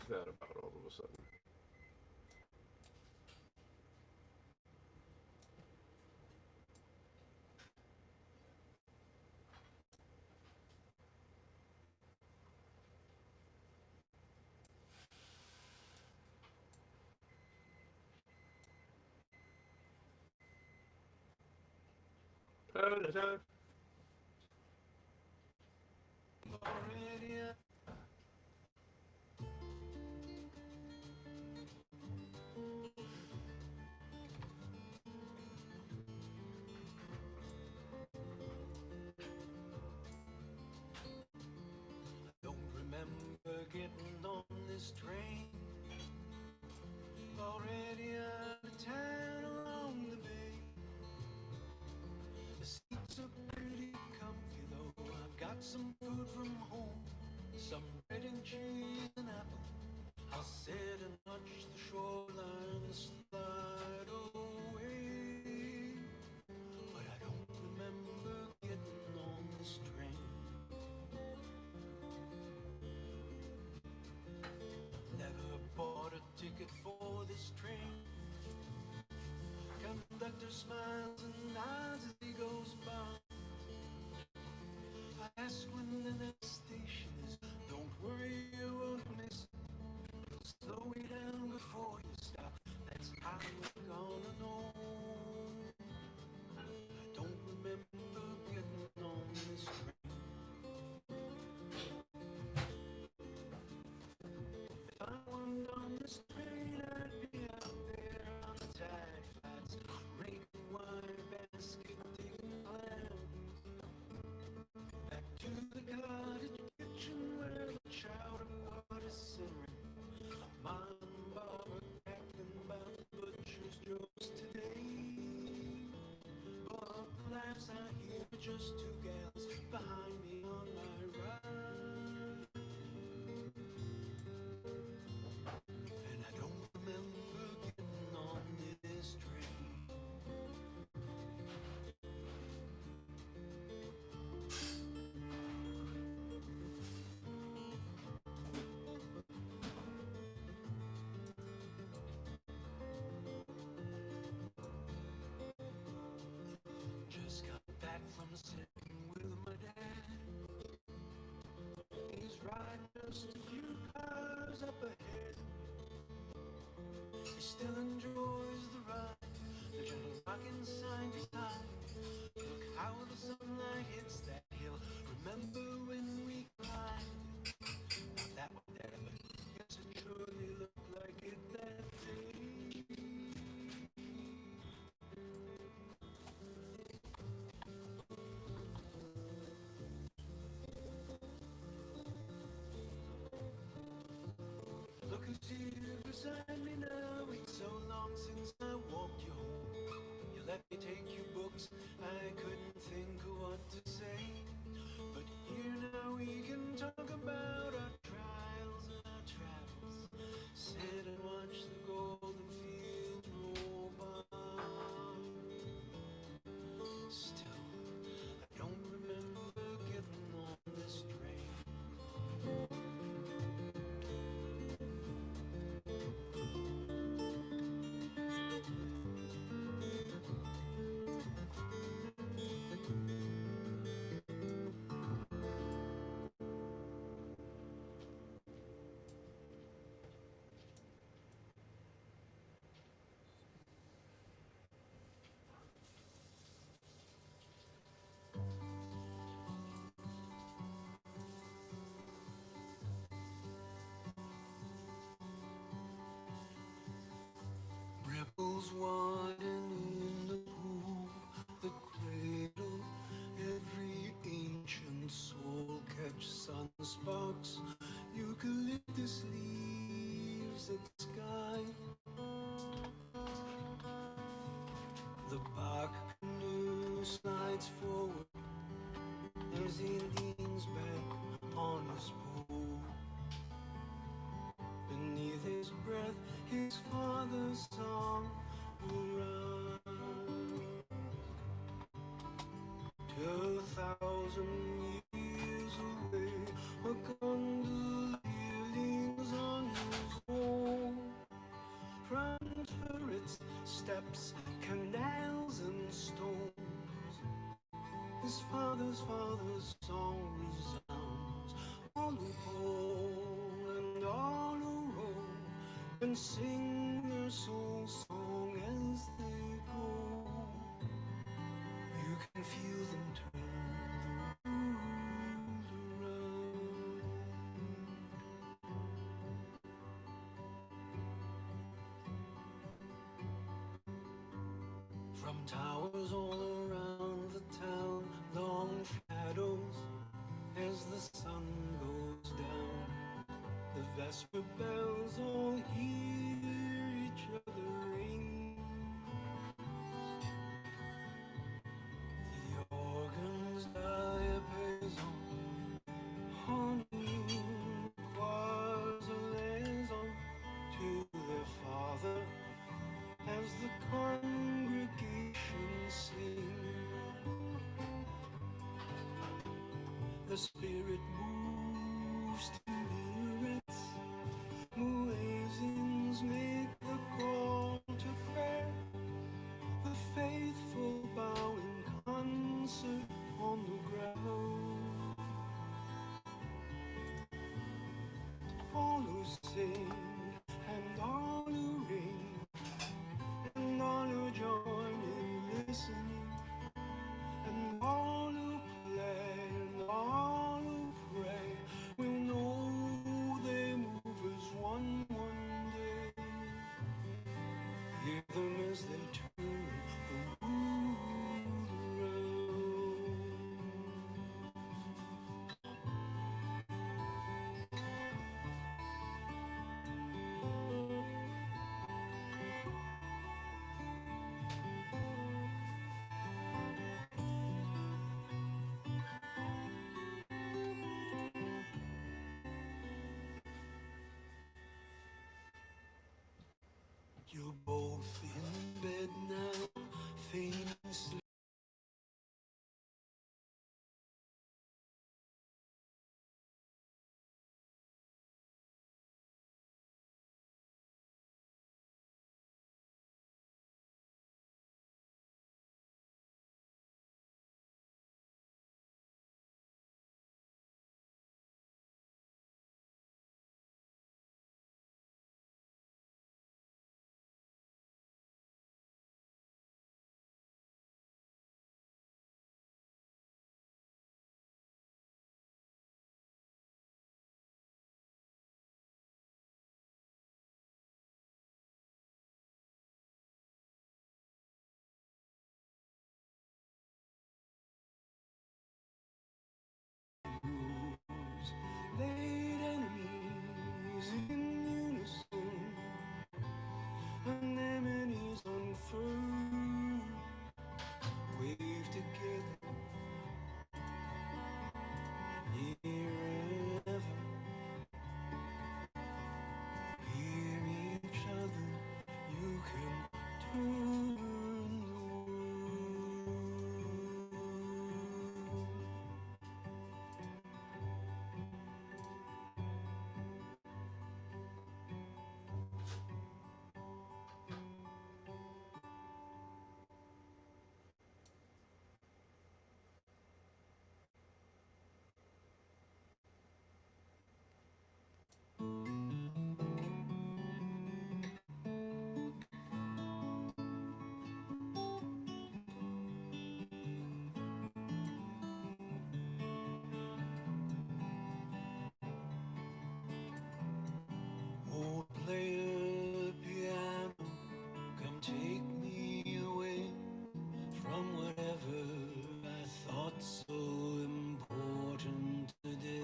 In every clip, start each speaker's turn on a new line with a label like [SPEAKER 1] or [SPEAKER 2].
[SPEAKER 1] that about all of a sudden?
[SPEAKER 2] Don't remember getting on this train. Already out of town along the bay. The seats are pretty comfy though. I've got some food from home, some bread and cheese and apple. I'll sit and watch the shoreline slide away. But I don't remember getting on this train. Never bought a ticket for this train. Conductor smiles and nods as he goes by. I ask when the next station is. Don't worry, you won't miss it. It'll slow you down before you stop. That's how we're gonna know. I don't remember getting on this train. If I weren't on this train, I'd be out there on the tide flats, raking wine basket, digging clams. Back to the cottage kitchen where the chowder pot is simmering. Mom and Bob are cracking about the butcher's jokes today. But the laughs I hear are just two gals behind me on my ride. And I don't remember getting on this train. Just got back from sitting with my dad. He's riding just a few cars up ahead. He still enjoys the ride, the gentle rocking side to side. Look how the sunlight hits that hill. Remember when we climbed? Not that one there, but yes, it surely looked like it that day. Look who's here beside me now. It's so long since I walked you home. You let me take your books. I couldn't think of what to say. But here now we can talk about our trials and our travels. Sit and watch the golden fields roll by. Still, I don't remember getting on this train. Ripples widening in the pool, the cradle. Every ancient soul catch sun sparks, eucalyptus leaves in the sky. The bark canoe slides forward as he leans back on his pole. Beneath his breath, his father's song will rise. 2,000 years away, a gondola leans on his mother's father's song resounds all who pull and all who roll and sing their soul song as they go. You can feel them turn the world around. From towers all around the town, long shadows as the sun goes down. The vesper bells all hear each other ring. The organ's diapason, harmony, choirs a liaison to their father as the congregation sing. The spirit moves to minarets, muezzins make the call to prayer. The faithful bow in concert on the ground. All who sing and all who ring and all who join in listening and all who play and all who pray will know they move as one day. Hear them as they turn the world around. You're both in bed now, feigning sleep. Laid enemies in unison, anemones unfurled, wave together, nearer than ever. Hear each other, you can turn the world. Oh, play the piano, come take me away from whatever I thought so important today.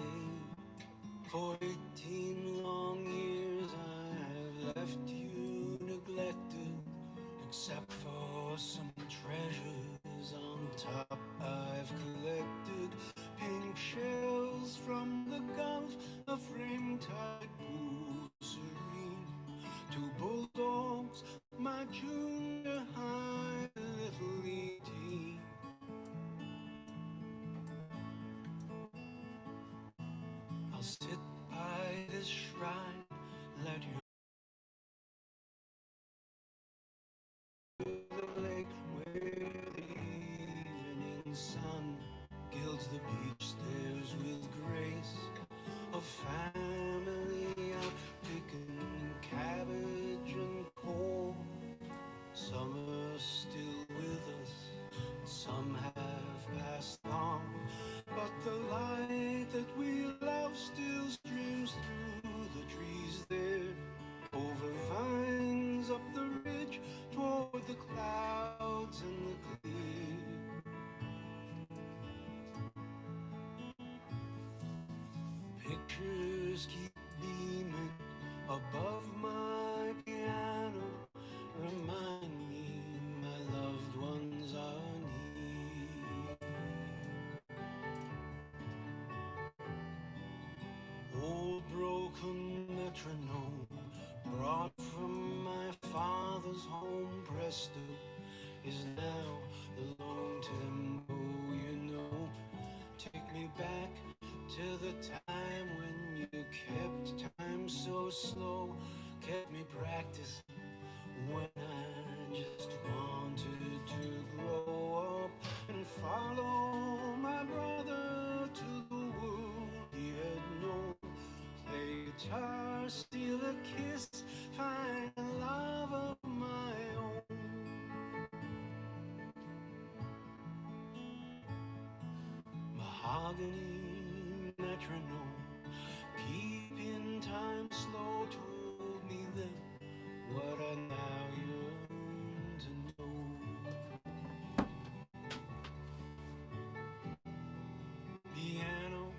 [SPEAKER 2] For 18 long years I have left you neglected, except for some treasures on top I've collected. Pink shells from the Gulf, a frame-tied pool serene, 2 bulldogs, my junior high little E.T. I'll sit by this shrine, let you the lake where the evening sun gilds above my piano remind me my loved ones are near. Old broken metronome brought from my father's home, presto, is now the long tempo, you know. Take me back to the time when you kept time so slow, kept me practice when I just wanted to grow up and follow my brother to the world he had known. Play guitar, steal a kiss, find a love of my own. Mahogany metronome, keeping time slow, told me then what I now yearn to know. Piano,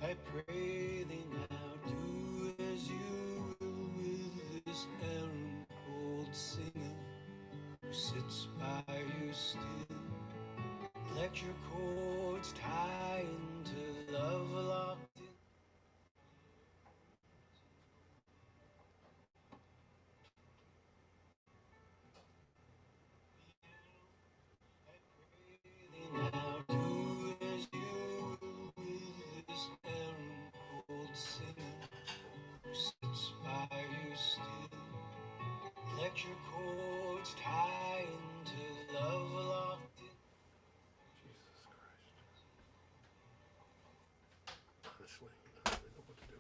[SPEAKER 2] I pray thee now do as you will with this errand old singer who sits by you still. Let your chords tie into love locked in. I pray thee now do as you will with this errand old singer who sits by you still. Let your chords tie into love locked in.
[SPEAKER 1] Jesus Christ. Honestly, I don't really know what to do.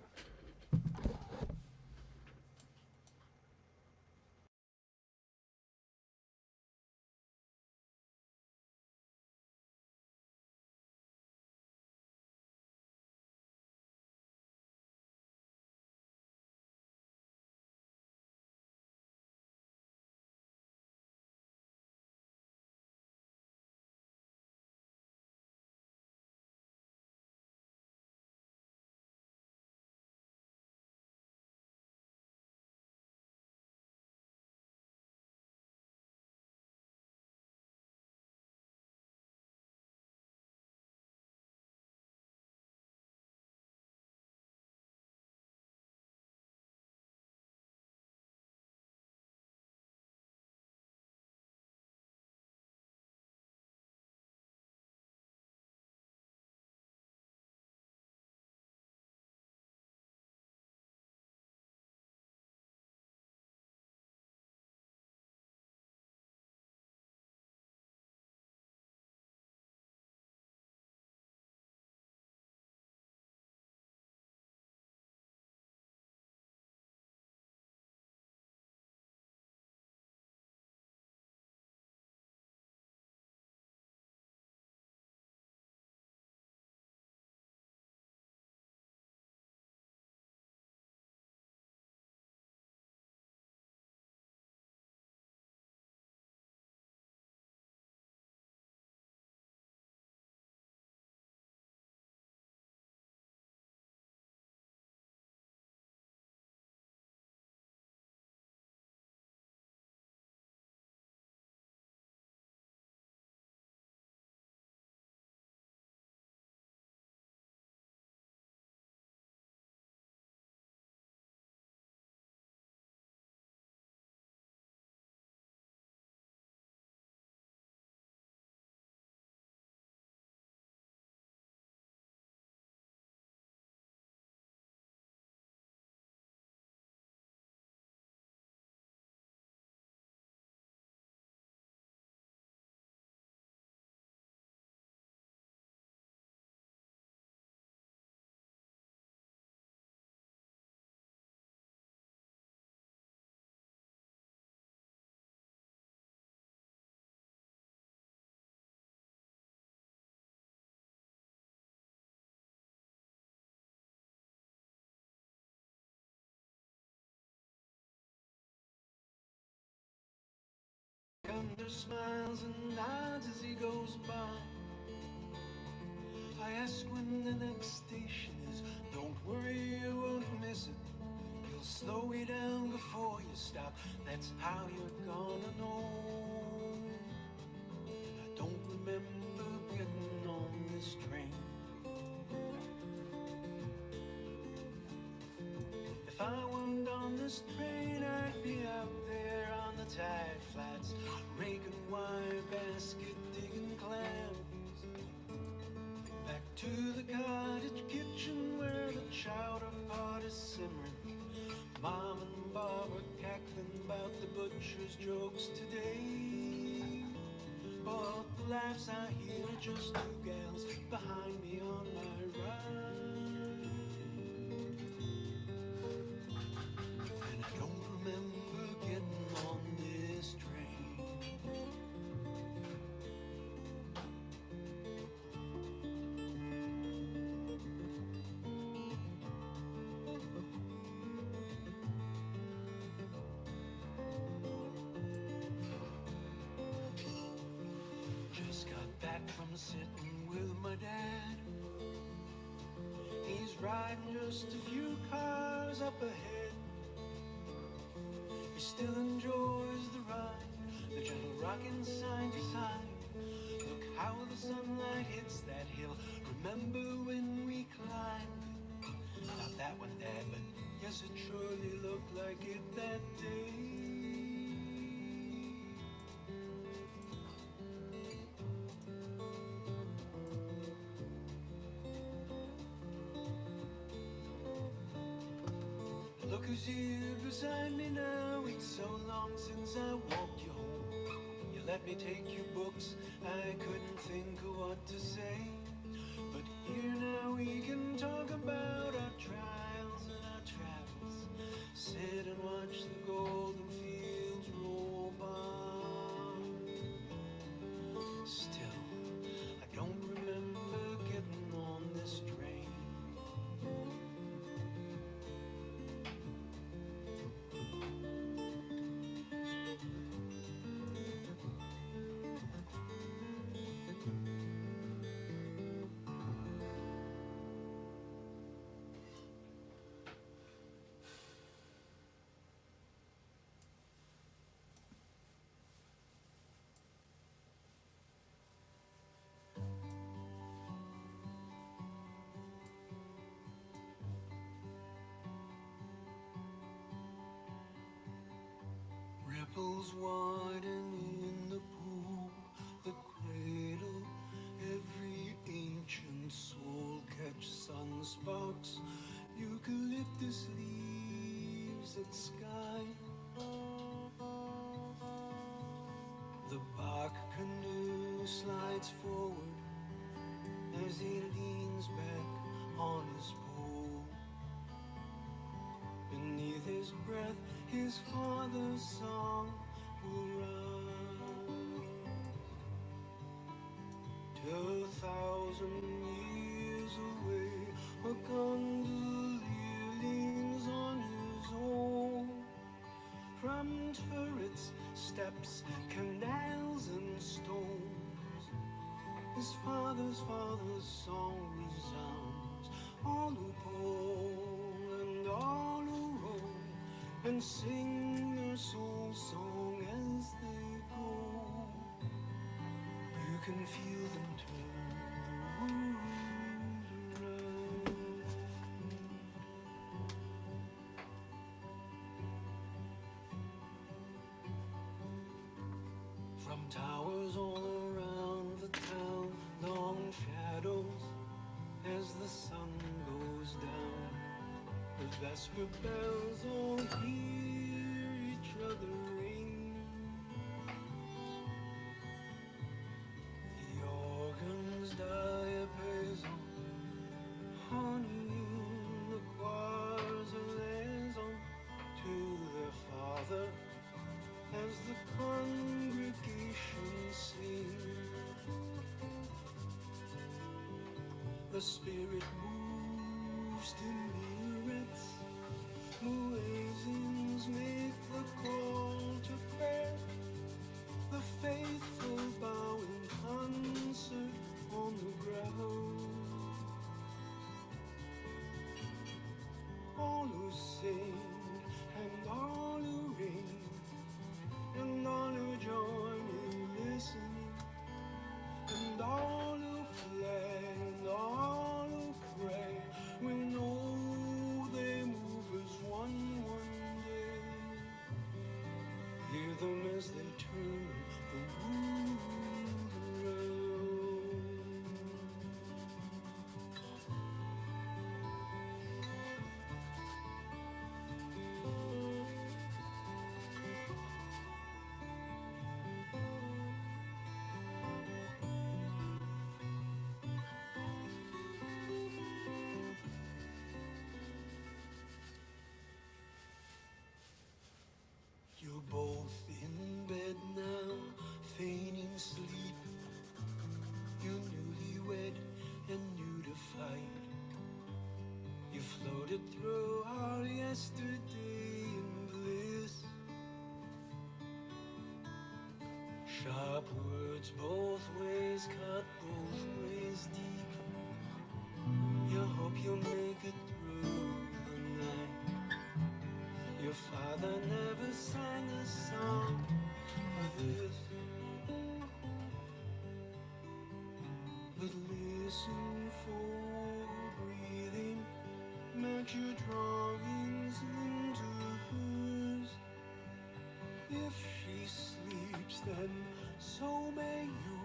[SPEAKER 2] Thunder smiles and nods as he goes by. I ask when the next station is. Don't worry, you won't miss it. You'll slow in I weren't on this train, I'd be out there on the tide flats, raking wire basket, digging clams. Back to the cottage kitchen where the chowder pot is simmering. Mom and Bob are cackling about the butcher's jokes today. But the laughs I hear are just two gals behind me on my ride. And I don't remember getting on this train. Just got back from sitting with my dad. He's riding just a few cars up ahead. He still enjoys the ride, the gentle rocking side to side. Look how the sunlight hits that hill. Remember when we climbed? Not that one, Dad, but yes, it surely looked like it that day. Look who's here beside me now. It's so long since I walked you home. You let me take your books. I couldn't think of what to say. But here now we can talk about our trials and our travels. Sit and watch the golden fields roll by. Still, I don't remember getting on this train. Ripples widen in the pool, the cradle. Every ancient soul catch sunsparks, eucalyptus leaves at sky. The bark canoe slides forward as he leans back on his pole. Beneath his breath, his father's song will run. 2,000 years away, a gondolier leans on his oar. From turrets, steps, canals, and stones, his father's song resounds. All who pull and all who row and sing their soul song as they go. You can feel them turn around. From towers all around the town, long shadows as the sun goes down. The vesper bells all hear each other ring. The organ's diapason, honeying the choirs of liaison to their father as the congregation sings. The spirit moves to minarets, muezzins make the call to prayer. The faithful bow in concert on the ground. All who sing and all who ring and all who join in listening, and all who flag and all who pray will know they move as one floated through our yesterday in bliss. Sharp words both ways, cut both ways deep. You hope you'll make it through the night. Your father never sang a song for this. But listen for breathing, match your drawings into hers. If she sleeps, then so may you.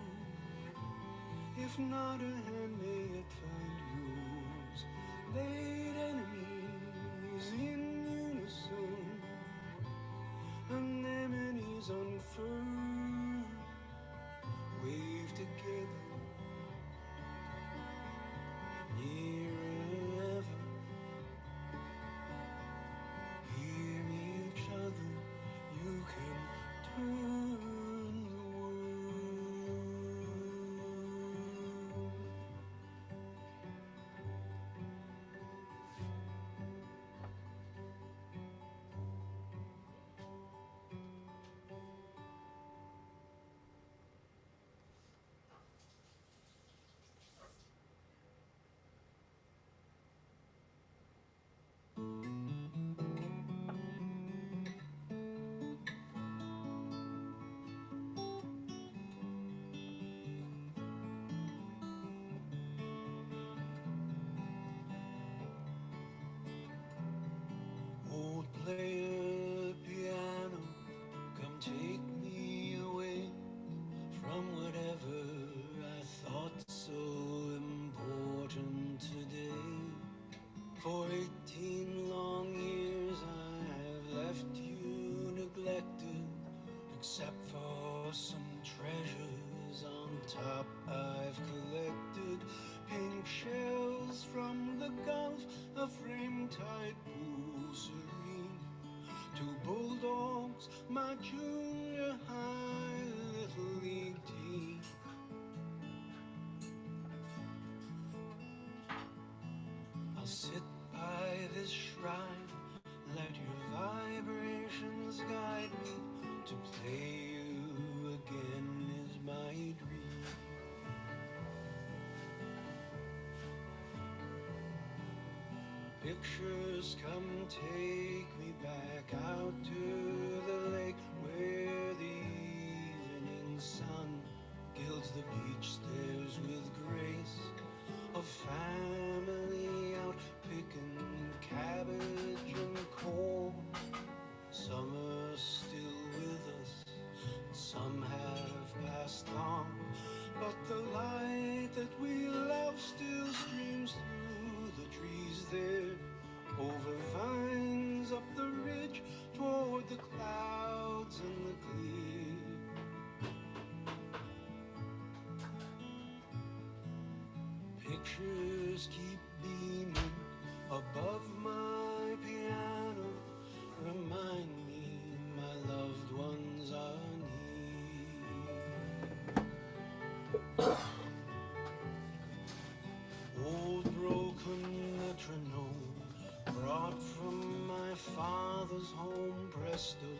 [SPEAKER 2] If not, her hand may yet find yours. Laid enemies in unison, anemones unfurled, wave together, nearer ever. Hear each other, you can turn the world. Old player piano, come take me away from whatever I thought so important today. For 18 long years I have left you neglected, except for some treasures on top I've collected. Pink shells from the Gulf, a frame-tight pool serene, 2 bulldogs, my junior high little league team. I'll sit by this shrine, let your vibrations guide me. To play you again is my dream. Pictures come take me back out to the lake, where the evening sun gilds the beach stairs with grace. A family out picking cabbage and corn. Some are still with us, some have passed on, but the light that we love still streams through the trees there, over vines, up the ridge, toward the clouds and the clear. Pictures keep beaming above my piano, remind me my loved ones are near. Old broken metronome, brought from my father's home, presto,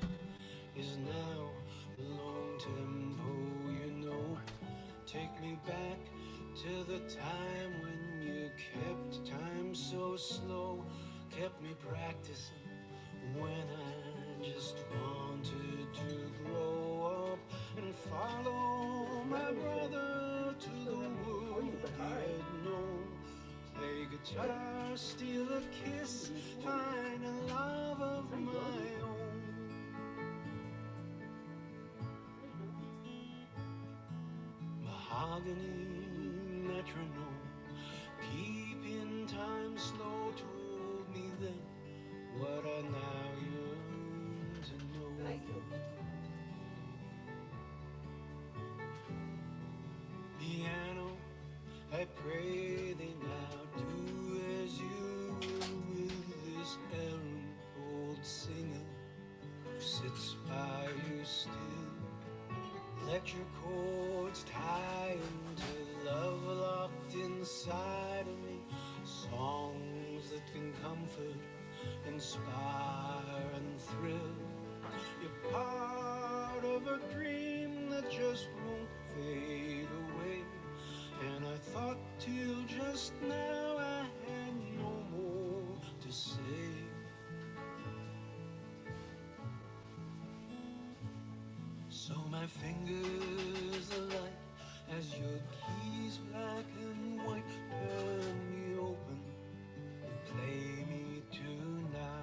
[SPEAKER 2] is now long tempo, you know. Take me back to the time when you kept time so slow, kept me practicing when I just wanted to grow up and follow my brother to the world he had known. Play guitar, steal a kiss, find a love of my own. Mahogany metronome, keeping time slow, told me then what I now yearn to know. Piano, I pray they now do as you will with this errant old singer who sits by you still. Let your chords tie into love locked inside of me, songs that can comfort So my fingers alight as your keys black and white turn me open and play me tonight.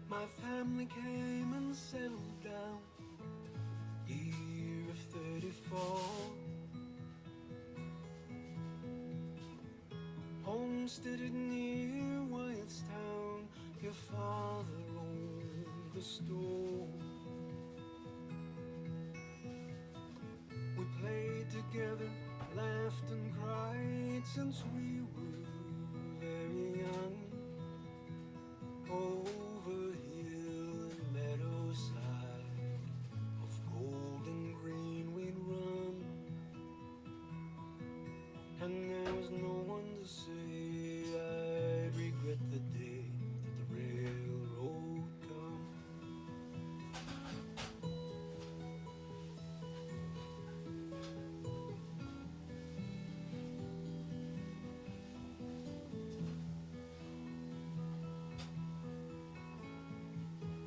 [SPEAKER 2] My family came and settled down, year of 34. Homesteaded near Wyattstown, your father owned the store. We played together, laughed and cried since we were very young. Over hill and meadowside, of gold and green we'd run, and there was no one to say I'd regret the day that the railroad come.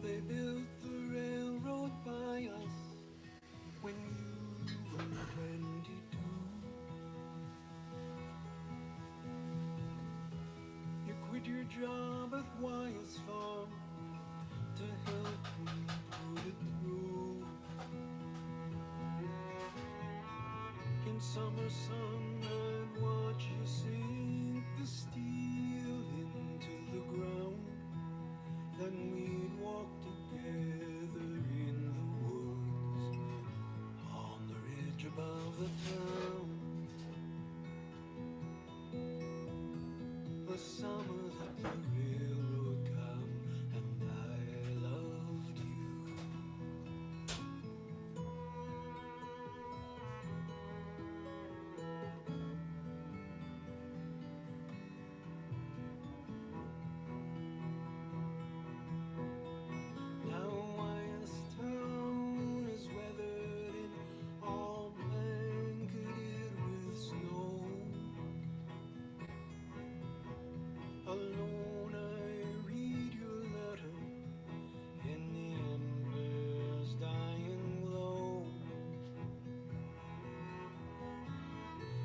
[SPEAKER 2] They built the railroad by us when you were 22. You quit your job at Wyatt's farm to help me put it through. In summer sun, I'd watch you sink the steel into the ground. Then we'd walk together in the woods on the ridge above the town. The summer that the railroad come and I loved you. Now Wyattstown is weathered in, all blanketed with snow. Alone I read your letter in the embers dying glow.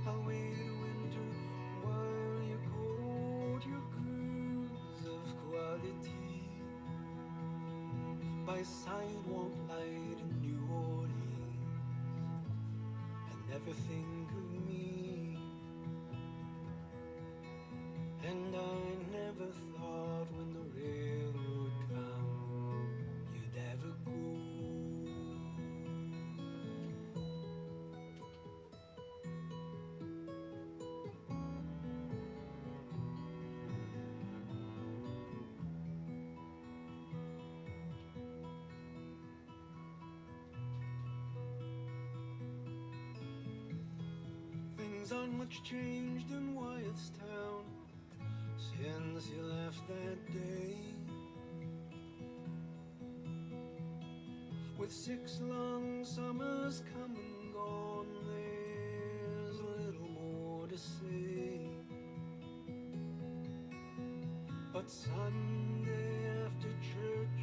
[SPEAKER 2] I'll wait a winter while you coat your curves of quality by sidewalk light in New Orleans, and never think of me. And I never thought when the railroad come you'd ever go. Things aren't much changed in Wyattstown since you left that day. With 6 long summers come and gone, there's little more to say. But Sunday after church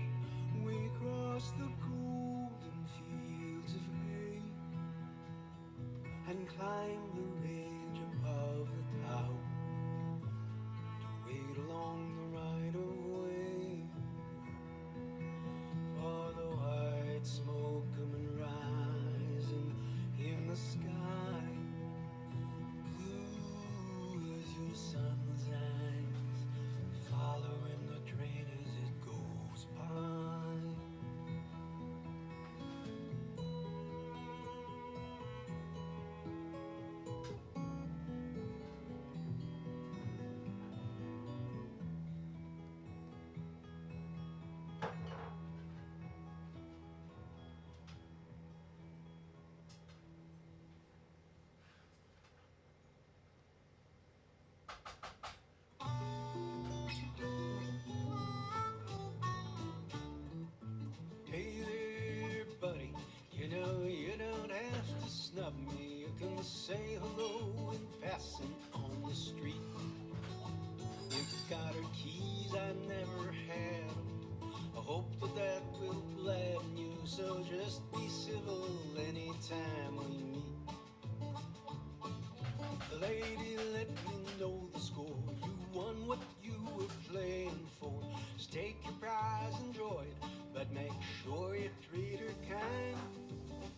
[SPEAKER 2] we cross the golden fields of hay and climb the ridge above the town to wait along the right of way for the white smoke coming rising in the sky, blue as your sun's eyes, following the train as it goes by. be civil anytime we meet. The lady let me know the score. You won what you were playing for. Just take your prize, enjoy it, but make sure you treat her kind.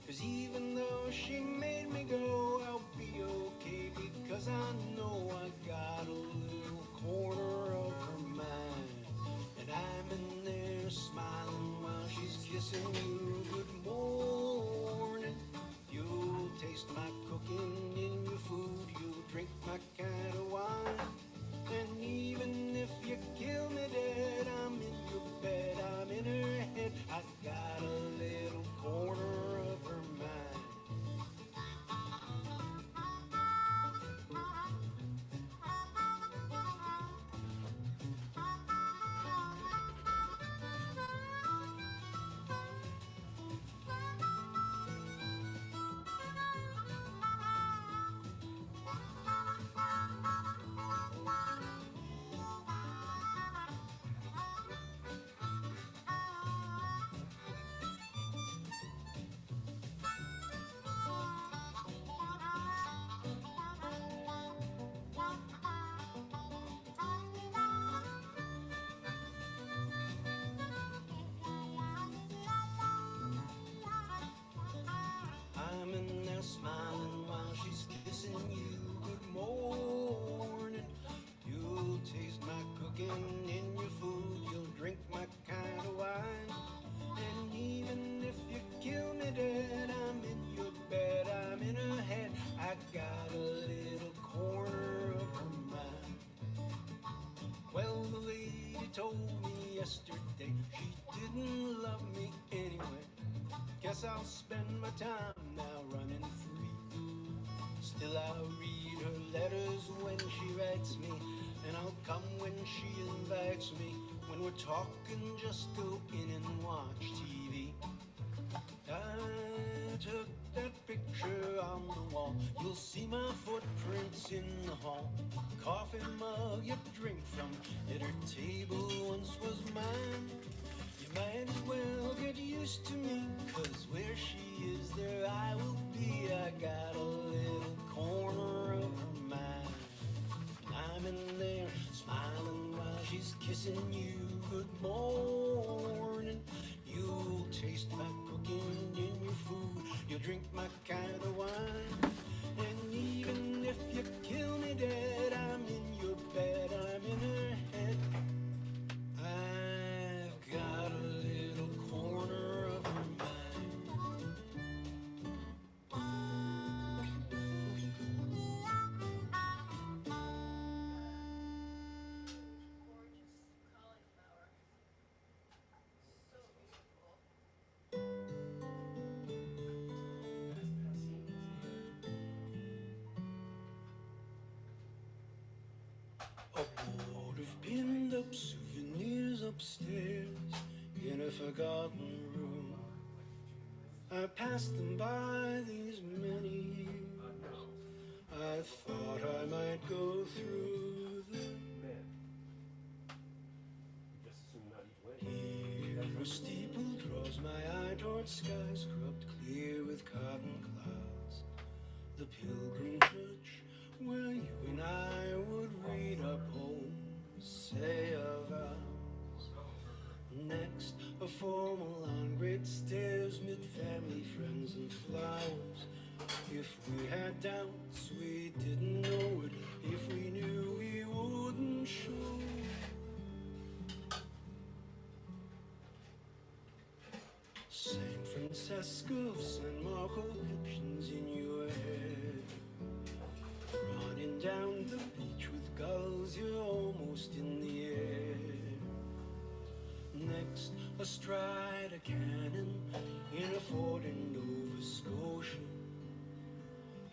[SPEAKER 2] 'Cause even though she made me go, I'll be okay, because I know I got a little corner of her mind. And I'm in there smiling while she's kissing you. Good morning. You'll taste my cooking in your food. You'll drink my kind of wine. And even if you kill me dead, I'm in your bed, I'm in her head. I got a little corner of her mind. I'm in there smiling while she's kissing you. Good morning. You'll taste my cooking in your food. You'll drink my kind of wine. And even if you kill me dead, I'm in your bed, I'm in her head. I got a little corner of her mind. Well, the lady told me yesterday she didn't love me anyway. Guess I'll spend my time now running free. Still I'll read her letters when she writes me, and I'll come when she invites me. When we're talking, just go in and watch TV. I took that picture on the wall. You'll see my footprints in the hall. Coffee mug you drink from at her table once was mine. You might as well get used to me, 'cause where she is, there I will be. I got a little corner of her mind. I'm in there smiling while she's kissing you. Good morning. You'll taste my cooking in your food. You'll drink my kind of wine. And even if you kill me dead, I'm in your bed, I'm in her head. I've got a little corner of her mind. A board of pinned up souvenirs upstairs in a forgotten room. I passed them by these many years. I thought I might go through them.
[SPEAKER 1] Man. Just as soon not eat Wednesday.
[SPEAKER 2] Here a steeple draws my eye towards sky scrubbed clear with cotton clouds. The pilgrim church where you and I would read our poems, say our vows. Next, a formal on great stairs, mid family, friends, and flowers. If we had doubts, we didn't know it. If we knew, we wouldn't show. San Francisco, San Marco, pictures in your head. Running down the beach with gulls, you're almost in the air. Next, astride a cannon in a fort in Nova Scotia.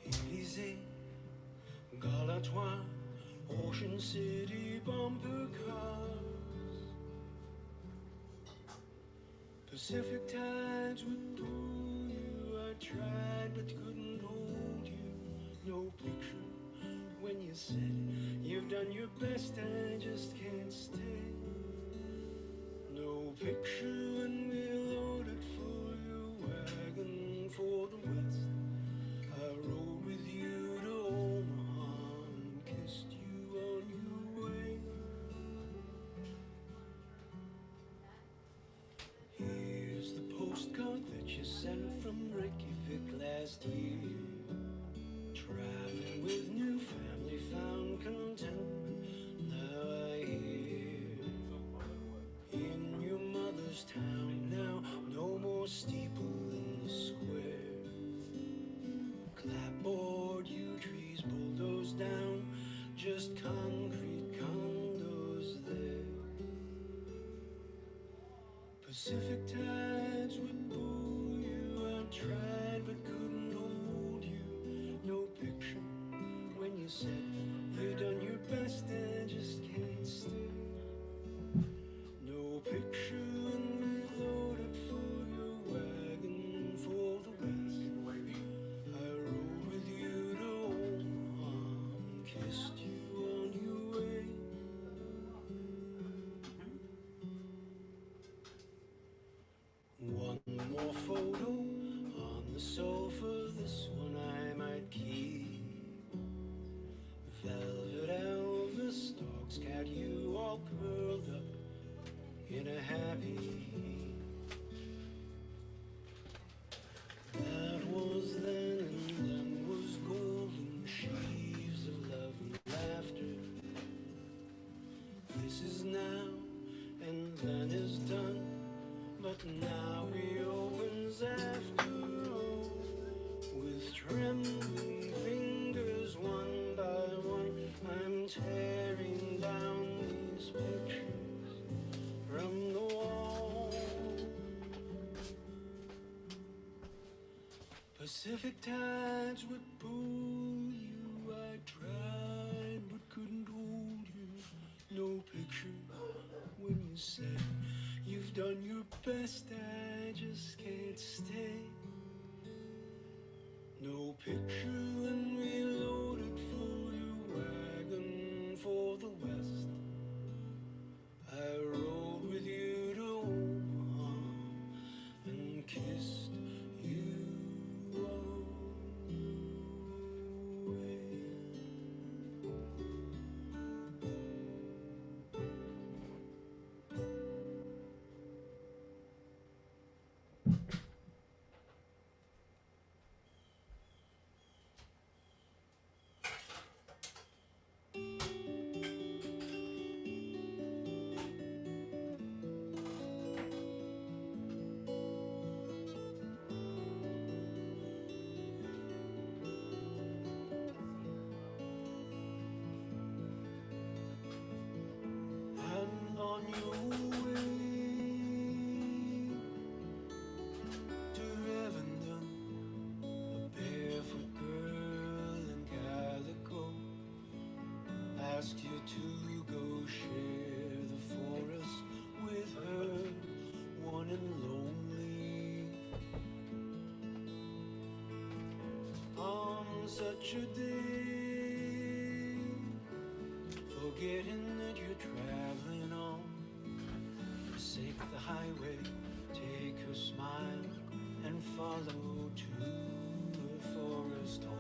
[SPEAKER 2] Élysée, Galatois, Ocean City bumper cars. Pacific tides would pull you. I tried but couldn't hold you. No picture when you said you've done your best, I just can't stay. No picture when we loaded full, your wagon Pacific last year. Traveling with new family, found contentment. Now I hear in your mother's town now, no more steeple in the square. Clapboard, yew trees bulldozed down, just concrete condos there. Pacific tides would pull you. I tried but couldn't hold you. No picture when you said you've done your best and just can't stay. No picture when we loaded for your wagon for the west. I rode with you to Omaha, kissed you on your way. One more photo on the sofa, this one I might keep. Velvet Elvis, dog's cat, you all curled up in a happy heap. That was then, and then was golden sheaves of love and laughter. This is now, and then is done, but now reopens after all. With trembling fingers, one by one, I'm tearing down these pictures from the wall. Pacific tides would pull you. I tried but couldn't hold you. No picture when you said you've done your best, I just can't stay. No picture when we loaded for your wagon for the west. I rode with you to Omaha and kissed you away. And on your way to Rivendell, a barefoot girl in calico asked you to go share the forest with her, one and lonely. On such a day, forgetting that you're traveling on, forsake the highway, take her smile and follow to her forest home.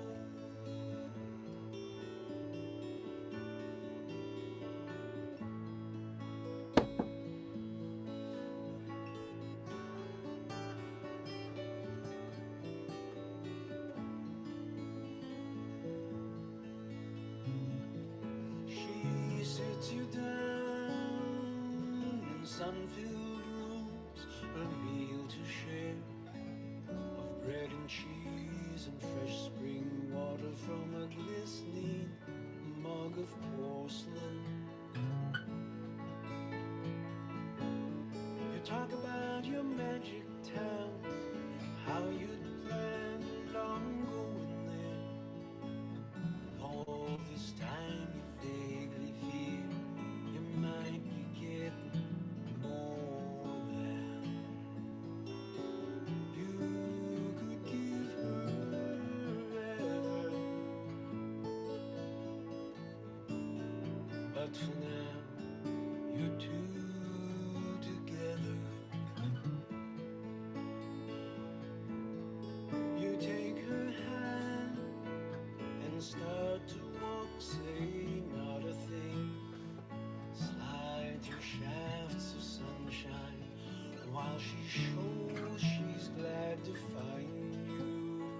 [SPEAKER 2] She sits you down in sun-filled rooms, a meal to share of bread and cheese and fresh spring water from a glistening mug of porcelain. You talk about your magic town, how you'd planned on going there. All this time you vaguely feel you might be getting more than you could give her. But for now, you two together. You take her hand and start to walk, say not a thing. Slide through shafts of sunshine while she shows she's glad to find you.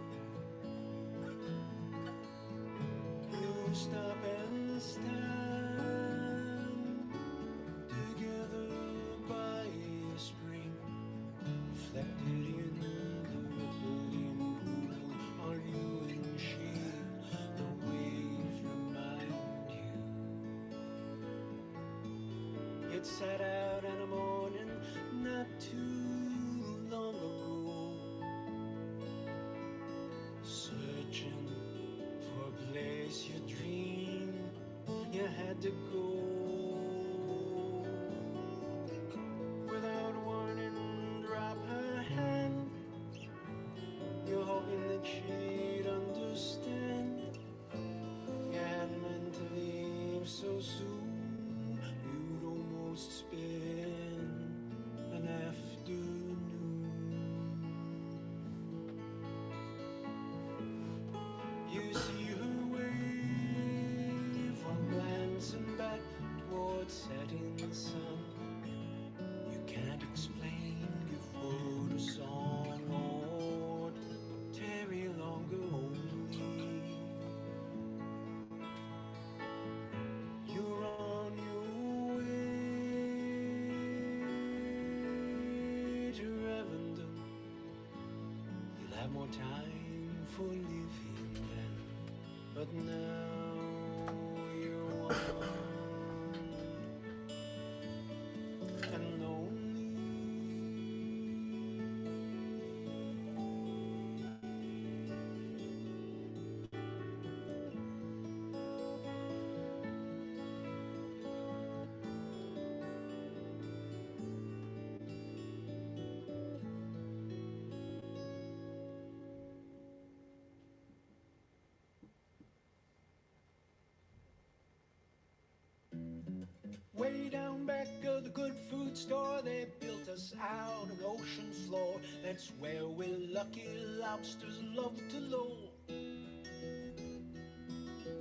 [SPEAKER 2] stop and stand together by a spring, reflected in the rippling pool. Are you and she? The waves remind you. It sat out in the morning not too long ago, searching for a place you dreamed you had to go. Without warning, drop her hand. You're hoping that she'd understand. You hadn't meant to leave so soon. You'd almost spend an afternoon. You see her wave from glancing back towards setting sun. You can't explain, give word a song or tarry longer only. You're on your way to Ravendon. You'll have more time for living then, but now you're one and lonely. Way down back of the good food store, they built us out an ocean floor. That's where we lucky lobsters love to loll.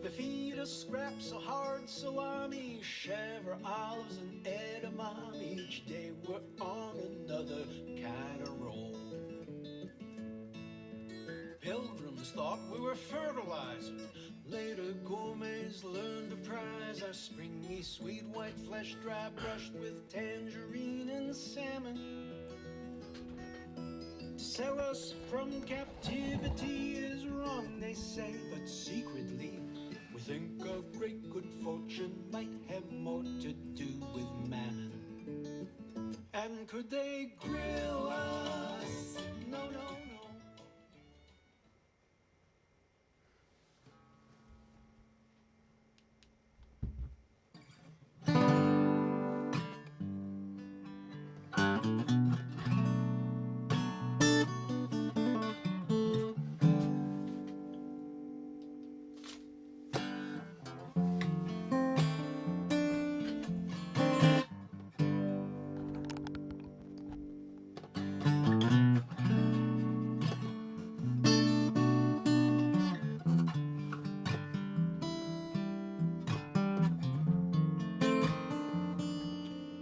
[SPEAKER 2] They feed us scraps so hard, so army, chèvre, olives, and edamame. Each day we're on another kind of roll. Pilgrims thought we were fertilizer. Later gourmets learned to prize our springy sweet white flesh, dry brushed with tangerine and salmon. To sell us from captivity is wrong, they say, but secretly we think our great good fortune might have more to do with mammon. And could they grill us? No, no, no.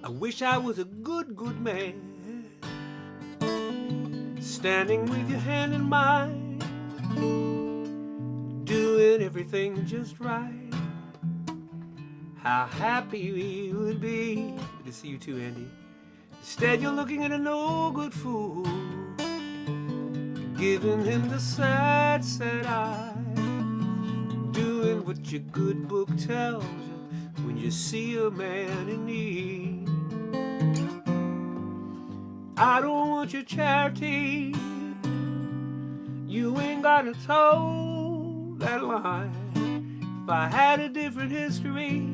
[SPEAKER 1] I wish I was a good man, standing with your hand in mine, doing everything just right. How happy we would be. Good to see you too, Andy. Instead you're looking at a no-good fool, giving him the sad, sad eye, doing what your good book tells you when you see a man in need. I don't want your charity. You ain't gotta toe that line. If I had a different history,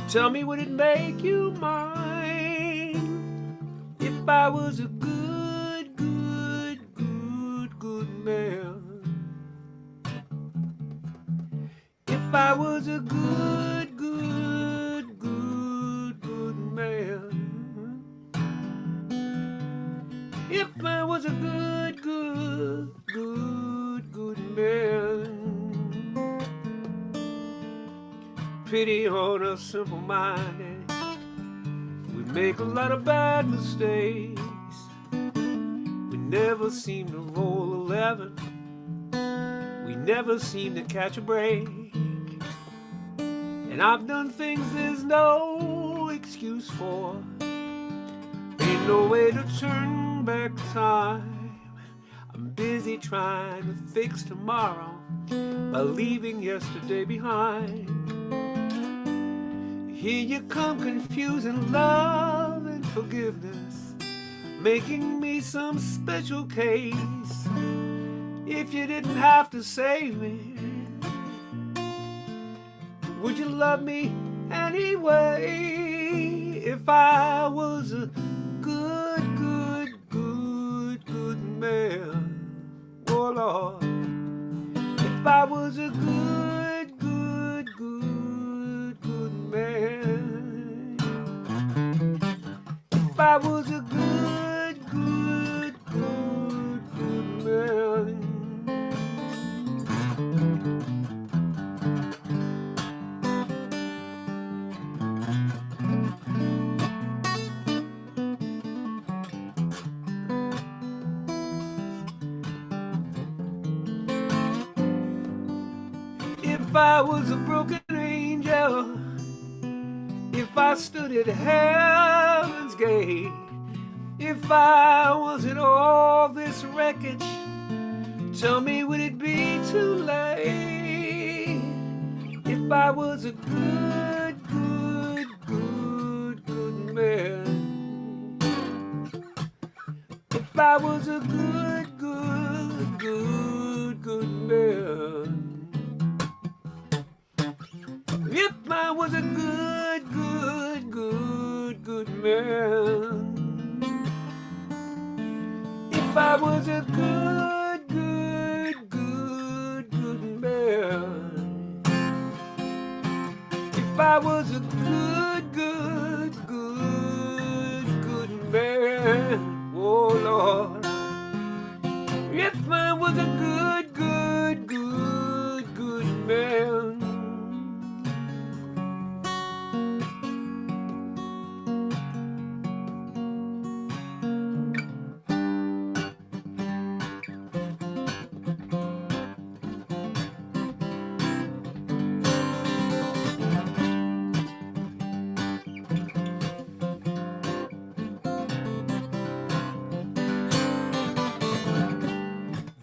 [SPEAKER 1] tell me, would it make you mine? If I was a good man. If I was a good man. If I was a good man. Pity on us simple-minded. We make a lot of bad mistakes. We never seem to roll 11. we never seem to catch a break. And I've done things there's no excuse for. Ain't no way to turn back time. I'm busy trying to fix tomorrow by leaving yesterday behind. Here you come, confusing love and forgiveness, making me some special case. If you didn't have to save me, would you love me anyway? If I was a good man, oh Lord. If I was a good man. If I was a good man. If I was a broken angel, if I stood at heaven's gate, if I wasn't all this wreckage, tell me, would it be too late? If I was a good man. If I was a good man. If I was a good man. If I was a good man. If I was a good man. Oh Lord. If I was a good man.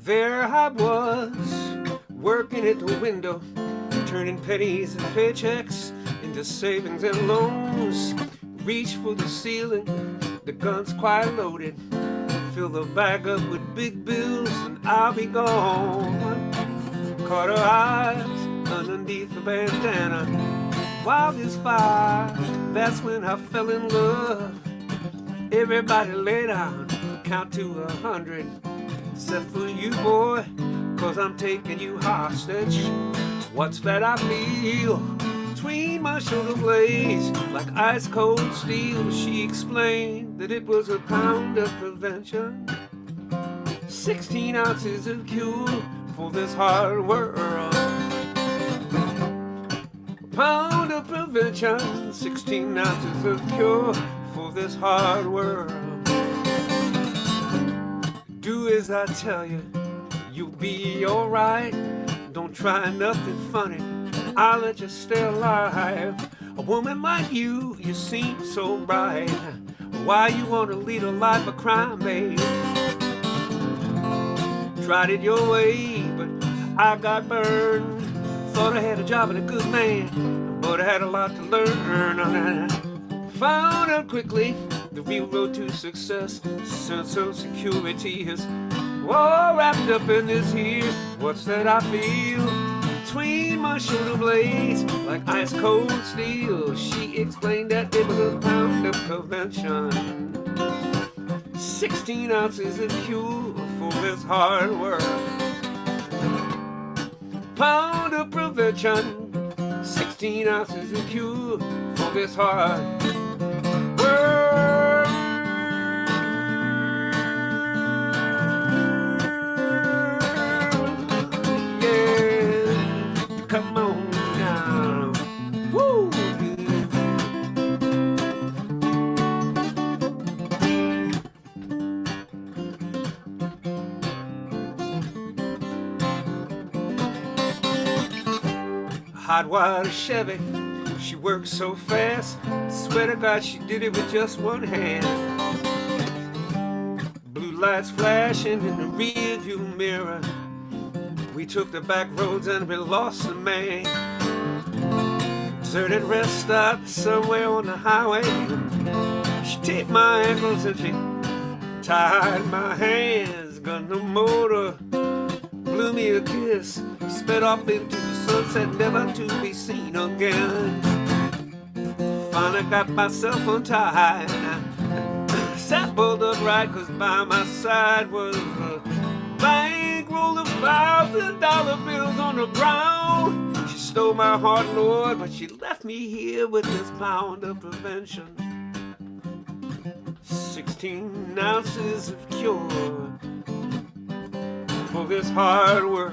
[SPEAKER 1] There I was, working at the window, turning pennies and paychecks into savings and loans. Reach for the ceiling, the gun's quite loaded. Fill the bag up with big bills and I'll be gone. Caught her eyes underneath the bandana, wild as fire, that's when I fell in love. Everybody lay down, count to 100. Except for you, boy, 'cause I'm taking you hostage. What's that I feel between my shoulder blades, like ice cold steel? She explained that it was a pound of prevention, 16 ounces of cure for this hard world. A pound of prevention, 16 ounces of cure for this hard world. Do as I tell you, you'll be alright. Don't try nothing funny, I'll let you stay alive. A woman like you, you seem so bright. Why you wanna lead a life of crime, babe? Tried it your way, but I got burned. Thought I had a job and a good man, but I had a lot to learn. Found out quickly the real road to success. Sense of security is all wrapped up in this here. What's that I feel between my shoulder blades, like ice cold steel? She explained that it was a pound of prevention, 16 ounces of cure for this hard work. Pound of prevention, 16 ounces of cure for this hard work. Come on now. Woo! hot water Chevy. She worked so fast, swear to God she did it with just one hand. Blue lights flashing in the rear view mirror. We took the back roads and we lost the man. Deserted rest stop somewhere on the highway. She taped my ankles and she tied my hands. Gun the motor, blew me a kiss, sped off into the sunset, never to be seen again. Finally got myself untied. I sat bolt upright, cause by my side was a bankroll of $1,000 bills on the ground. She stole my heart, Lord, but she left me here with this pound of prevention. 16 ounces of cure for this hard world.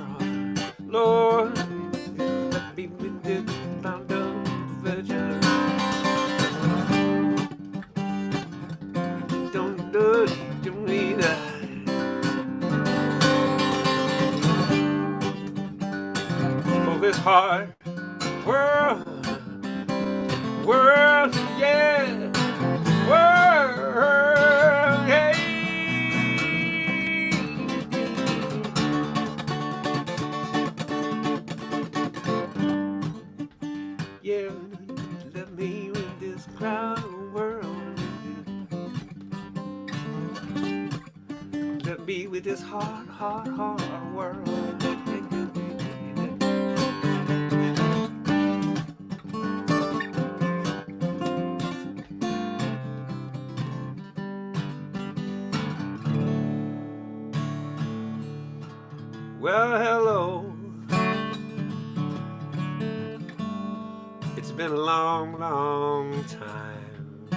[SPEAKER 1] Lord, let me with this pound of prevention. Don't do it to me that. For this hard world, yeah, world, hey. Yeah, let me with this proud world. Let me with this hard, hard, hard world. Well, hello. It's been a long, long time.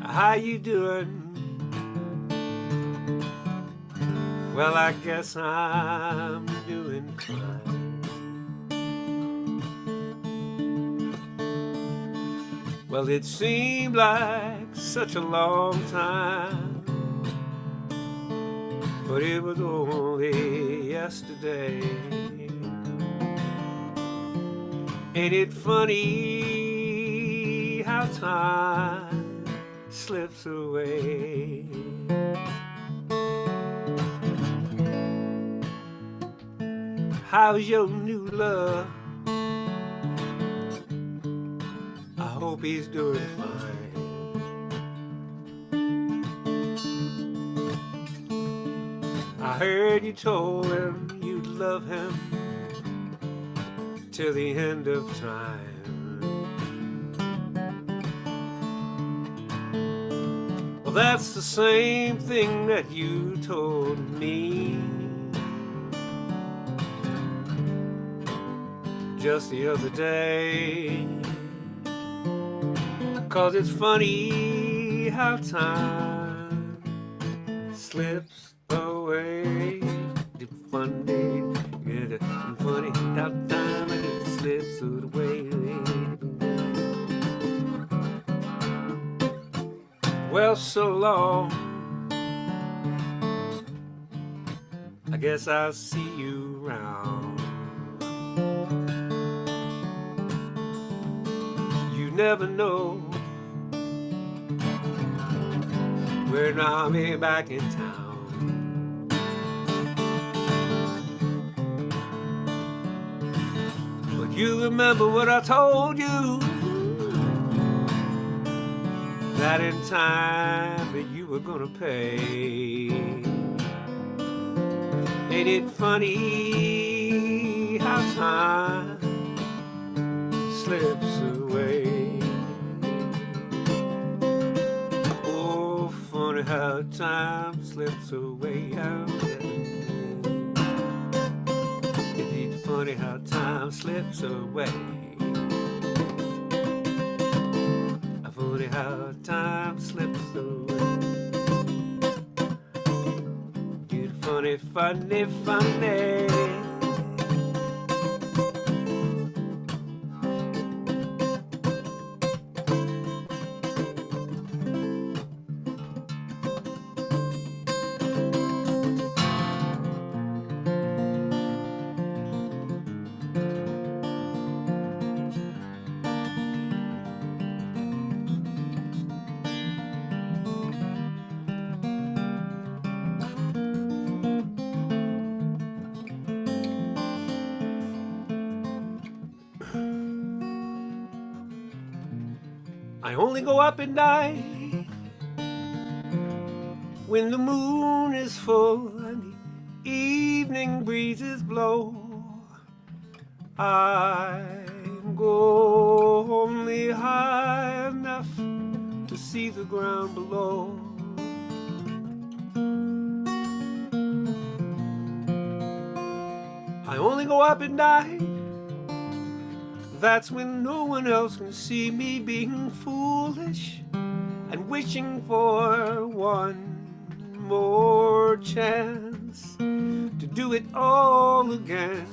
[SPEAKER 1] How you doing? Well, I guess I'm doing fine. Well, it seemed like such a long time, but it was only yesterday. Ain't it funny how time slips away? How's your new love? I hope he's doing fine. I heard you told him you'd love him till the end of time. Well, that's the same thing that you told me just the other day. 'Cause it's funny how time slips away. It's funny, yeah, it's funny how time it slips away. Well, so long. I guess I'll see you around. You never know when I'll be back in town. But you remember what I told you, that in time that you were gonna pay. Ain't it funny how time slips away? Oh, funny how time slips away. Ain't it funny how time slips away? Funny how time slips away. You funny, funny, funny. I only go up at night when the moon is full and the evening breezes blow. I go only high enough to see the ground below. I only go up at night, that's when no one else can see me being foolish and wishing for one more chance to do it all again.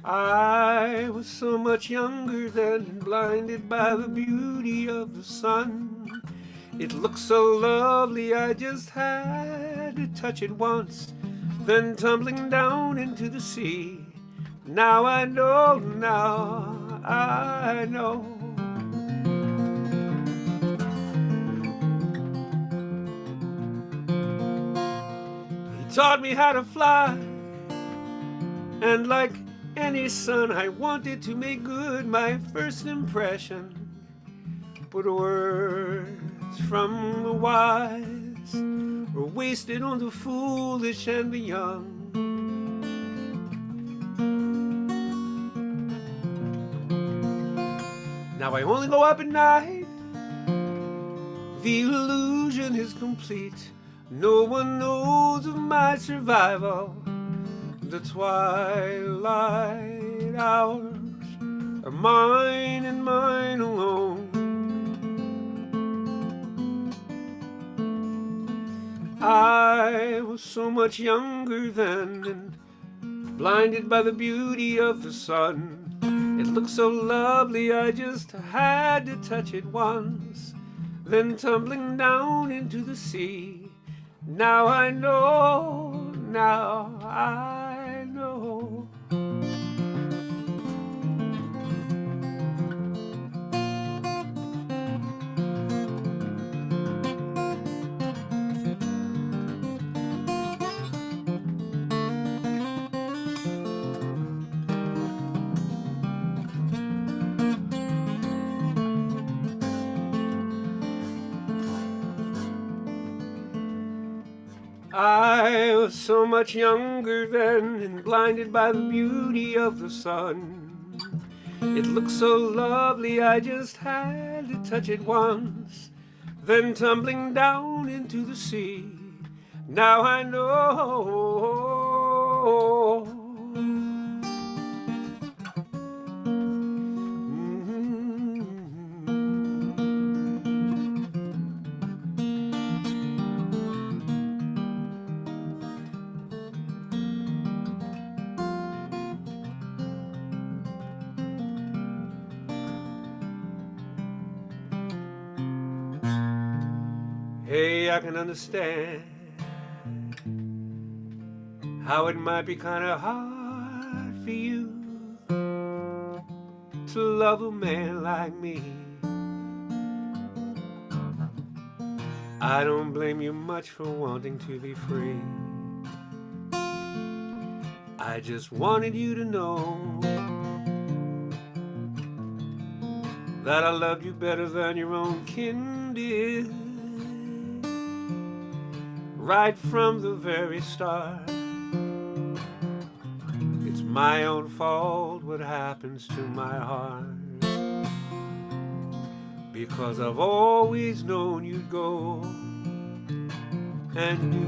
[SPEAKER 1] I was so much younger then, blinded by the beauty of the sun. It looked so lovely, I just had to touch it once, then tumbling down into the sea. Now I know, now I know. He taught me how to fly, and like any son, I wanted to make good my first impression. But words from the wise were wasted on the foolish and the young. Now I only go up at night, the illusion is complete. No one knows of my survival. The twilight hours are mine and mine alone. I was so much younger then and blinded by the beauty of the sun. It looked so lovely, I just had to touch it once, then tumbling down into the sea. Now I know, now I know. I was so much younger then and blinded by the beauty of the sun. It looked so lovely, I just had to touch it once, then tumbling down into the sea. Now I know. Hey, I can understand how it might be kind of hard for you to love a man like me. I don't blame you much for wanting to be free. I just wanted you to know that I loved you better than your own kin did. Right from the very start, it's my own fault what happens to my heart, because I've always known you'd go and do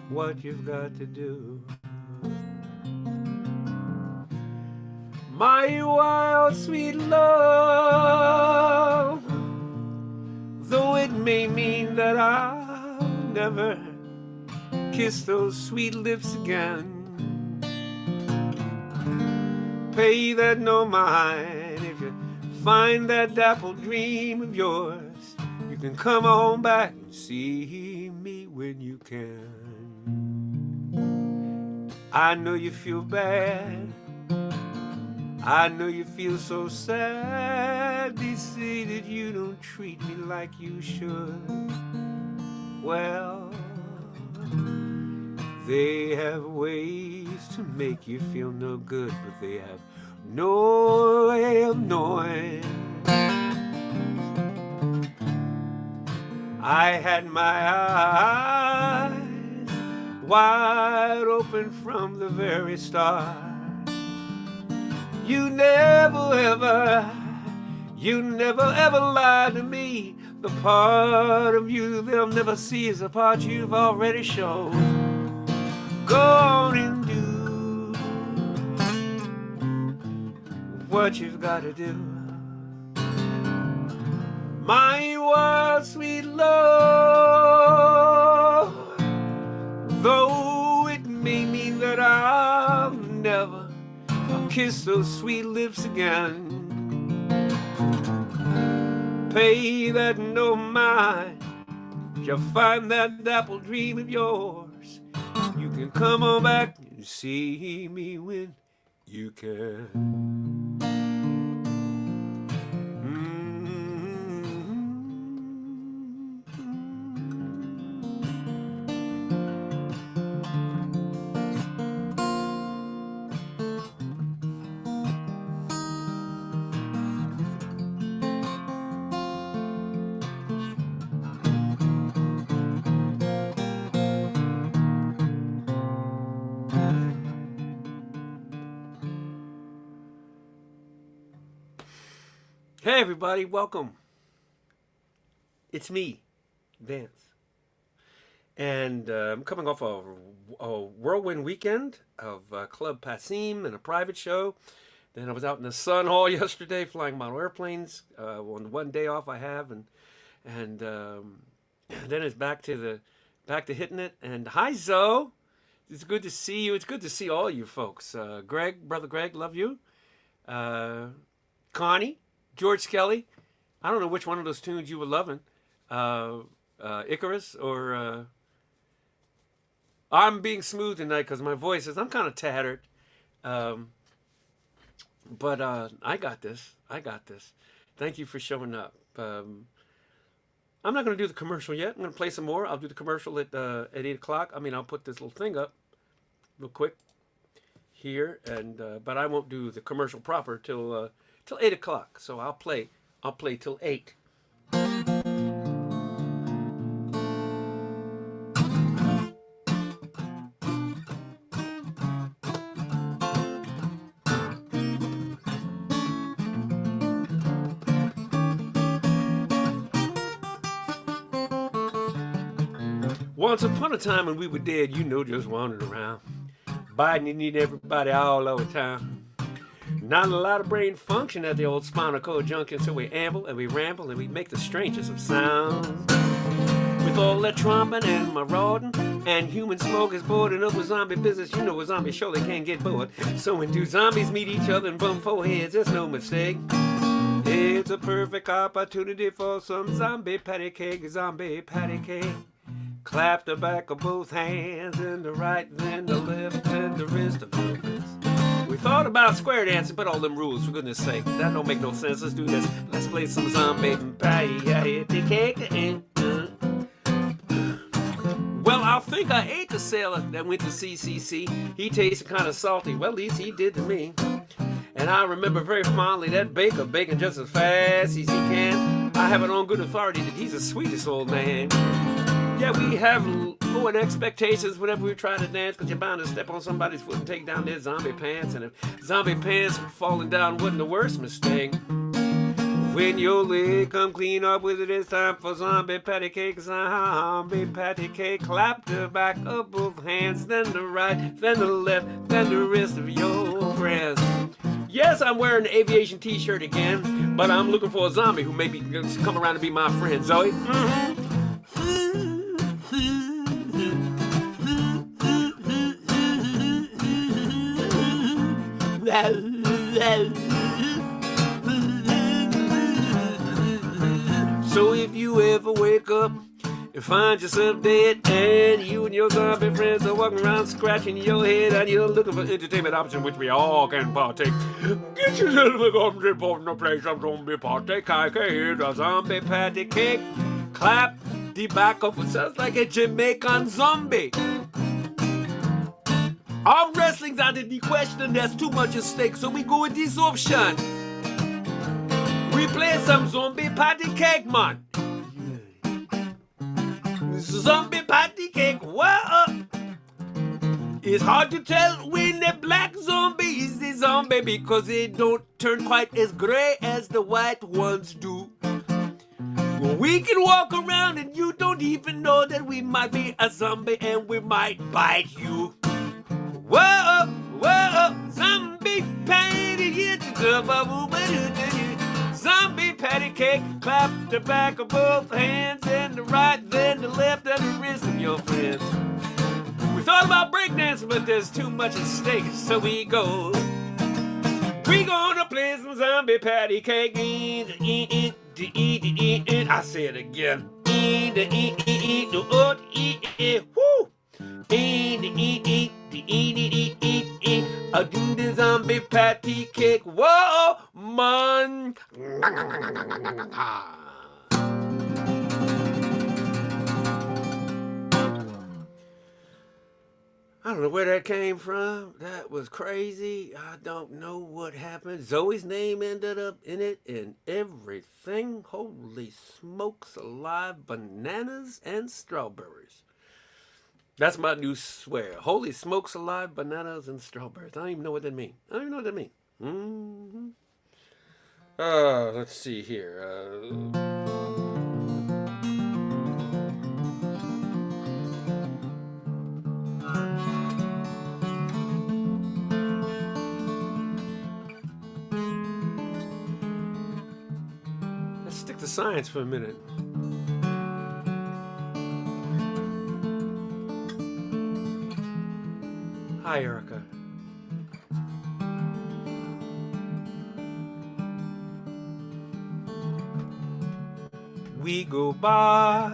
[SPEAKER 1] what you've got to do. My wild sweet love, though it may mean that I'll never kiss those sweet lips again, pay that no mind. If you find that dappled dream of yours, you can come on back and see me when you can. I know you feel bad, I know you feel so sad. They say that you don't treat me like you should. Well, They have ways to make you feel no good, but they have no way of knowing. I had my eyes wide open from the very start. You never ever lied to me. The part of you they'll never see is a part you've already shown. Go on and do what you've got to do. My world, sweet love, though it may mean that I'll never kiss those sweet lips again. Pay that no mind, you'll find that apple dream of yours. You can come on back and see me when you can. Hey everybody, welcome. It's me, Vance. And I'm coming off a whirlwind weekend of Club Passim and a private show. Then I was out in the sun all yesterday flying model airplanes on the one day off I have. And then it's back to hitting it. And hi, Zoe. It's good to see you. It's good to see all you folks. Greg, Brother Greg, love you. Connie. George Kelly, I don't know which one of those tunes you were loving, Icarus or I'm being smooth tonight because my voice is, I'm kind of tattered, but I got this. Thank you for showing up. I'm not going to do the commercial yet. I'm going to play some more. I'll do the commercial at 8 o'clock. I mean, I'll put this little thing up real quick here, and but I won't do the commercial proper till 8 o'clock. So I'll play till 8. Once upon a time when we were dead, just wandering around, biting and eating everybody all over town. Not a lot of brain function at the old spinal cord junction, so we amble and we ramble and we make the strangest of sounds. With all that tromping and marauding and human smoke is boarding up with zombie business, a zombie surely can't get bored. So when two zombies meet each other and bump foreheads, there's no mistake. It's a perfect opportunity for some zombie patty cake. Clap the back of both hands, and the right, then the left, and the wrist of the wrist. We thought about square dancing, but all them rules, for goodness sake, that don't make no sense. Let's do this. Let's play some zombie patty cake. Well, I think I ate the sailor that went to CCC. He tasted kind of salty. Well, at least he did to me. And I remember very fondly that baker baking just as fast as he can. I have it on good authority that he's the sweetest old man. Yeah, we have lowered expectations whenever we try to dance, because you're bound to step on somebody's foot and take down their zombie pants. And if zombie pants falling down wasn't the worst mistake, when your leg come clean up with it, it's time for zombie patty cake. Clap the back of both hands, then the right, then the left, then the wrist of your friends. Yes, I'm wearing an aviation t-shirt again, but I'm looking for a zombie who maybe come around to be my friend. Zoe? So if you ever wake up and find yourself dead, and you and your zombie friends are walking around scratching your head, and you're looking for entertainment option which we all can partake, get yourself a zombie party to play some zombie party cake. Here's a zombie patty cake. Clap the back of it sounds like a Jamaican zombie. Arm wrestling's out of the question, there's too much at stake, so we go with this option. We play some zombie patty cake, man. Zombie patty cake, whoa. It's hard to tell when the black zombie is the zombie because they don't turn quite as gray as the white ones do. We can walk around and you don't even know that we might be a zombie and we might bite you. Whoa, whoa, zombie patty, zombie patty cake, clap the back of both hands and the right, then the left, and the wrist of your friends. We thought about breakdancing, but there's too much at stake, so we go. We gonna play some zombie patty cake. I say it again. Woo! I do the zombie patty cake. Whoa, man! I don't know where that came from. That was crazy. I don't know what happened. Zoe's name ended up in it and everything. Holy smokes alive, bananas and strawberries. That's my new swear. Holy smokes alive, bananas and strawberries. I don't even know what that means. Mm-hmm. Let's see here. Let's stick to science for a minute. Hi, Erica. We go by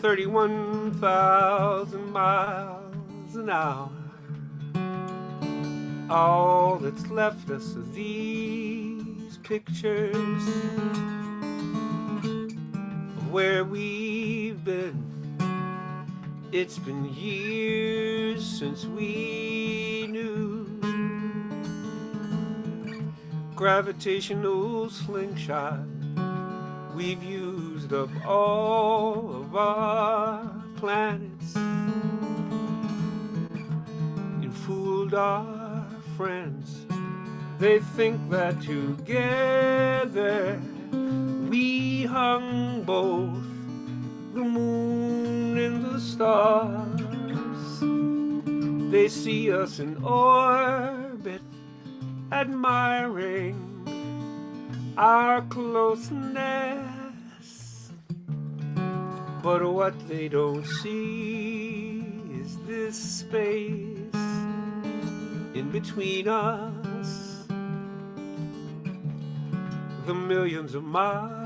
[SPEAKER 1] 31,000 miles an hour. All that's left us are these pictures of where we've been. It's been years since we knew gravitational slingshot. We've used up all of our planets and fooled our friends. They think that together we hung both the moon and the stars. They see us in orbit, admiring our closeness. But what they don't see is this space in between us, the millions of miles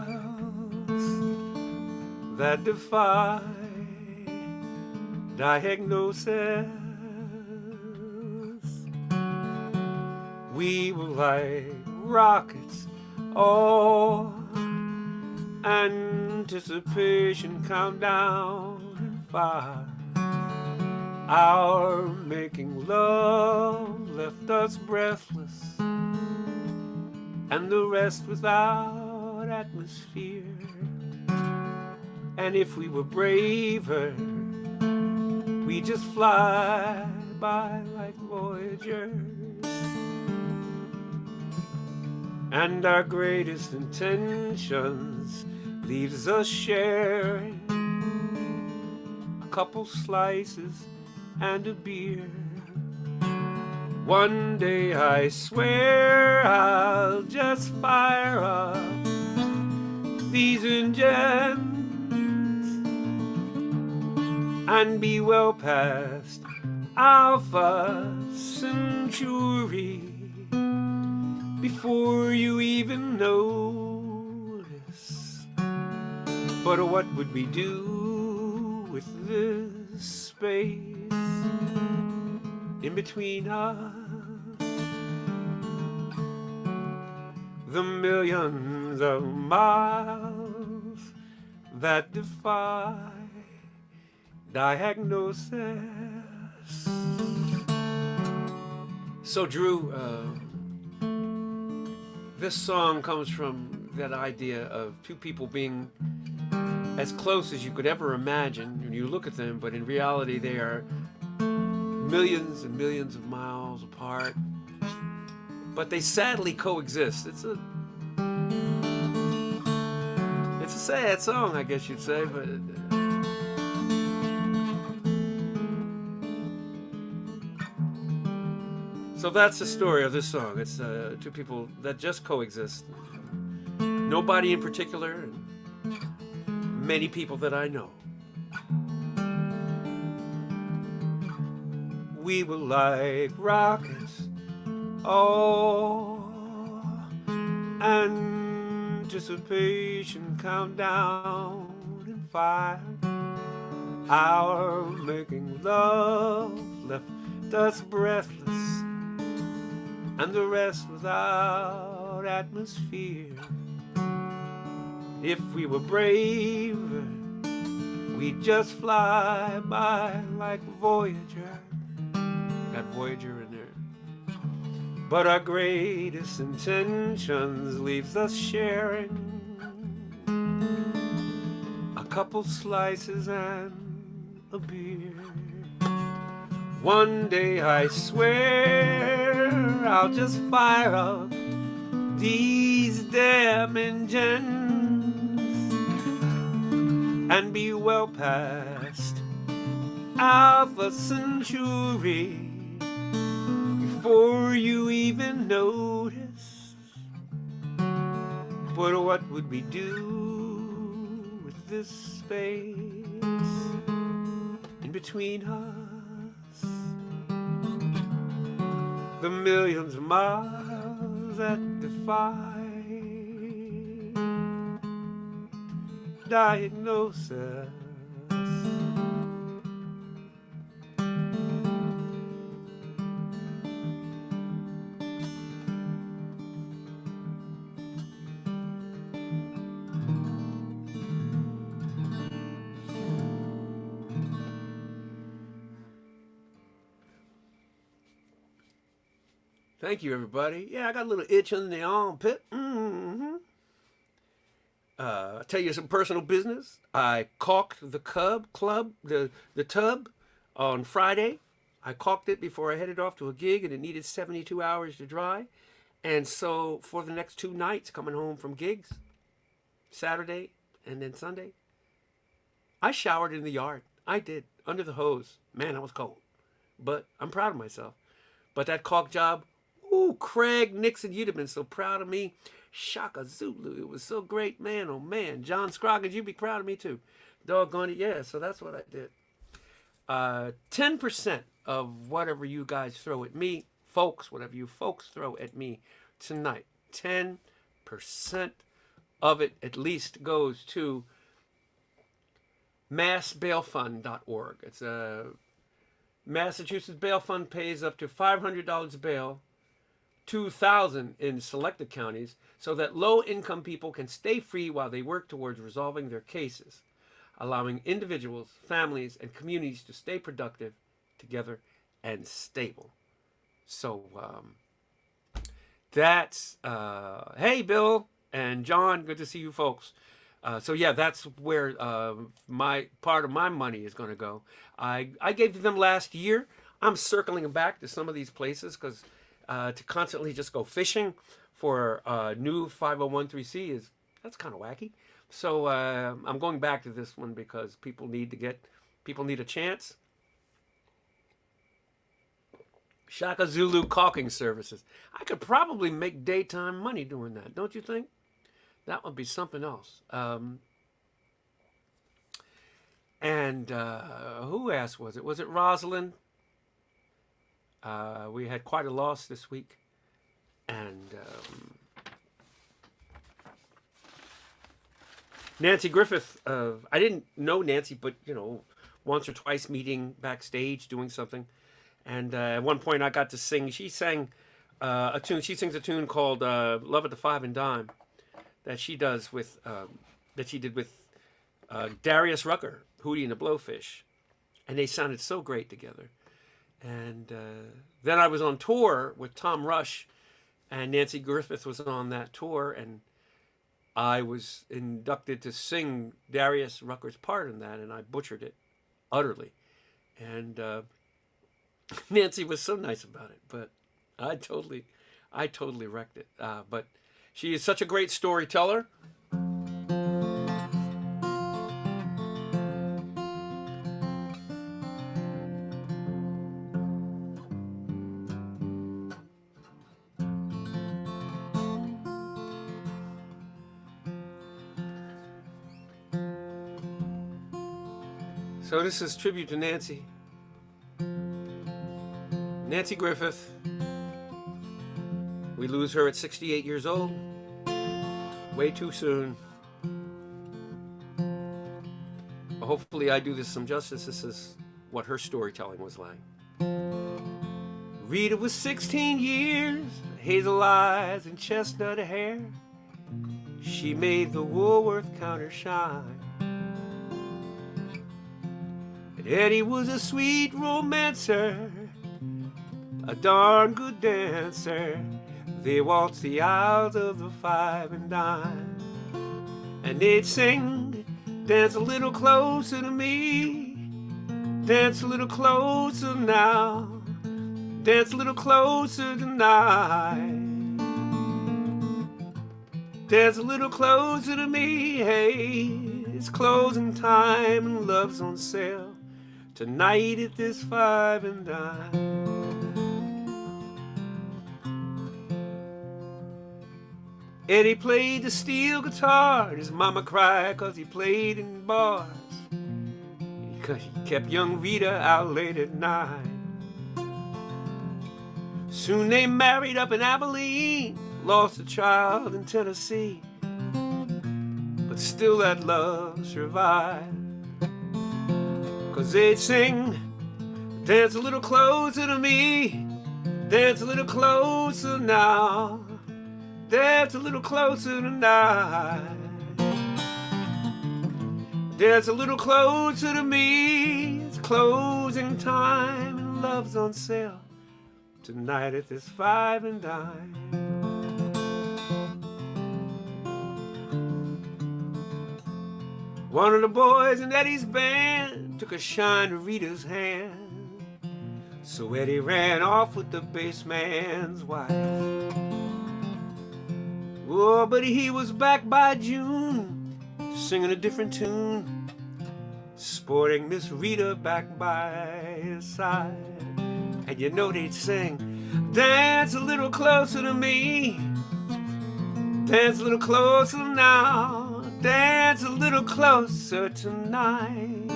[SPEAKER 1] that defy diagnosis. We were like rockets, all anticipation, countdown and fire. Our making love left us breathless, and the rest without atmosphere. And if we were braver, we just fly by like voyagers. And our greatest intentions leaves us sharing a couple slices and a beer. One day I swear I'll just fire up these engines and be well past Alpha Centauri before you even notice. But what would we do with this space in between us? The millions of miles that defy diagnosis. So Drew, this song comes from that idea of two people being as close as you could ever imagine when you look at them, but in reality they are millions and millions of miles apart. But they sadly coexist. It's a sad song, I guess you'd say, but so that's the story of this song. It's two people that just coexist. Nobody in particular, and many people that I know. We were like rockets, oh, anticipation countdown in 5. Our making love left us breathless, and the rest without atmosphere. If we were brave, we'd just fly by like Voyager. Got Voyager in there. But our greatest intentions leaves us sharing a couple slices and a beer. One day I swear I'll just fire up these damn engines and be well past Alpha Centauri before you even notice. But what would we do with this space in between us? The millions of miles that defy diagnosis. Thank you, everybody. Yeah, I got a little itch in the armpit. I'll tell you some personal business. I caulked the the tub on Friday. I caulked it before I headed off to a gig, and it needed 72 hours to dry. And so for the next 2 nights coming home from gigs, Saturday and then Sunday, I showered in the yard. I did, under the hose. Man, I was cold. But I'm proud of myself. But that caulk job, ooh, Craig Nixon, you'd have been so proud of me. Shaka Zulu, it was so great, man, oh man. John Scroggins, you'd be proud of me too. Doggone it, yeah, so that's what I did. 10% of whatever you guys throw at me, folks, whatever you folks throw at me tonight, 10% of it at least goes to massbailfund.org. It's a Massachusetts Bail Fund pays up to $500 bail, $2,000 in selected counties, so that low-income people can stay free while they work towards resolving their cases, allowing individuals, families, and communities to stay productive, together, and stable. So that's hey, Bill and John, good to see you folks. So yeah, that's where my part of my money is going to go. I gave to them last year. I'm circling back to some of these places because to constantly just go fishing for new 501(c)(3) that's kind of wacky. So I'm going back to this one because people need a chance. Shaka Zulu caulking services. I could probably make daytime money doing that, don't you think? That would be something else. And who asked was it? Was it Rosalind? We had quite a loss this week. And Nancy Griffith, I didn't know Nancy, but, you know, once or twice meeting backstage, doing something. And at one point I got to sing. She sang a tune. She sings a tune called Love at the Five and Dime that she does with, that she did with Darius Rucker, Hootie and the Blowfish. And they sounded so great together. And then I was on tour with Tom Rush, and Nancy Griffith was on that tour, and I was inducted to sing Darius Rucker's part in that, and I butchered it utterly. And Nancy was so nice about it, but I totally wrecked it. But she is such a great storyteller. So this is tribute to Nancy. Nancy Griffith. We lose her at 68 years old. Way too soon. Hopefully I do this some justice. This is what her storytelling was like. Rita was 16 years, hazel eyes and chestnut hair. She made the Woolworth counter shine. And Eddie was a sweet romancer, a darn good dancer. They waltzed the aisles of the 5 and dime. And they'd sing, dance a little closer to me, dance a little closer now, dance a little closer tonight, dance a little closer to me. Hey, it's closing time and love's on sale tonight at this 5 and dime. Eddie played the steel guitar, and his mama cried 'cause he played in bars. Because he kept young Rita out late at night. Soon they married up in Abilene, lost a child in Tennessee, but still that love survived. 'Cause they'd sing, dance a little closer to me, dance a little closer now, dance a little closer tonight, dance a little closer to me. It's closing time and love's on sale tonight at this 5 and dime. One of the boys in Eddie's band took a shine to Rita's hand, so Eddie ran off with the bass man's wife. Oh, but he was back by June, singing a different tune, sporting Miss Rita back by his side. And you know they'd sing, dance a little closer to me, dance a little closer now, dance a little closer tonight,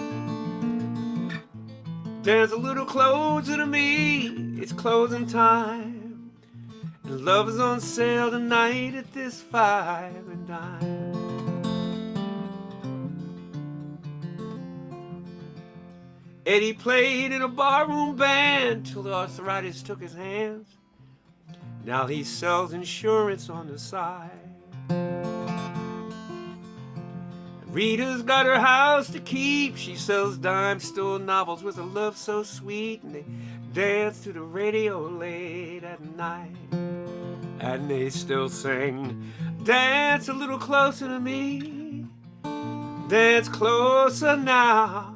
[SPEAKER 1] dance a little closer to me. It's closing time, and love is on sale tonight at this 5 and dime. Eddie played in a barroom band till the arthritis took his hands. Now he sells insurance on the side. Rita's got her house to keep. She sells dime store novels with a love so sweet, and they dance to the radio late at night. And they still sing, dance a little closer to me, dance closer now,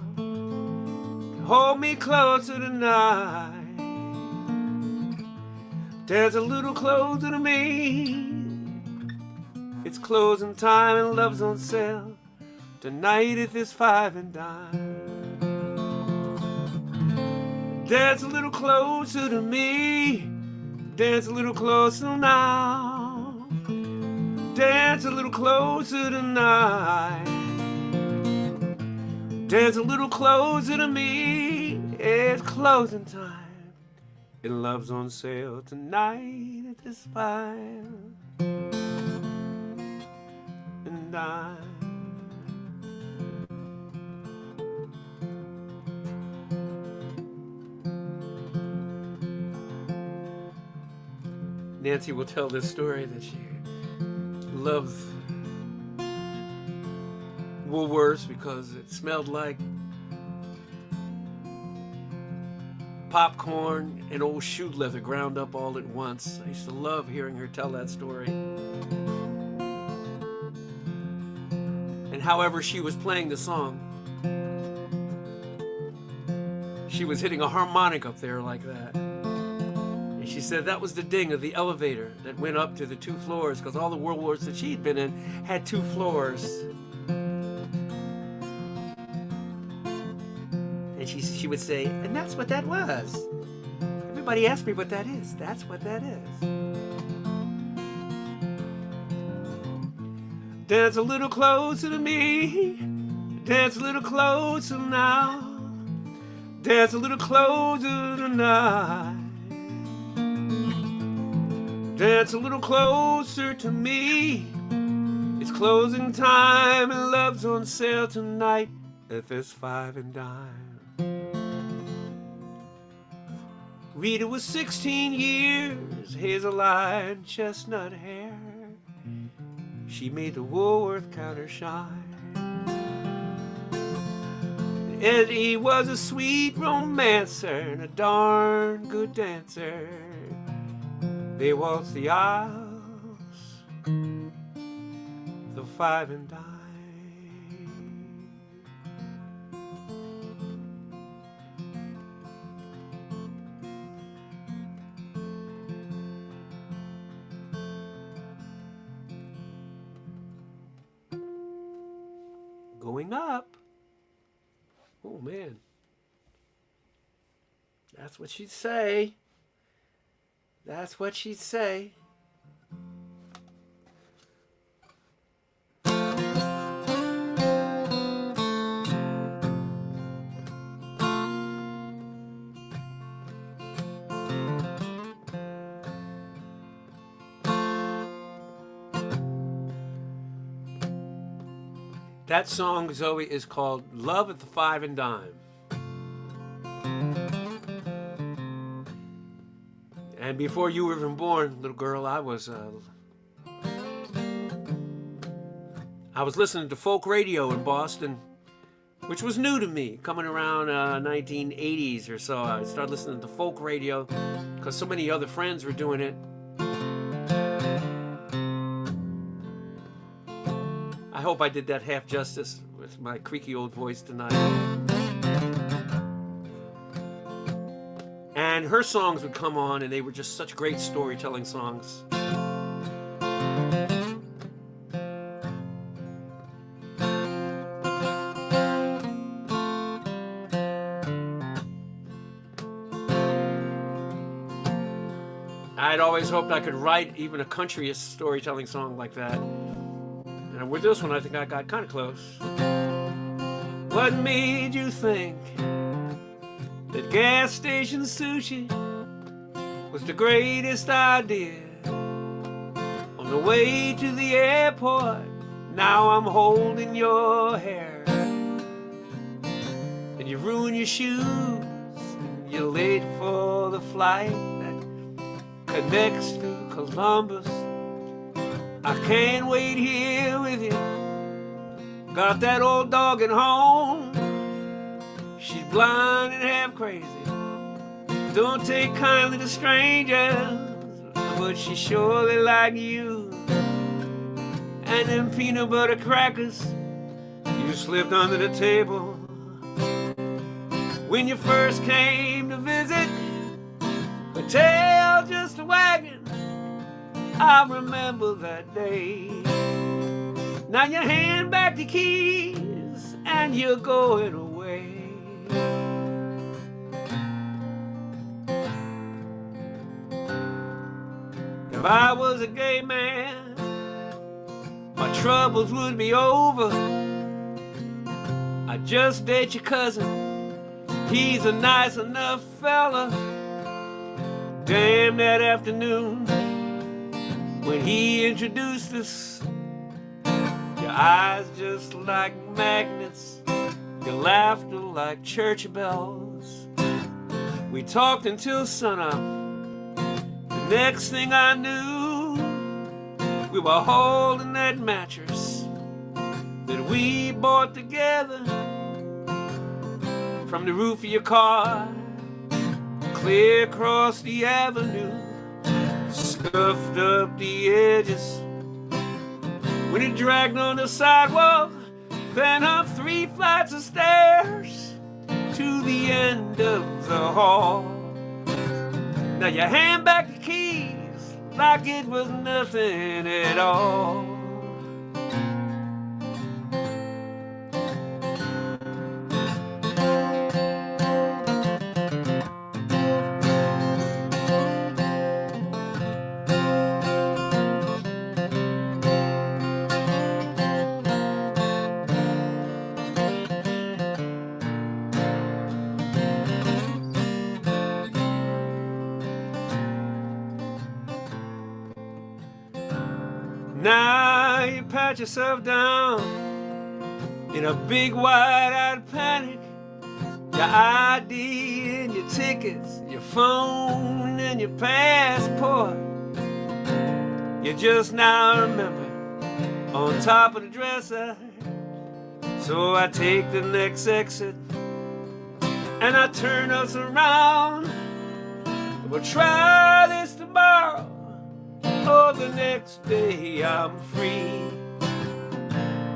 [SPEAKER 1] hold me closer tonight, dance a little closer to me. It's closing time and love's on sale tonight at this 5 and dime. Dance a little closer to me, dance a little closer now, dance a little closer tonight, dance a little closer to me. It's closing time, and love's on sale tonight at this 5 and dime. Nancy will tell this story that she loved Woolworths because it smelled like popcorn and old shoe leather ground up all at once. I used to love hearing her tell that story. And however she was playing the song, she was hitting a harmonic up there like that. And she said that was the ding of the elevator that went up to the 2 floors, because all the World Wars that she'd been in had 2 floors. And she would say, and that's what that was. Everybody asked me what that is. That's what that is. Dance a little closer to me. Dance a little closer now. Dance a little closer tonight. Dance a little closer to me. It's closing time and love's on sale tonight at this 5 and dime. Rita was 16 years, hazel-eyed and chestnut hair. She made the Woolworth counter shine. Eddie was a sweet romancer and a darn good dancer. They waltzed the aisles, the 5 and dime. Going up. Oh man, that's what she'd say. That's what she'd say. That song, Zoe, is called Love at the 5 and Dime. And before you were even born, little girl, I was listening to folk radio in Boston, which was new to me, coming around 1980s or so. I started listening to folk radio because so many other friends were doing it. I hope I did that half justice with my creaky old voice tonight. And her songs would come on, and they were just such great storytelling songs. I'd always hoped I could write even a country storytelling song like that. And with this one, I think I got kind of close. What made you think that gas station sushi was the greatest idea? On the way to the airport, now I'm holding your hair. And you ruin your shoes, and you're late for the flight that connects to Columbus. I can't wait here with you. Got that old dog at home. She's blind and half crazy. Don't take kindly to strangers, but she surely like you. And them peanut butter crackers you slipped under the table when you first came to visit, with tail just a wagging. I remember that day. Now you hand back the keys and you're going away. If I was a gay man, my troubles would be over. I'd just date your cousin. He's a nice enough fella. Damn that afternoon when he introduced us, your eyes just like magnets, your laughter like church bells. We talked until sunup. The next thing I knew, we were holding that mattress that we bought together from the roof of your car. clear across the avenue, scuffed up the edges. When it dragged on the sidewalk, then up 3 flights of stairs to the end of the hall. Now you hand back the keys like it was nothing at all. Now you pat yourself down in a big wide-eyed panic. Your ID and your tickets, your phone and your passport. You just now remember on top of the dresser. So I take the next exit and I turn us around. We'll try this tomorrow, or the next day I'm free.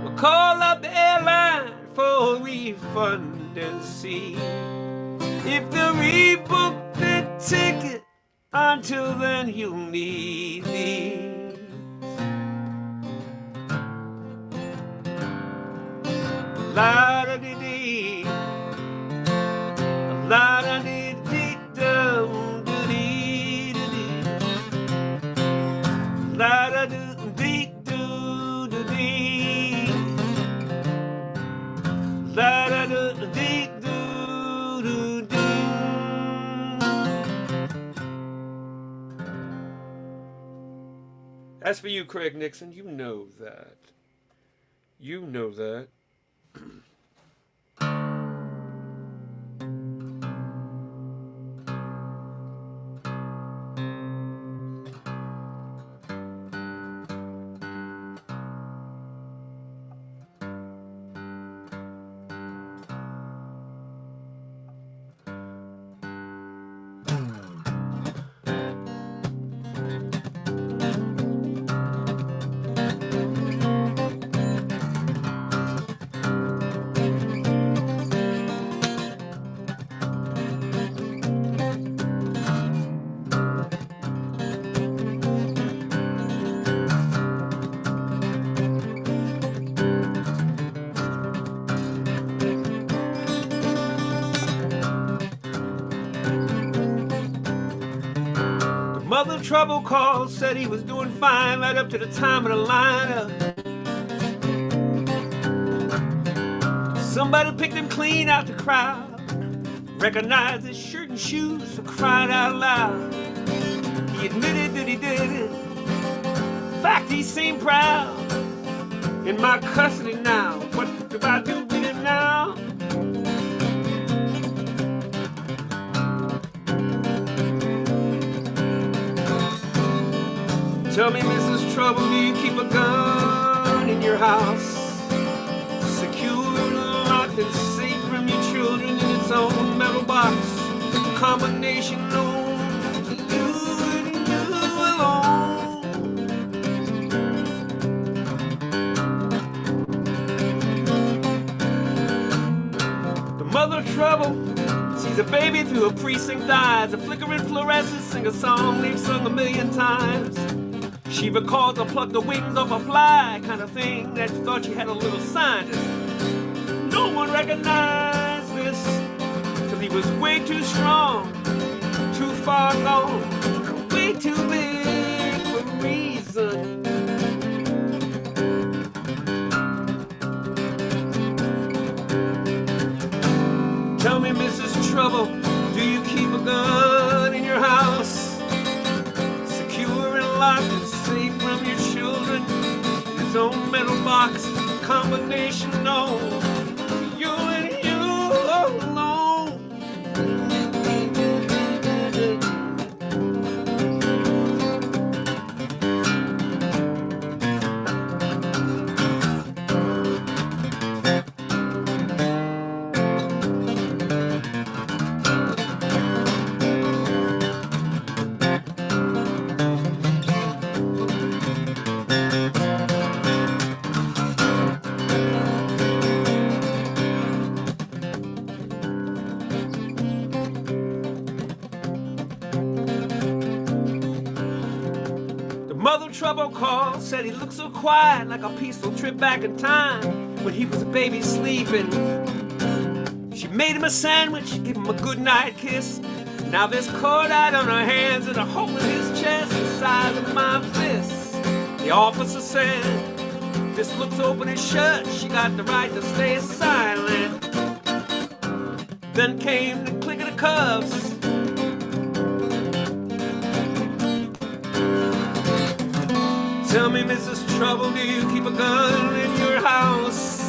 [SPEAKER 1] We'll call up the airline for a refund and see if they'll rebook the ticket. Until then you'll need these. La-da-dee-dee, la-da-dee-dee-dum-dee-dee-dee, la-da-dee-dee-doo-dee-dee, la-da-dee-doo-doo-dee. As for you, Craig Nixon, you know that. You know that. Mother Trouble called, said he was doing fine right up to the time of the lineup. Somebody picked him clean out the crowd, recognized his shirt and shoes, for crying out loud. He admitted that he did it. In fact, he seemed proud. In my custody now, what do I do with him now? Tell me, Mrs. Trouble, do you keep a gun in your house? Secure and locked and safe from your children in its own metal box. Combination known to you and you alone. The mother of trouble sees a baby through a precinct's eyes. A flickering fluorescence, sing a song they've sung 1,000,000 times. She recalls a pluck the wings off a fly kind of thing that thought she had a little scientist. No one recognized this till he was way too strong, too far gone, way too big for reason. Tell me, Mrs. Trouble, do you keep a gun in your house? Secure and locked and safe from your children in its own metal box. Combination known to you and you alone. Mother Trouble called, said he looked so quiet, like a peaceful trip back in time when he was a baby sleeping. She made him a sandwich, gave him a goodnight kiss. Now there's cordite on her hands and a hole in his chest the size of my fist. The officer said, this looks open and shut, she got the right to stay silent. Then came the click of the cuffs. Tell me, Mrs. Trouble, do you keep a gun in your house?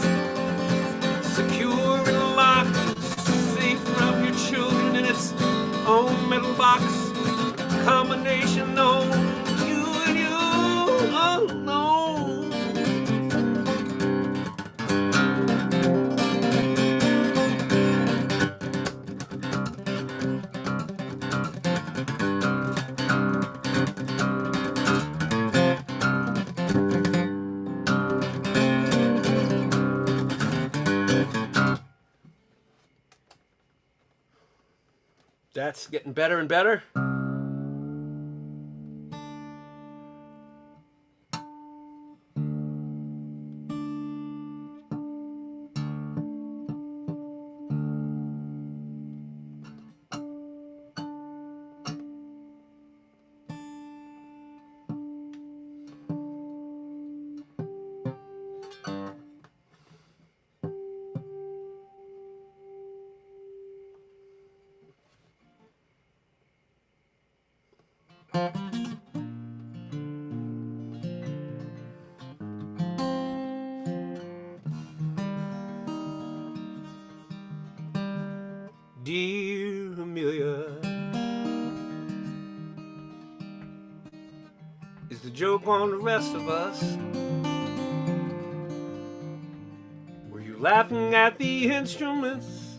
[SPEAKER 1] Secure and locked, safe from your children in its own metal box. Combination known, you and you alone. That's getting better and better. Dear Amelia, is the joke on the rest of us? Were you laughing at the instruments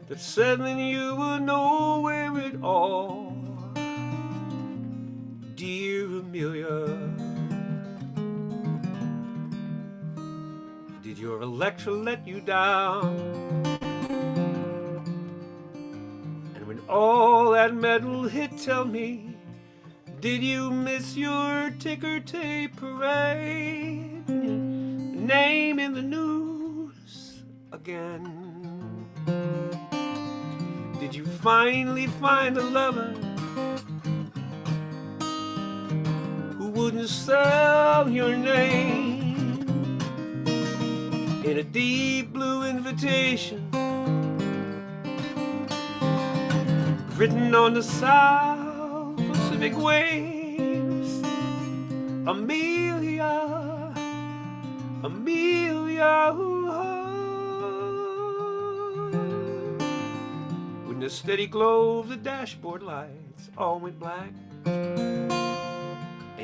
[SPEAKER 1] that suddenly you were nowhere at all? Dear Amelia, did your Electra let you down? All that metal hit, tell me, did you miss your ticker tape parade? Name in the news again. Did you finally find a lover who wouldn't sell your name in a deep blue invitation written on the South Pacific waves? Amelia, Amelia, when the steady glow of the dashboard lights all went black, and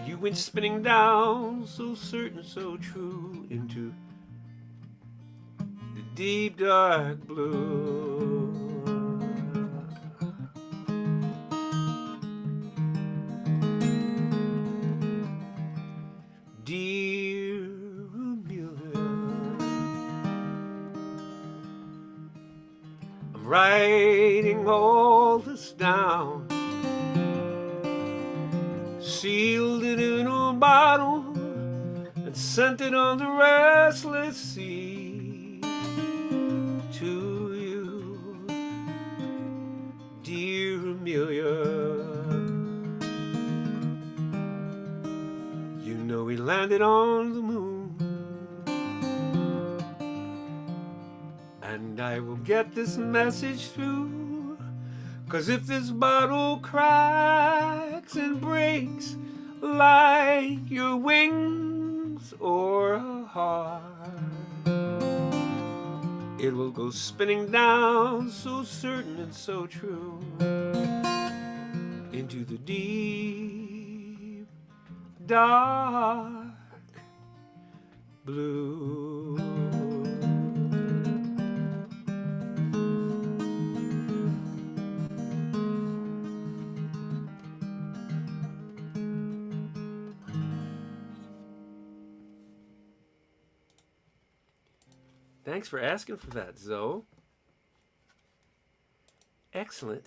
[SPEAKER 1] you went spinning down, so certain, so true, into the deep dark blue. Dear Amelia, I'm writing all this down, sealed it in a bottle and sent it on the restless sea to you, dear Amelia. You know we landed on the moon, and I will get this message through, 'cause if this bottle cracks and breaks like your wings or a heart, it will go spinning down, so certain and so true, into the deep dark blue. Thanks for asking for that, Zoe. Excellent.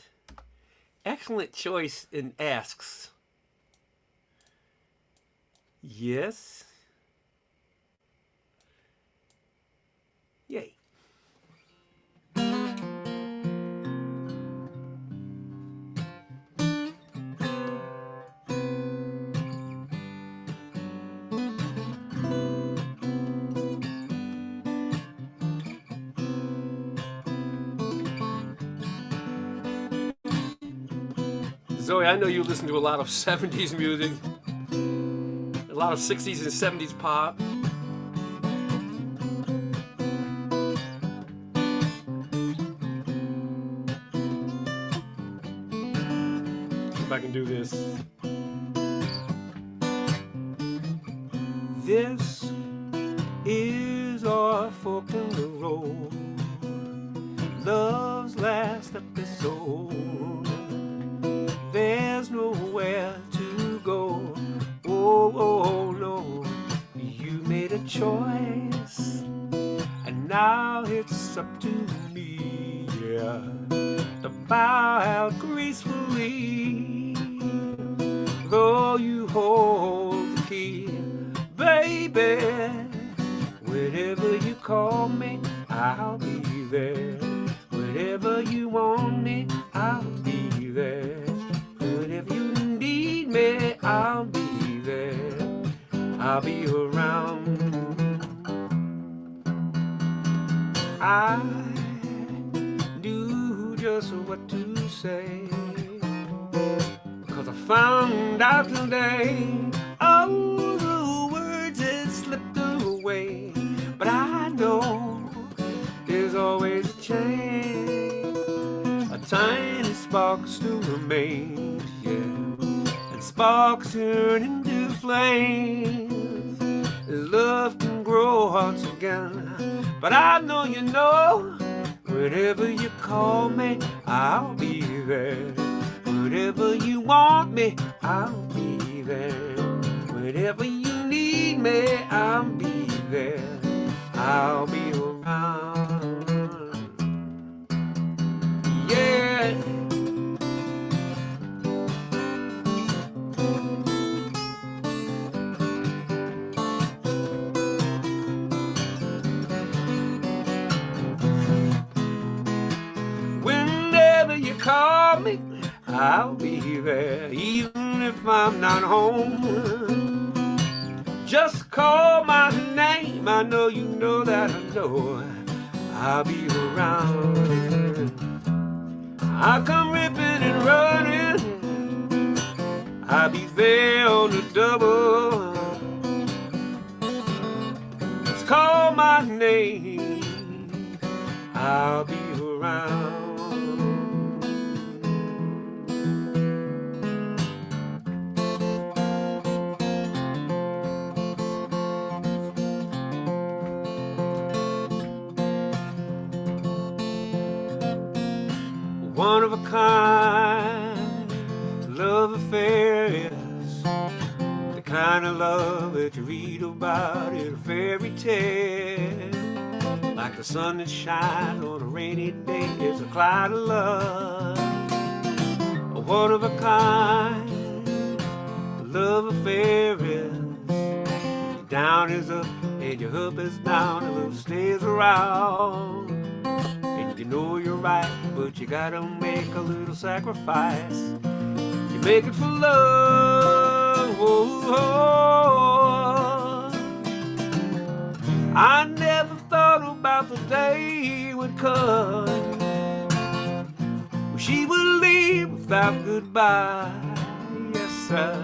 [SPEAKER 1] Excellent choice in asks. Yes. Yay. Zoe, I know you listen to a lot of 70s music, a lot of 60s and 70s pop. If I can do this. This is our fork in the road, love's last episode. There's nowhere to go. Oh, no. You made a choice, and now it's up to me, yeah, to bow out gracefully. Though you hold the key, baby, whenever you call me, I'll be there. Whenever you want me, I'll be there. If you need me, I'll be there. I'll be around. I knew just what to say, 'cause I found out today, oh, the words had slipped away. But I know there's always a chance, a tiny spark still remains. And sparks turn into flames. Love can grow hearts again. But I know you know, whenever you call me, I'll be there. Whenever you want me, I'll be there. Whenever you need me, I'll be there. I'll be around. Yeah. Call me, I'll be there, even if I'm not home. Just call my name, I know you know that I know I'll be around. I'll come ripping and running, I'll be there on the double. Just call my name, I'll be around. One of a kind love affair is the kind of love that you read about in a fairy tale. Like the sun that shines on a rainy day, it's a cloud of love. A one of a kind love affair is your down is up and your up is down, and love stays around. You know you're right, but you gotta make a little sacrifice. You make it for love. Oh, I never thought about the day would come when she would leave without goodbye. Yes, sir.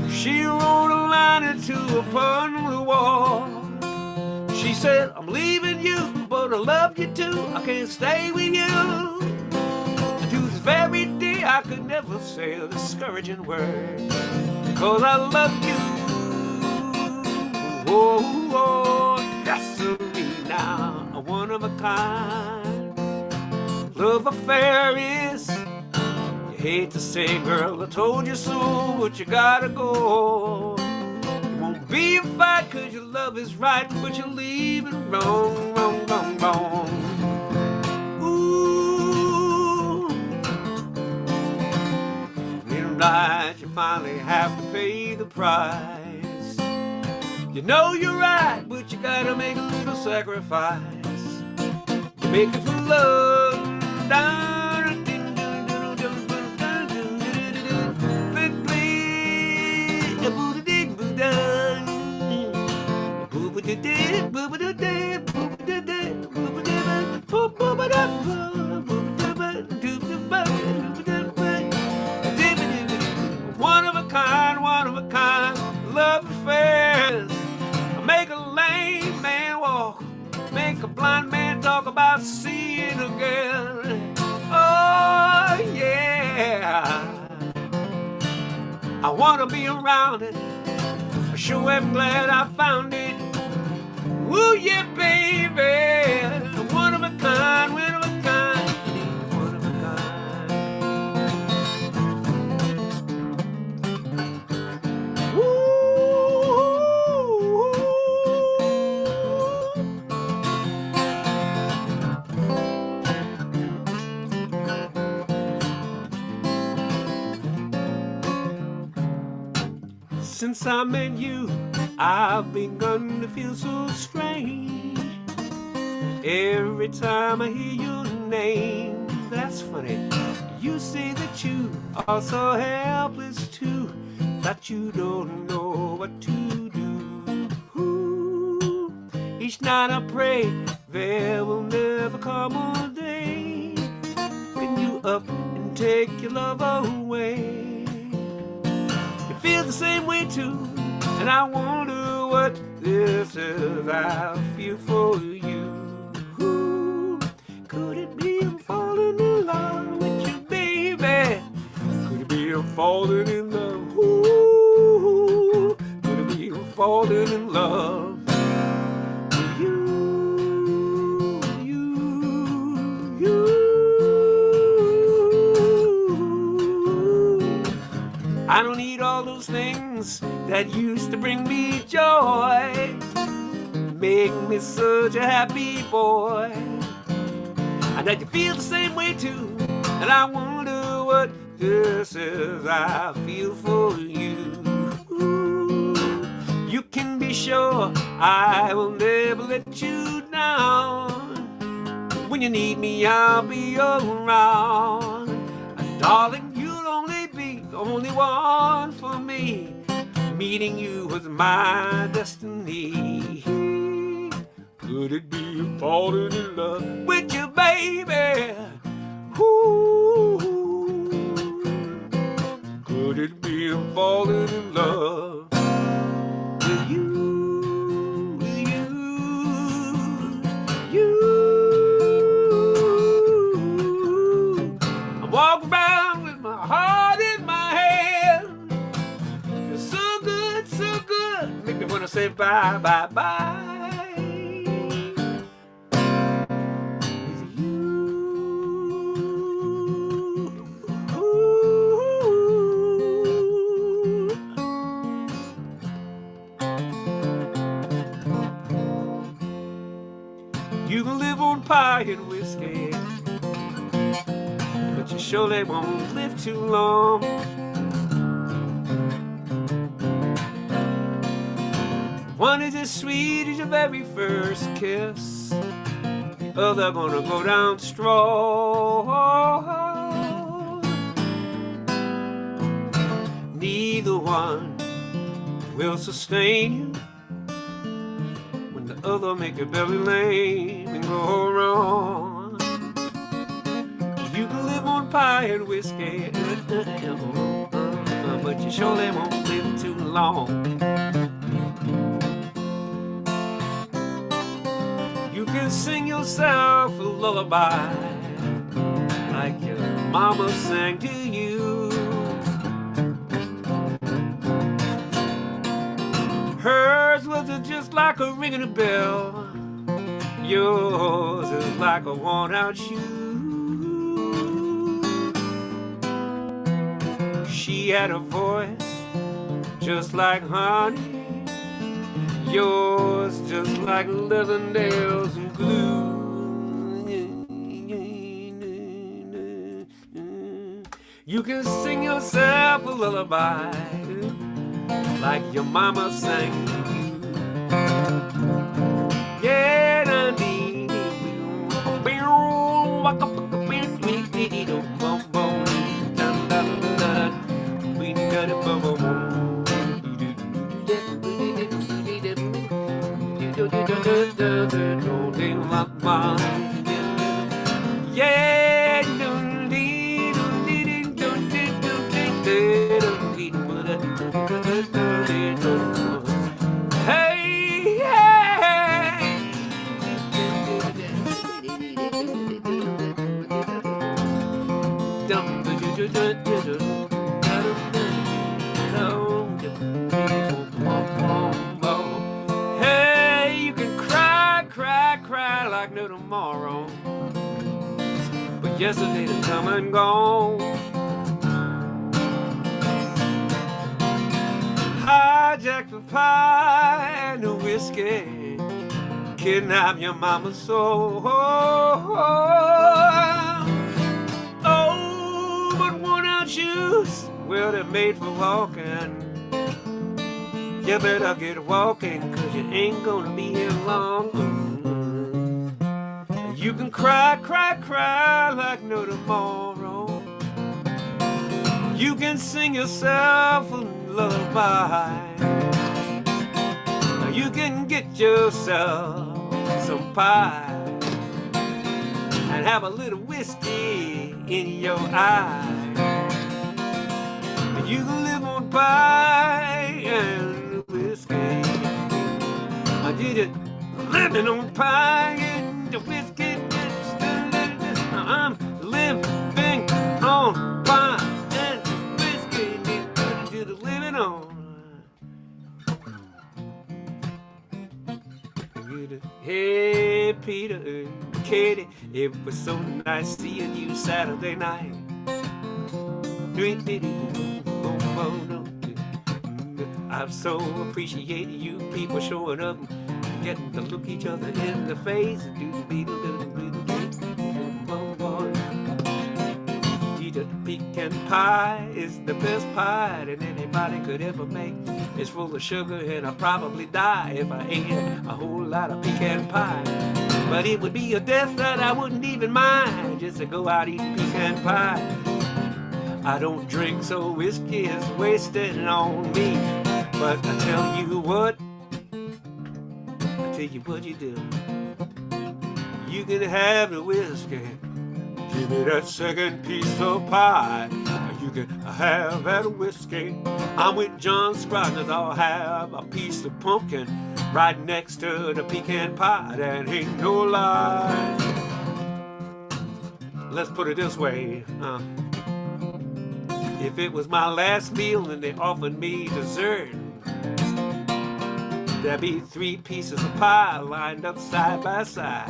[SPEAKER 1] She wrote a line into upon the wall. She said, I'm leaving you, but I love you too. I can't stay with you. And to this very day, I could never say a discouraging word, because I love you. Oh, that's me now, a one of a kind love affair is. You hate to say, girl, I told you so, but you gotta go. Be a fight 'cause your love is right, but you leave it wrong, wrong, wrong, wrong. Ooh. In life you finally have to pay the price. You know you're right, but you gotta make a little sacrifice. You make it for love. One of a kind, love affairs. Make a lame man walk, make a blind man talk about seeing again. Oh yeah, I wanna be around it. I sure am glad I found it. Ooh yeah, baby, one of a kind, one of a kind, one of a kind. Since I met you, I've begun to feel so strange. Every time I hear your name, that's funny. You say that you are so helpless too, that you don't know what to do. Ooh, each night I pray there will never come a day when you up and take your love away. Feel the same way too, and I wonder what this is I feel for you. Ooh, could it be I'm falling in love with you, baby? Could it be I'm falling in love? Ooh, could it be I'm falling in love with you? I don't need all those things that used to bring me joy, make me such a happy boy. And that you feel the same way too, and I wonder what this is I feel for you. Ooh, you can be sure I will never let you down. When you need me, I'll be around. And darling, you'll only be the only one for me. Meeting you was my destiny. Could it be falling in love with you, baby? Ooh, could it be falling in love with you? I walk around with my heart in my hand. You're so good, so good. Make me wanna say bye, bye, bye. With you. Ooh. You can live on pie and whiskey, but you surely won't live too long. One is as sweet as your very first kiss, the other gonna go down strong. Neither one will sustain you when the other make your belly lame and go wrong. You can live on pie and whiskey, but you surely won't live too long. You can sing yourself a lullaby like your mama sang to you. Hers was just like a ringing a bell. Yours is like a worn-out shoe. She had a voice just like honey. Yours just like leather nails and glue. You can sing yourself a lullaby like your mama sang to you. Yeah, dun dee yeah, dun dee dun dee dee dun dee dun dee dun dee dun dee. Hey, hey. Hey, you can cry, cry, cry like no tomorrow, but yesterday's come and gone. Hijack the pie and the whiskey, kidnap your mama's soul. Oh, but worn-out shoes, well, they're made for walking. You better get walking, 'cause you ain't gonna be here long. You can cry, cry, cry like no tomorrow. You can sing yourself a lullaby. You can get yourself some pie and have a little whiskey in your eye. You can live on pie and whiskey. I did it living on pie and the whiskey. I'm living on pie and whiskey. Did it living on. Hey, Peter and Katie, it was so nice seeing you Saturday night. I've so appreciated you people showing up, getting to look each other in the face. Pecan pie is the best pie that anybody could ever make. It's full of sugar and I'd probably die if I ate a whole lot of pecan pie. But it would be a death that I wouldn't even mind, just to go out eating pecan pie. I don't drink, so whiskey is wasted on me. But I tell you what you do. You can have the whiskey, give me that second piece of pie. You can have that whiskey. I'm with John Scroggins, I'll have a piece of pumpkin right next to the pecan pie. That ain't no lie. Let's put it this way. If it was my last meal and they offered me dessert, there'd be 3 pieces of pie lined up side by side.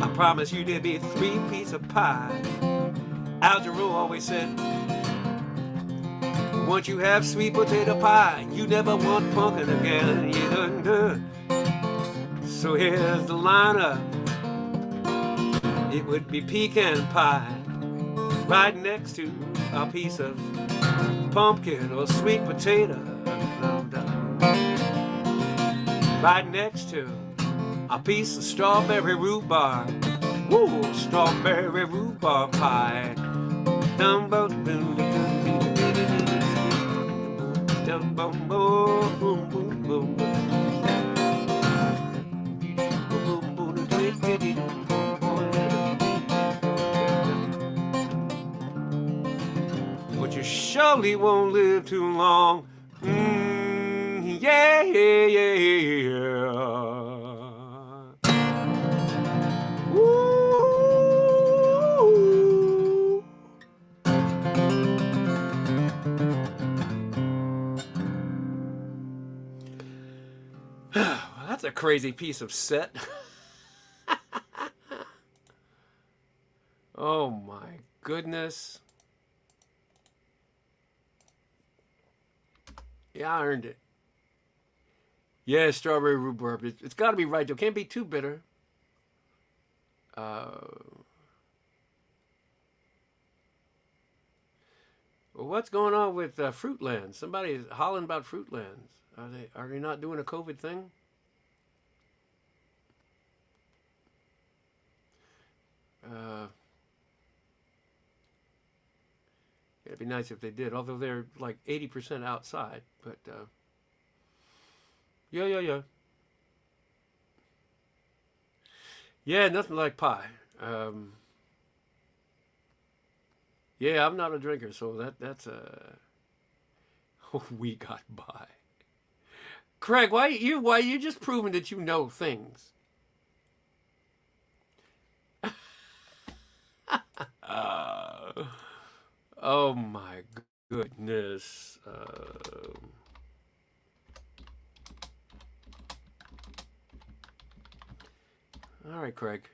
[SPEAKER 1] I promise you there'd be 3 pieces of pie. Al Jarreau always said, once you have sweet potato pie, you never want pumpkin again. So here's the lineup. It would be pecan pie right next to a piece of pumpkin or sweet potato. Right next to a piece of strawberry rhubarb. Woo, strawberry rhubarb pie. But you surely won't live too long. Yeah, yeah, yeah, yeah. Woo. That's a crazy piece of set. Oh my goodness. Yeah, I earned it. Yeah, strawberry rhubarb. It's got to be right, though. Can't be too bitter. What's going on with Fruitlands? Somebody's hollering about Fruitlands. Are they not doing a COVID thing? Uh, it'd be nice if they did. Although they're like 80% outside. But yeah. Yeah, nothing like pie. Yeah, I'm not a drinker, so that's we got by. Craig, why you just proving that you know things? Uh, oh my goodness. All right, Craig.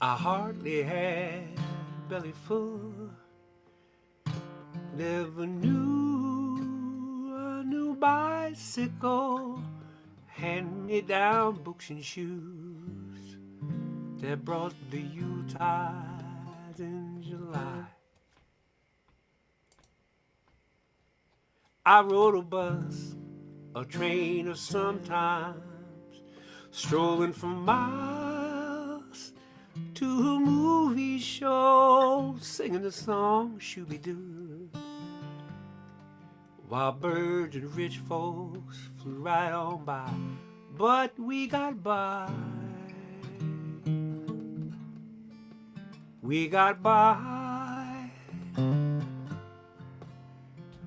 [SPEAKER 1] I hardly had a belly full. Never knew a new bicycle. Hand-me-down books and shoes that brought the Utides in July. I rode a bus, a train, or sometimes strolling for miles to a movie show, singing the song Shooby-Doo, while birds and rich folks flew right on by, but we got by. We got by.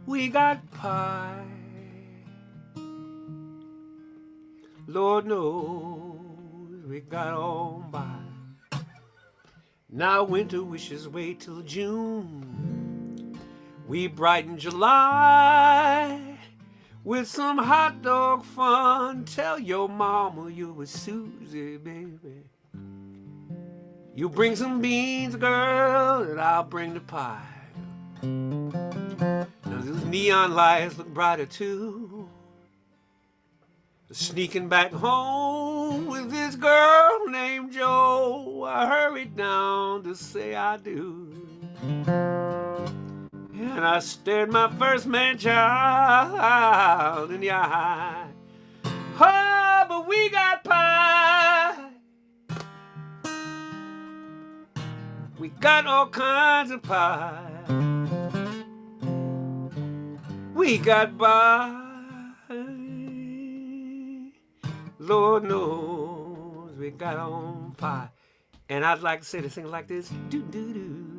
[SPEAKER 1] We got pie. Lord knows we got on by. Now winter wishes wait till June. We brighten July with some hot dog fun. Tell your mama you was Susie, baby. You bring some beans, girl, and I'll bring the pie. Now those neon lights look brighter too. Sneaking back home with this girl named Jo, I hurried down to say I do. And I stared my first man child in the eye. Oh, but we got pie. We got all kinds of pie. We got by. Lord knows we got on pie. And I'd like to say this thing like this. Do do do.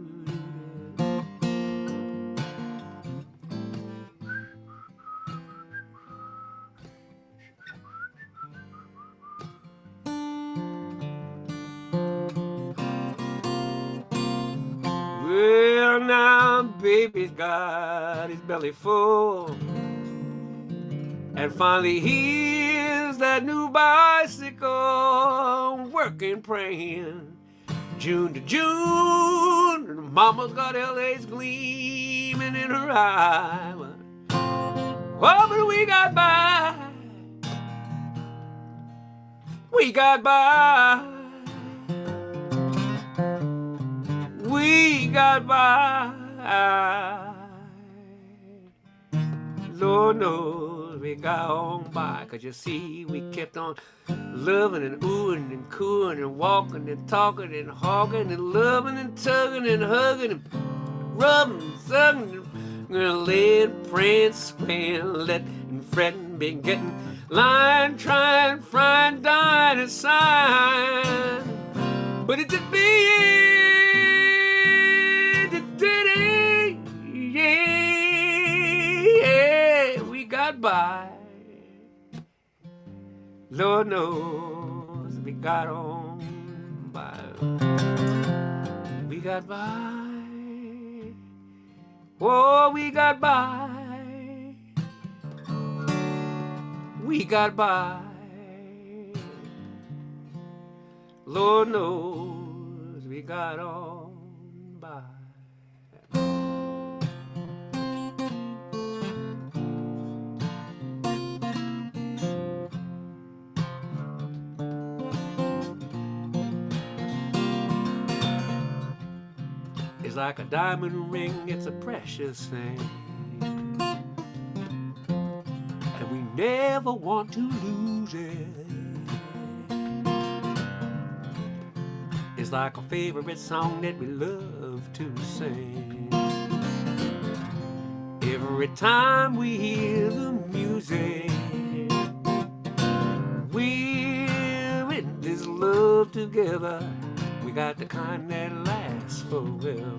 [SPEAKER 1] Well, now baby's got his belly full, and finally here's that new bicycle, working, praying, June to June, and mama's got LA's gleaming in her eye. Oh, but we got by. We got by. We got by. Lord knows we got on by. 'Cause you see, we kept on loving and oohing and cooing and walking and talking and hogging and loving and tugging and hugging and rubbing and sucking and laying, praying, swaying, letting and fretting, been getting lying, trying, frying, dying and sighing. But it just be yeah, we got by. Lord knows we got on by. We got by. Oh, we got by. We got by. Lord knows we got on by. It's like a diamond ring, it's a precious thing, and we never want to lose it. It's like a favorite song that we love to sing. Every time we hear the music, we're in this love together. We got the kind that lasts forever.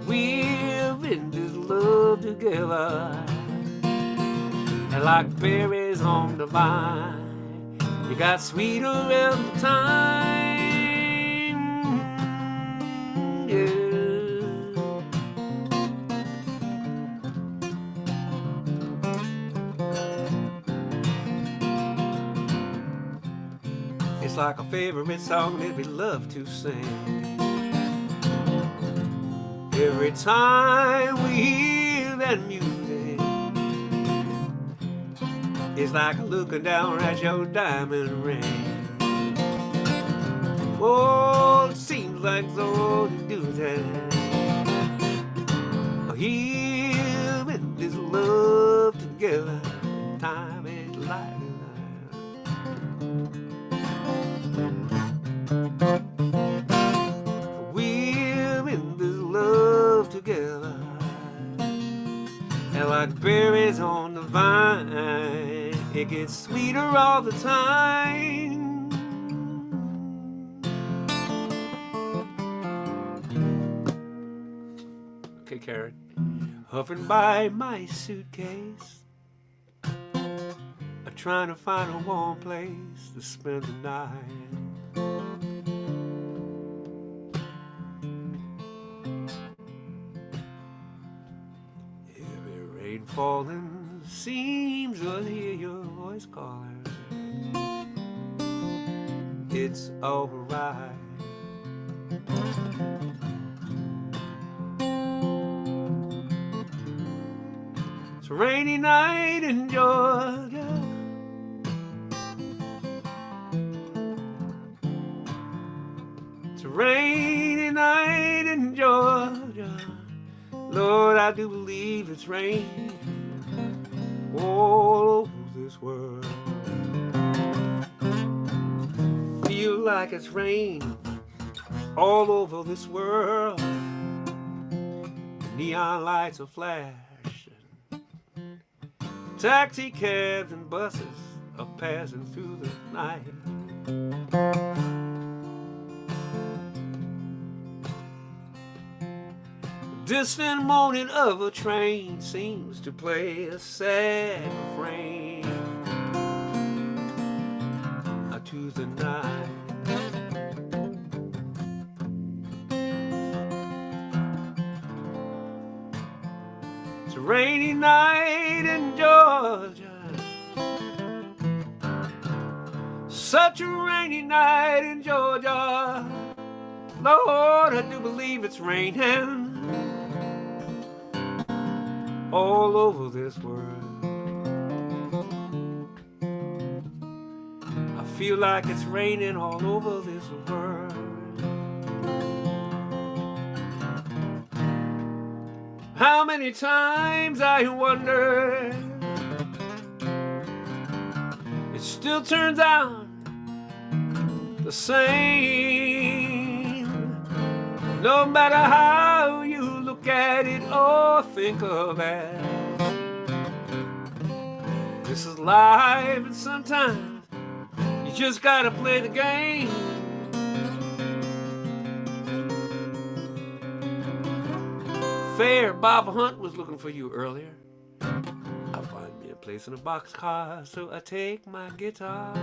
[SPEAKER 1] We're in this love together, and like berries on the vine, you got sweeter every time. Yeah. It's like a favorite song that we love to sing. Every time we hear that music, it's like looking down at your diamond ring. Oh, it seems like so to do that. Here in this love together, time ain't like we're in this love together, and like berries on the vine, it gets sweeter all the time. Okay, Karen. Hovering by my suitcase, trying to find a warm place to spend the night. Heavy rain falling, seems to hear your voice calling. It's alright. It's a rainy night in Georgia. It's a rainy night in Georgia. Lord, I do believe it's raining all over this world. Feel like it's raining all over this world. The neon lights are flashing. Taxi cabs and buses are passing through the night. The distant moaning of a train seems to play a sad refrain to the night. It's a rainy night in Georgia, such a rainy night in Georgia. Lord, I do believe it's raining all over this world. I feel like it's raining all over this world. How many times I wonder, it still turns out the same. No matter how you look at it or think of it, this is life, and sometimes you just gotta play the game. Fair Bob Hunt was looking for you earlier. I'll find me a place in a boxcar, so I take my guitar,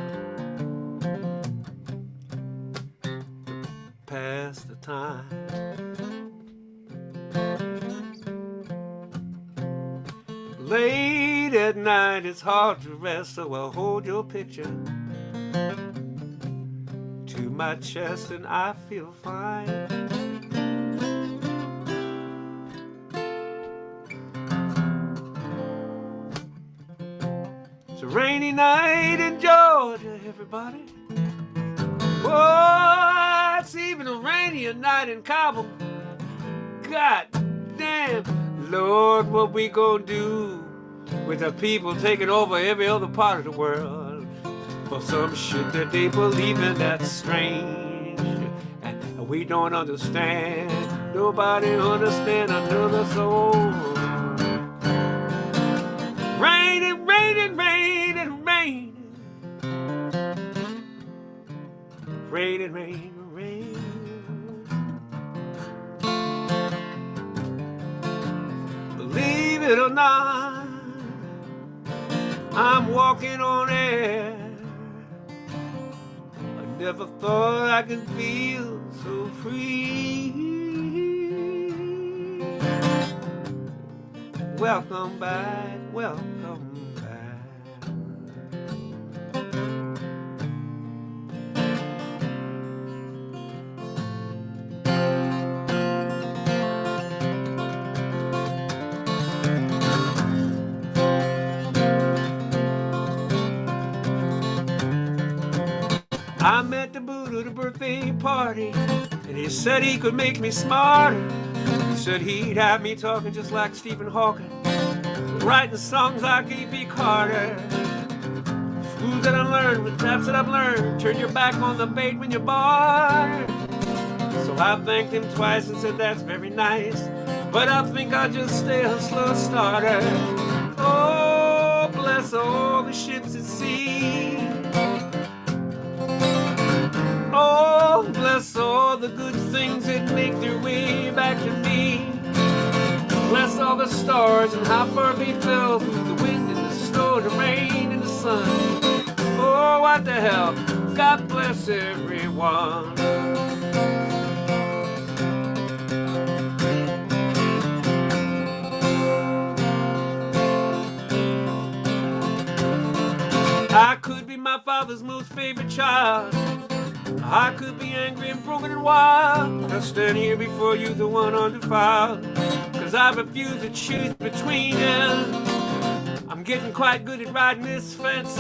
[SPEAKER 1] pass the time. Late at night it's hard to rest, so I'll hold your picture to my chest and I feel fine. It's a rainy night in Georgia, everybody. Oh, it's even a rainier night in Kabul. God damn, Lord, what we gonna do with the people taking over every other part of the world for some shit that they believe in that's strange and we don't understand. Nobody understand another soul. Raining, raining, raining, raining. Raining, rain, rain. Believe it or not, I'm walking on air. I never thought I could feel so free. Welcome back, welcome back. I met the Buddha at a birthday party, and he said he could make me smarter. He said he'd have me talking just like Stephen Hawking, writing songs like A.B. Carter. Foods that I learned with traps that I've learned. Turn your back on the bait when you're bored. So I thanked him twice and said that's very nice, but I think I'll just stay a slow starter. Oh, bless all the ships at sea. Oh, bless all the good things that make their way back to me. Bless all the stars and how far they fell through the wind and the snow, the rain and the sun. Oh, what the hell? God bless everyone. I could be my father's most favorite child. I could be angry and broken and wild. I stand here before you, the one undefiled, 'cause I refuse to choose between them. I'm getting quite good at riding this fence.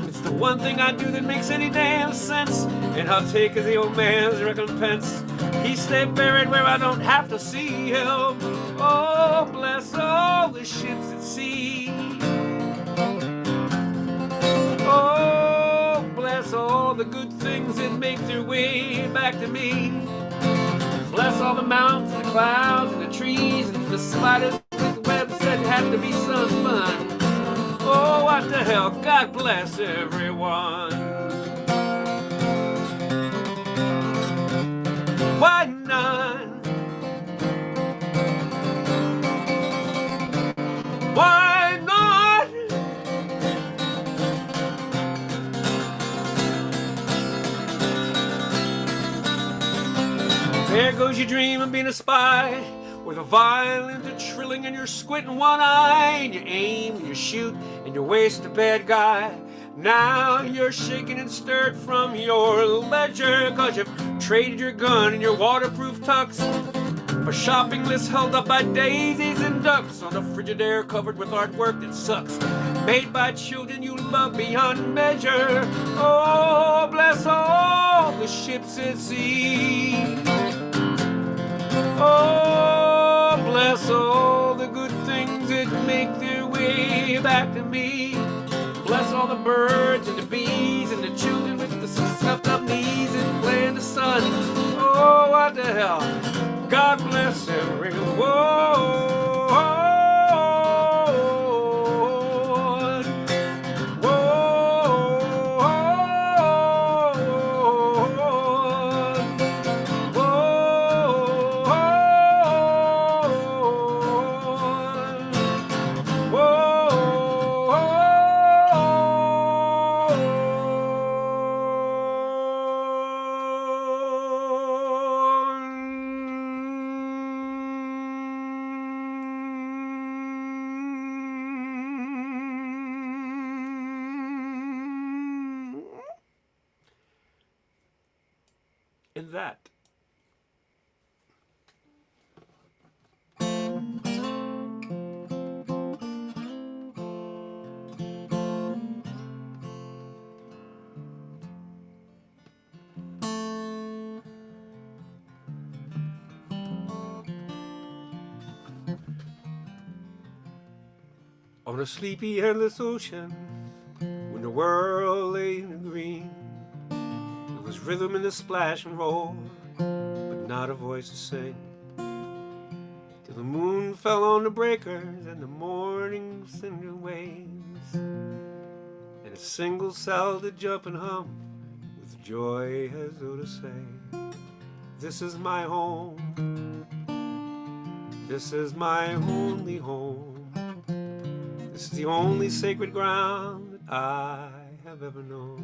[SPEAKER 1] It's the one thing I do that makes any damn sense. And I'll take the old man's recompense. He stayed buried where I don't have to see him. Oh, bless all the ships at sea. Oh, bless all the good things that make their way back to me. Bless all the mountains, the clouds, and the trees, and the spiders with the webs that have to be some fun. Oh, what the hell? God bless everyone. Why not? Why not? There goes your dream of being a spy, with a violin to trilling and you're squinting one eye, and you aim and you shoot and you waste a bad guy. Now you're shaken and stirred from your ledger, 'cause you've traded your gun and your waterproof tux for shopping lists held up by daisies and ducks on a Frigidaire covered with artwork that sucks, made by children you love beyond measure. Oh, bless all the ships at sea. Oh, bless all the good things that make their way back to me. Bless all the birds and the bees and the children with the stuffed up knees and play in the sun. Oh, what the hell? God bless everyone. Whoa. in that. On a sleepy, endless ocean, when the world lay in the green, there was rhythm in the splash and roar, but not a voice to sing. Till the moon fell on the breakers and the morning cinder waves, and a single cell to jump and hum with joy as though to say, this is my home, this is my only home. This is the only sacred ground that I have ever known.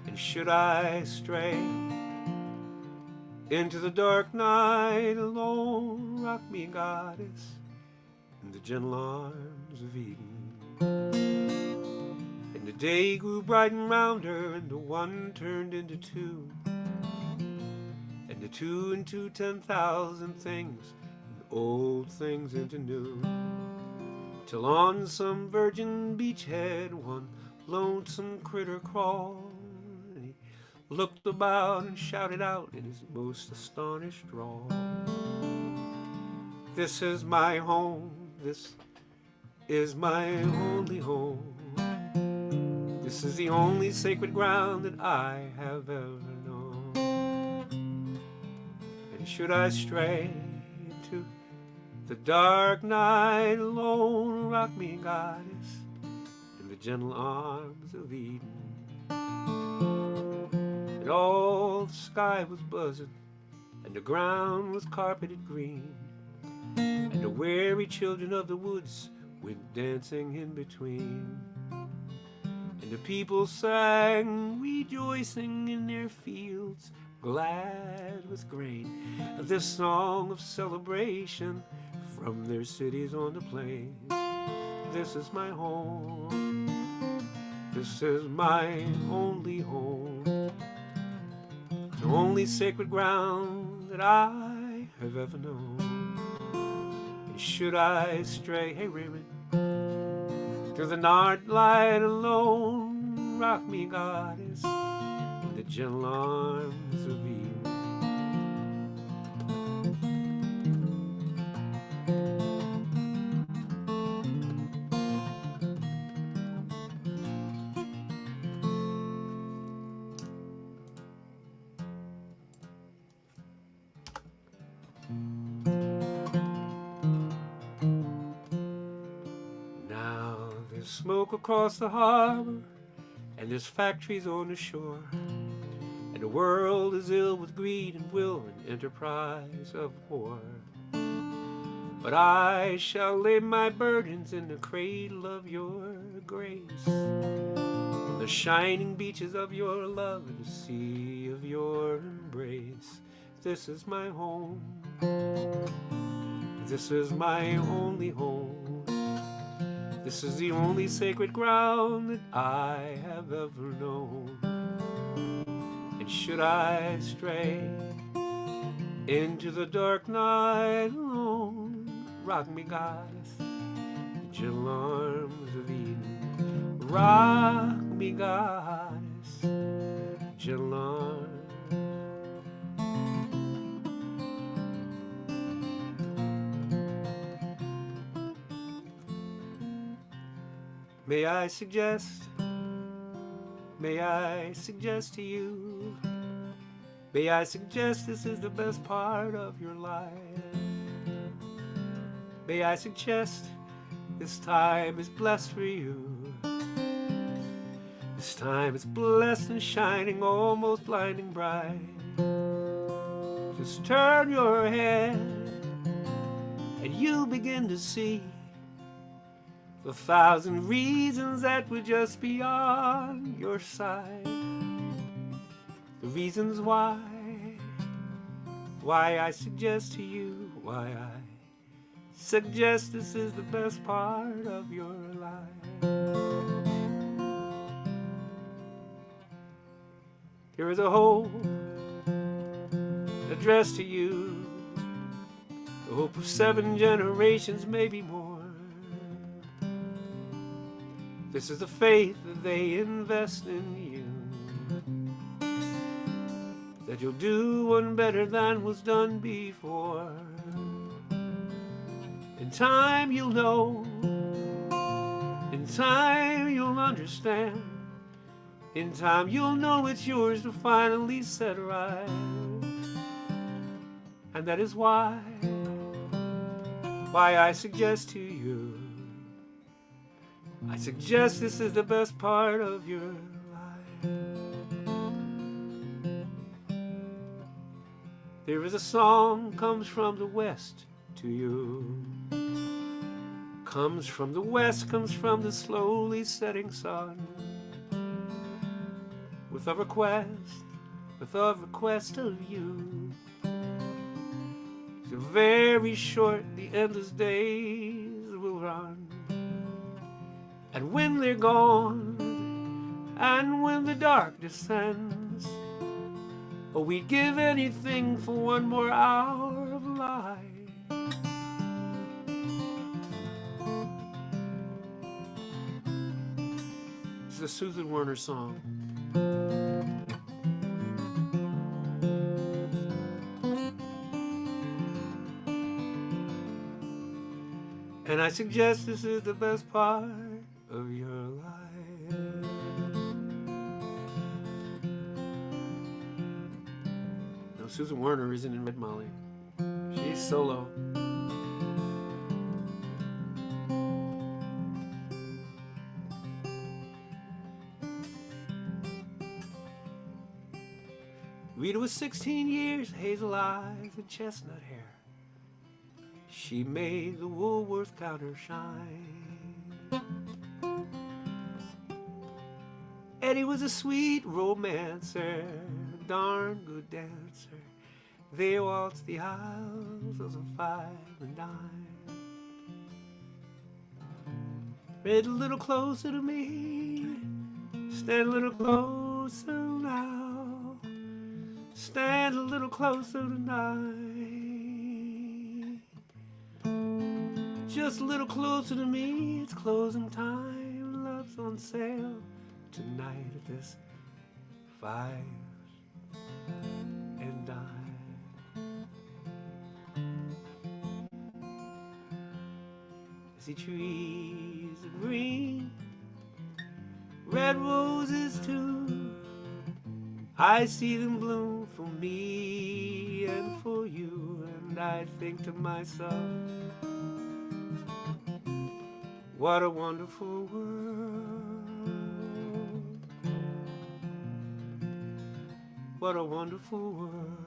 [SPEAKER 1] And should I stray into the dark night alone, rock me, goddess, in the gentle arms of Eden. And the day grew bright and rounder, and the one turned into two, and the two into 10,000 things, and old things into new. Till on some virgin beachhead one lonesome critter crawled, and he looked about and shouted out in his most astonished drawl, this is my home, this is my only home. This is the only sacred ground that I have ever known. And should I stray into the dark night alone, rock me, goddess, in the gentle arms of Eden. And all the sky was buzzing, and the ground was carpeted green, and the weary children of the woods went dancing in between. And the people sang, rejoicing in their fields, glad with grain, this song of celebration from their cities on the plains. This is my home, this is my only home, the only sacred ground that I have ever known. And should I stray, hey Raymond, through the night light alone, rock me, goddess, in the gentle arms of Eden. Now there's smoke across the harbor, and there's factories on the shore, and the world is ill with greed and will and enterprise of war. But I shall lay my burdens in the cradle of your grace, on the shining beaches of your love and the sea of your embrace. This is my home, this is my only home. This is the only sacred ground that I have ever known. And should I stray into the dark night alone, rock me, goddess, in gentle arms of Eden. Rock me, goddess, gentle arms. May I suggest to you, may I suggest this is the best part of your life. May I suggest this time is blessed for you. This time is blessed and shining, almost blinding bright. Just turn your head and you'll begin to see the 1,000 reasons that would just be on your side. The reasons why I suggest to you, why I suggest this is the best part of your life. Here is a hope addressed to you, the hope of 7 generations, maybe more. This is the faith that they invest in you, that you'll do one better than was done before. In time you'll know, in time you'll understand, in time you'll know it's yours to finally set right. And that is why I suggest to you, I suggest this is the best part of your life. There is a song comes from the west to you, comes from the west, comes from the slowly setting sun, with a request of you. So very short the endless days will run, and when they're gone, and when the dark descends, oh, we'd give anything for one more hour of life. It's a Susan Werner song. And I suggest this is the best part of your life. No, Susan Werner isn't in Red Molly. She's solo. Rita was 16 years, hazel eyes and chestnut hair. She made the Woolworth counter shine. Eddie was a sweet romancer, a darn good dancer. They waltzed the aisles of 5 and dime. Read a little closer to me, stand a little closer now, stand a little closer tonight. Just a little closer to me, it's closing time. Love's on sale tonight at this 5 and dime. I see trees of green, red roses too. I see them bloom for me and for you, and I think to myself, what a wonderful world. What a wonderful world.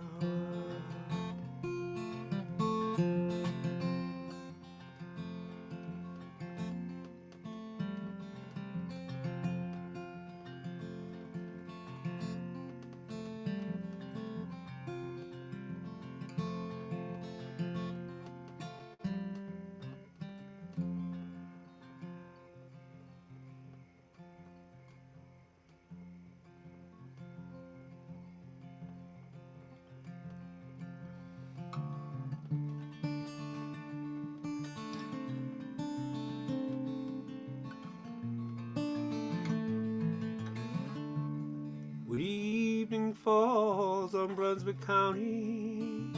[SPEAKER 1] When evening falls on Brunswick County,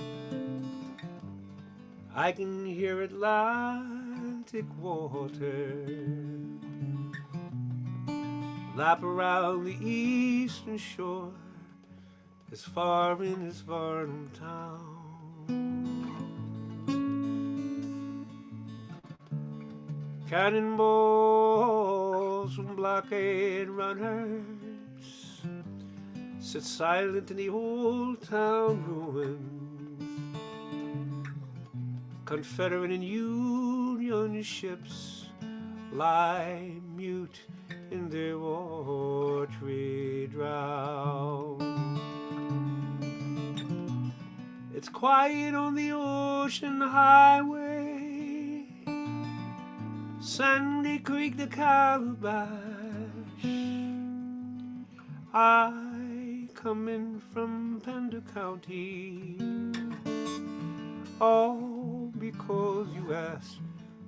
[SPEAKER 1] I can hear Atlantic water lap around the eastern shore, as far in as Varnum town. Cannonballs from blockade runners sit silent in the old town ruins. Confederate and Union ships lie mute in their watery drown. It's quiet on the ocean highway, Sandy Creek to Calabash. I coming from Pender County, all because you asked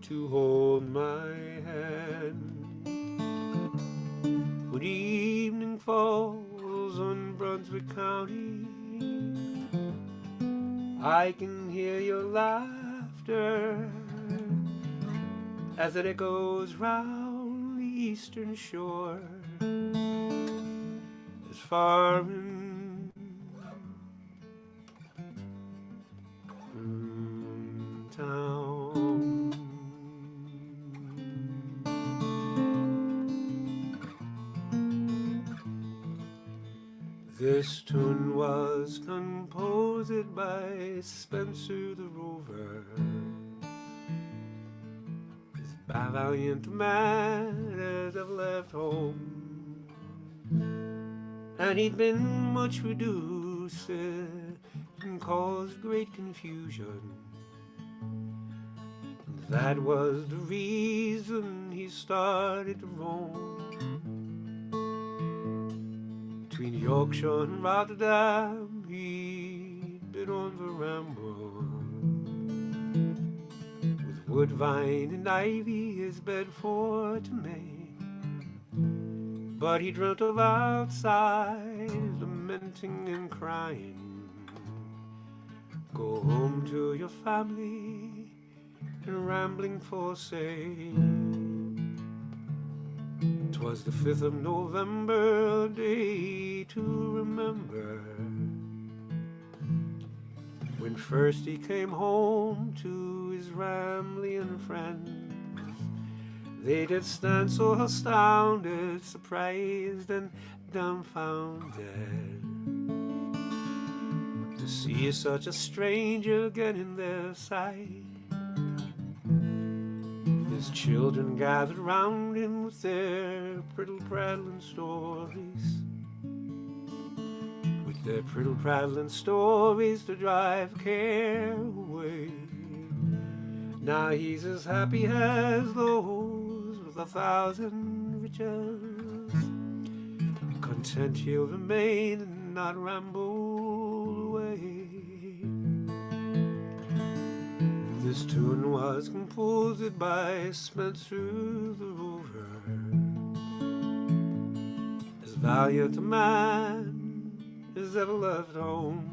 [SPEAKER 1] to hold my hand. When evening falls on Brunswick County, I can hear your laughter as it echoes round the eastern shore, as far in town. This tune was composed by Spencer the Rover, this valiant man as I've left home, and he'd been much reduced and caused great confusion. That was the reason he started to roam between Yorkshire and Rotterdam. He'd been on the ramble with woodbine and ivy his bed for to make, but he dreamt of outside, lamenting and crying. Go home to your family and rambling forsake. 'Twas the 5th of November, a day to remember, when first he came home to his Ramblian friends. They did stand so astounded, surprised and dumbfounded, to see such a stranger get in their sight. His children gathered round him with their prattle-prattling stories, with their prattle-prattling stories to drive care away. Now he's as happy as those with 1,000 riches, content he'll remain and not ramble away. This tune was composed by Spencer the Rover, as valiant a man as ever left home,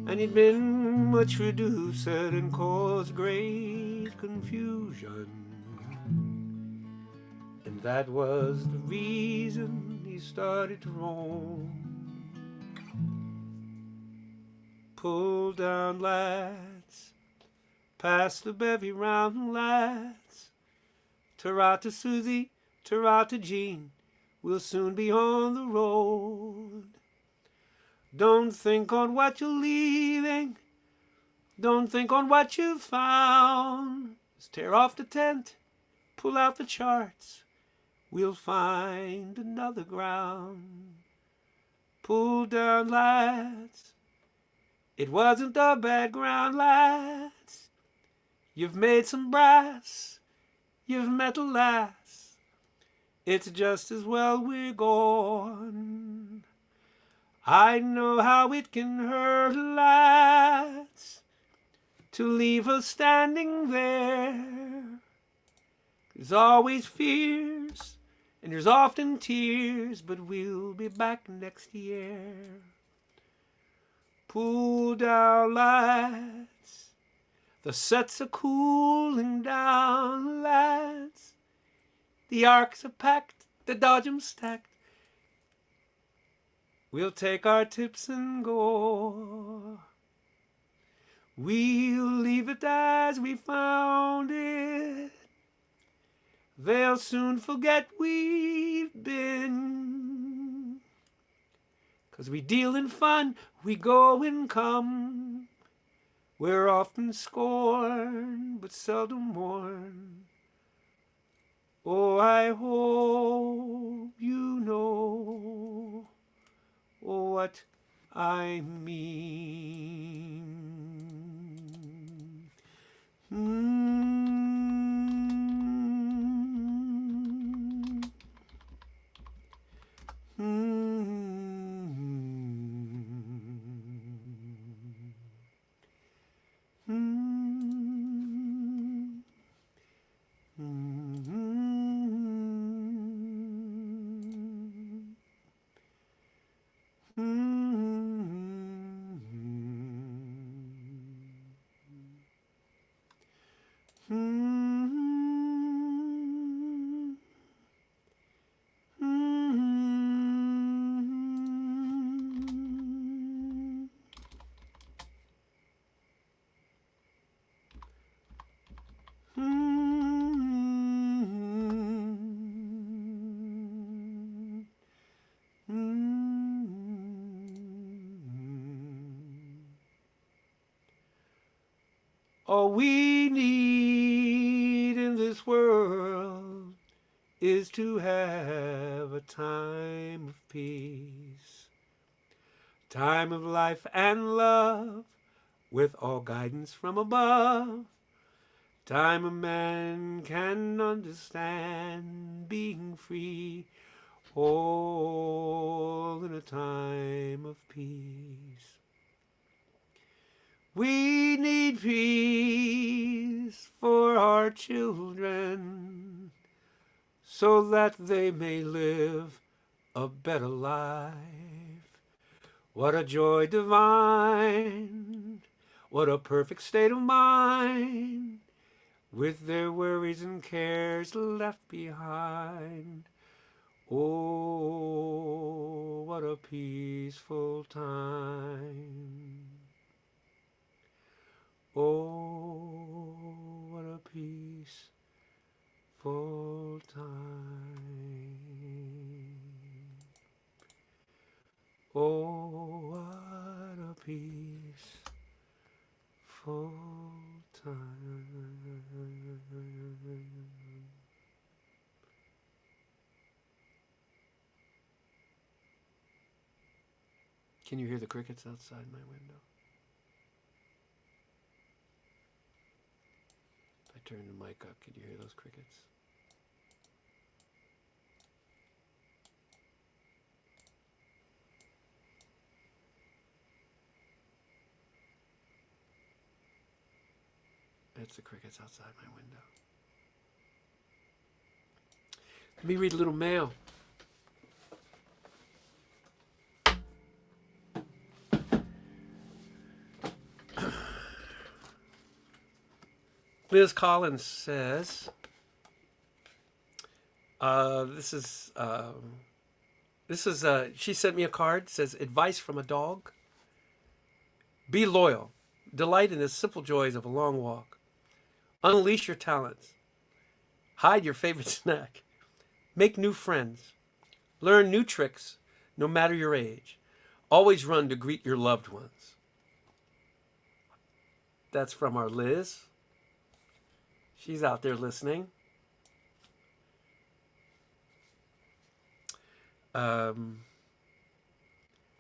[SPEAKER 1] and he'd been much reduced and caused great confusion, and that was the reason he started to roam. Pull down, lads, pass the bevy round, lads. Ta-ra to Susie, ta-ra to Jean, we'll soon be on the road. Don't think on what you're leaving, don't think on what you've found. Just tear off the tent, pull out the charts, we'll find another ground. Pull down, lads, it wasn't a bad ground, lads. You've made some brass, you've met a lass, it's just as well we're gone. I know how it can hurt, lads, to leave her standing there. There's always fears, and there's often tears, but we'll be back next year. Pull down, lads, the sets are cooling down, lads. The arcs are packed, the dodgems stacked. We'll take our tips and go. We'll leave it as we found it. They'll soon forget we've been. 'Cause we deal in fun, we go and come. We're often scorned, but seldom mourned. Oh, I hope you know what I mean. All we need in this world is to have a time of peace, time of life and love, with all guidance from above. Time a man can understand, being free, all in a time of peace. We need peace for our children, so that they may live a better life. What a joy divine, what a perfect state of mind, with their worries and cares left behind. Oh, what a peaceful time. Oh, what a peaceful time. Oh, what a peaceful time. Can you hear the crickets outside my window? If I turn the mic up, can you hear those crickets? That's the crickets outside my window. Let me read a little mail. Liz Collins says, she sent me a card, says, advice from a dog. Be loyal. Delight in the simple joys of a long walk. Unleash your talents. Hide your favorite snack. Make new friends. Learn new tricks, no matter your age. Always run to greet your loved ones. That's from our Liz. She's out there listening.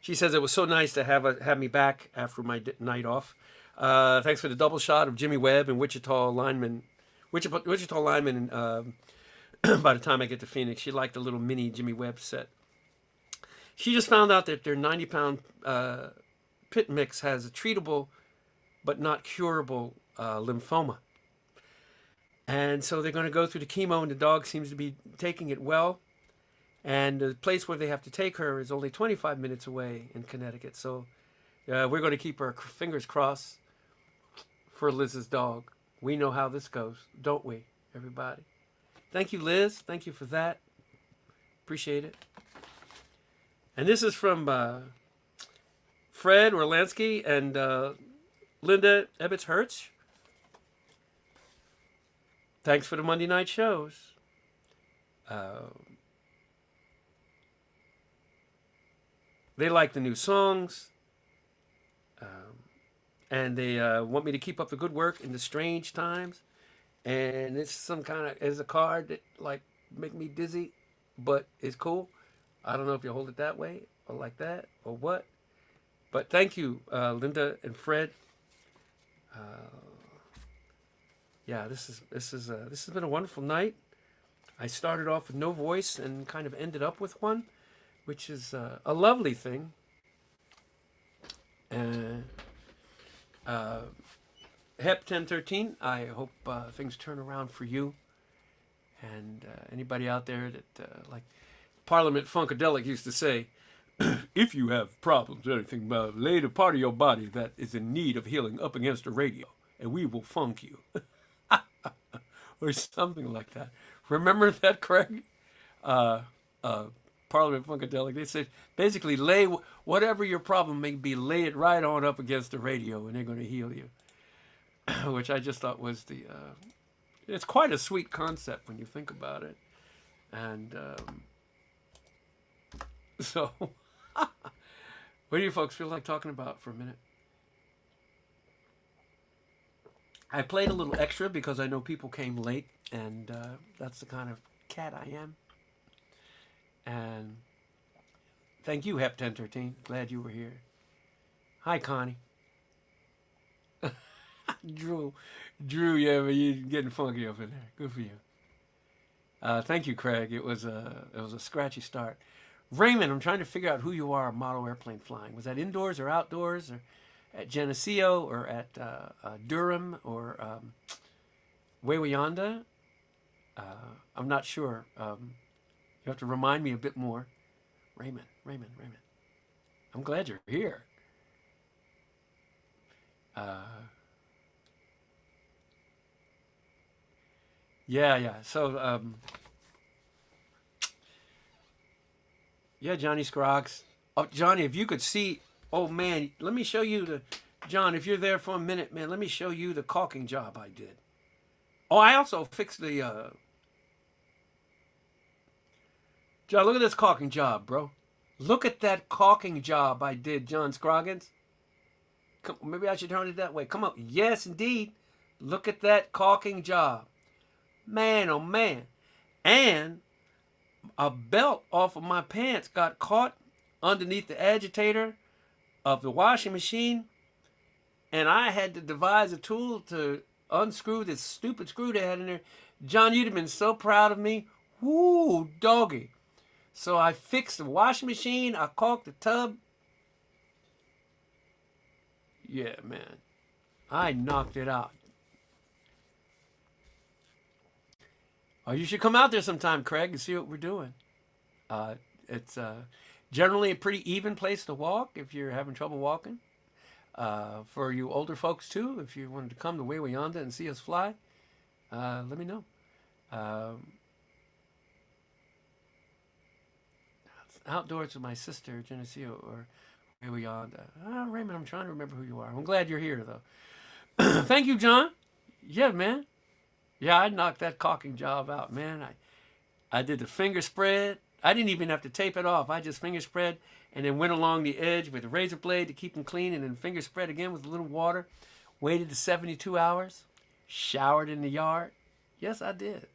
[SPEAKER 1] She says it was so nice to have me back after my night off. Thanks for the double shot of Jimmy Webb and Wichita lineman. Wichita lineman. By the time I get to Phoenix, she liked the little mini Jimmy Webb set. She just found out that their 90-pound pit mix has a treatable but not curable lymphoma. And so they're going to go through the chemo, and the dog seems to be taking it well. And the place where they have to take her is only 25 minutes away in Connecticut. So we're going to keep our fingers crossed for Liz's dog. We know how this goes, don't we, everybody? Thank you, Liz. Thank you for that. Appreciate it. And this is from Fred Orlansky and Linda Ebbets-Hertz. Thanks for the Monday night shows. They like the new songs. And they want me to keep up the good work in the strange times. And it's some kind of, it's a card that like make me dizzy, but it's cool. I don't know if you hold it that way or like that or what. But thank you, Linda and Fred. Yeah, this has been a wonderful night. I started off with no voice and kind of ended up with one, which is a lovely thing. HEP 1013, I hope things turn around for you. And anybody out there that, like Parliament Funkadelic used to say, if you have problems or anything, lay the part of your body that is in need of healing up against the radio, and we will funk you. Or something like that. Remember that, Craig? Parliament Funkadelic, they said, basically, lay whatever your problem may be, lay it right on up against the radio, and they're going to heal you. Which I just thought was it's quite a sweet concept when you think about it. And so, what do you folks feel like talking about for a minute? I played a little extra because I know people came late, and that's the kind of cat I am. And thank you, Hep1013. Glad you were here. Hi, Connie. Drew, yeah, but you're getting funky up in there. Good for you. Thank you, Craig. It was a scratchy start. Raymond, I'm trying to figure out who you are. Model airplane flying. Was that indoors or outdoors, or at Geneseo, or at Durham, or Wawayanda? Uh, I'm not sure. You have to remind me a bit more. Raymond. I'm glad you're here. Uh, yeah. So, yeah, Johnny Scroggs. Oh, Johnny, if you could see, oh man, let me show you the, John, if you're there for a minute, man, let me show you the caulking job I did. Oh, I also fixed the, John, look at this caulking job, bro. Look at that caulking job I did, John Scroggins. Come, maybe I should turn it that way. Come on. Yes, indeed. Look at that caulking job. Man, oh man. And a belt off of my pants got caught underneath the agitator of the washing machine, and I had to devise a tool to unscrew this stupid screw they had in there. John, you'd have been so proud of me. Woo, doggy. So I fixed the washing machine. I caulked the tub. Yeah, man. I knocked it out. Oh, you should come out there sometime, Craig, and see what we're doing. Uh, it's generally a pretty even place to walk if you're having trouble walking. For you older folks too, if you wanted to come to Wawayanda and see us fly, let me know. Um, Outdoors with my sister, Geneseo, or Wawayanda. Raymond, I'm trying to remember who you are. I'm glad you're here though. Thank you, John. Yeah, man. Yeah, I knocked that caulking job out, man. I did the finger spread. I didn't even have to tape it off. I just finger spread and then went along the edge with a razor blade to keep them clean, and then finger spread again with a little water. Waited to 72 hours. Showered in the yard. Yes, I did.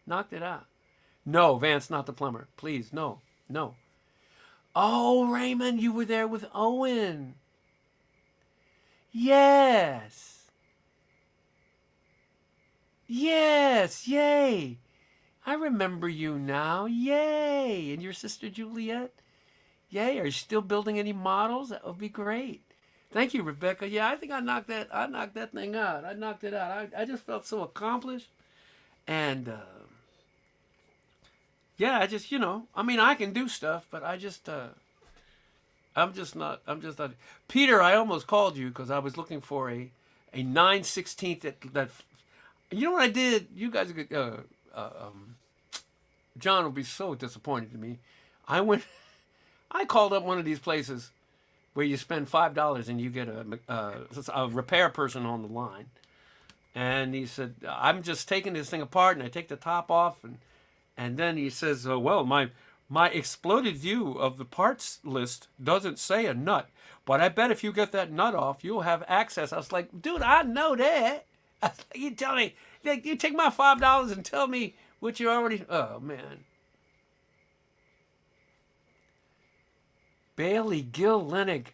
[SPEAKER 1] Knocked it out. No, Vance, not the plumber. Please, no. Oh, Raymond, you were there with Owen. Yes. Yay. I remember you now. Yay. And your sister Juliet? Yay. Are you still building any models? That would be great. Thank you, Rebecca. Yeah, I think I knocked that thing out. I knocked it out. I just felt so accomplished. And yeah, I just, I mean, I can do stuff, but I'm just not. Peter, I almost called you because I was looking for a 9/16 that, you know what I did? You guys, John will be so disappointed in me. I went, I called up one of these places where you spend $5 and you get a repair person on the line. And he said, I'm just taking this thing apart, and I take the top off, and then he says, well, my exploded view of the parts list doesn't say a nut, but I bet if you get that nut off, you'll have access. I was like, dude, I know that. I was like, you tell me, like, you take my $5 and tell me what you already. Oh man, Bailey Gill Lennig,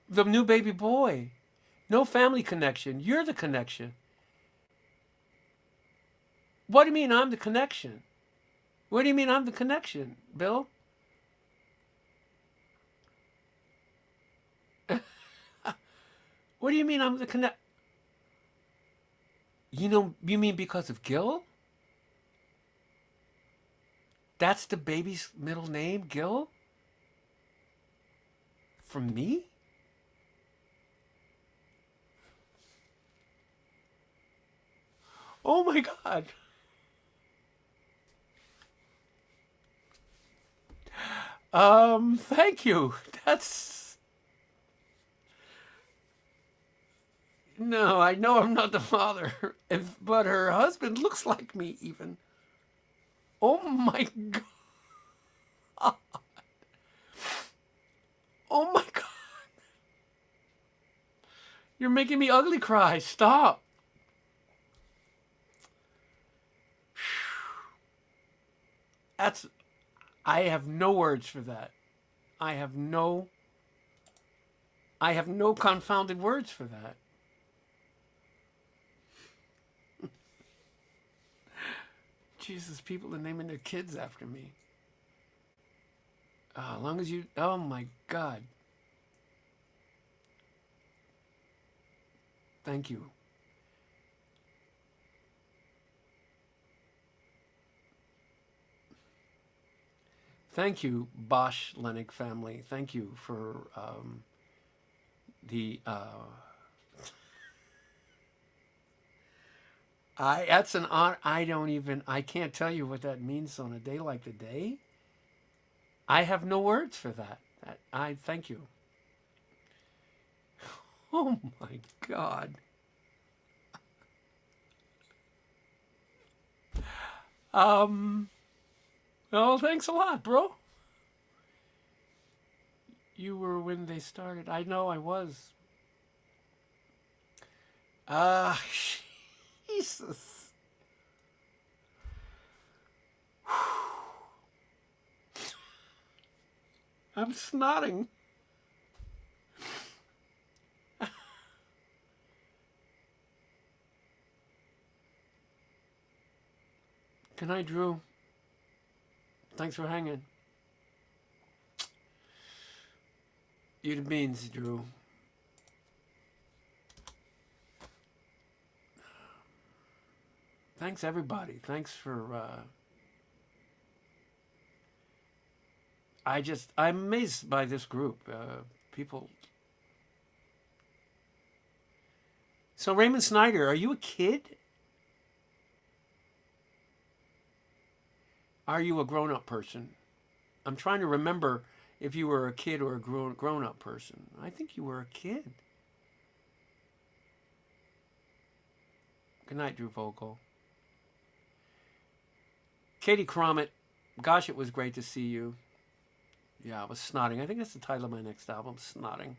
[SPEAKER 1] the new baby boy. No family connection. You're the connection. What do you mean I'm the connection? What do you mean I'm the connection, Bill? What do you mean I'm the connect? You mean because of Gil? That's the baby's middle name, Gil? From me? Oh my God. Thank you. That's. No, I know I'm not the father, but her husband looks like me even. Oh my God. Oh my God.
[SPEAKER 3] You're making me ugly cry. Stop. That's, I have no words for that. I have no confounded words for that. Jesus, people are naming their kids after me. As long as you, oh my God. Thank you. Thank you, Bosch Lennick family. Thank you for the that's an honor. I can't tell you what that means on a day like today. I have no words for that. I thank you. Oh my God. Oh, thanks a lot, bro. You were when they started. I know I was. Jesus. I'm snotting. Good night, Drew. Thanks for hanging. You the beans, Drew. Thanks, everybody. Thanks for... I'm amazed by this group. People... So, Raymond Snyder, are you a kid? Are you a grown-up person? I'm trying to remember if you were a kid or a grown-up person. I think you were a kid. Good night, Drew Vogel. Katie Cromit, gosh, it was great to see you. Yeah, I was snotting. I think that's the title of my next album, Snotting.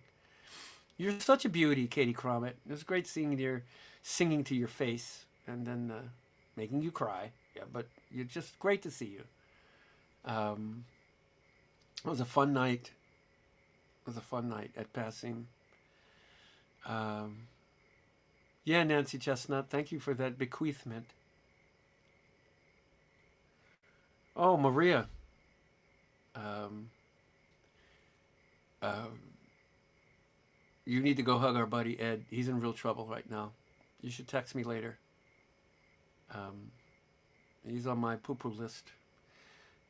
[SPEAKER 3] You're such a beauty, Katie Cromit. It was great seeing your singing to your face and then making you cry. Yeah, but you're just great to see you. It was a fun night. It was a fun night at Passim. Yeah, Nancy Chestnut, thank you for that bequeathment. Oh, Maria. You need to go hug our buddy Ed. He's in real trouble right now. You should text me later. He's on my poo-poo list.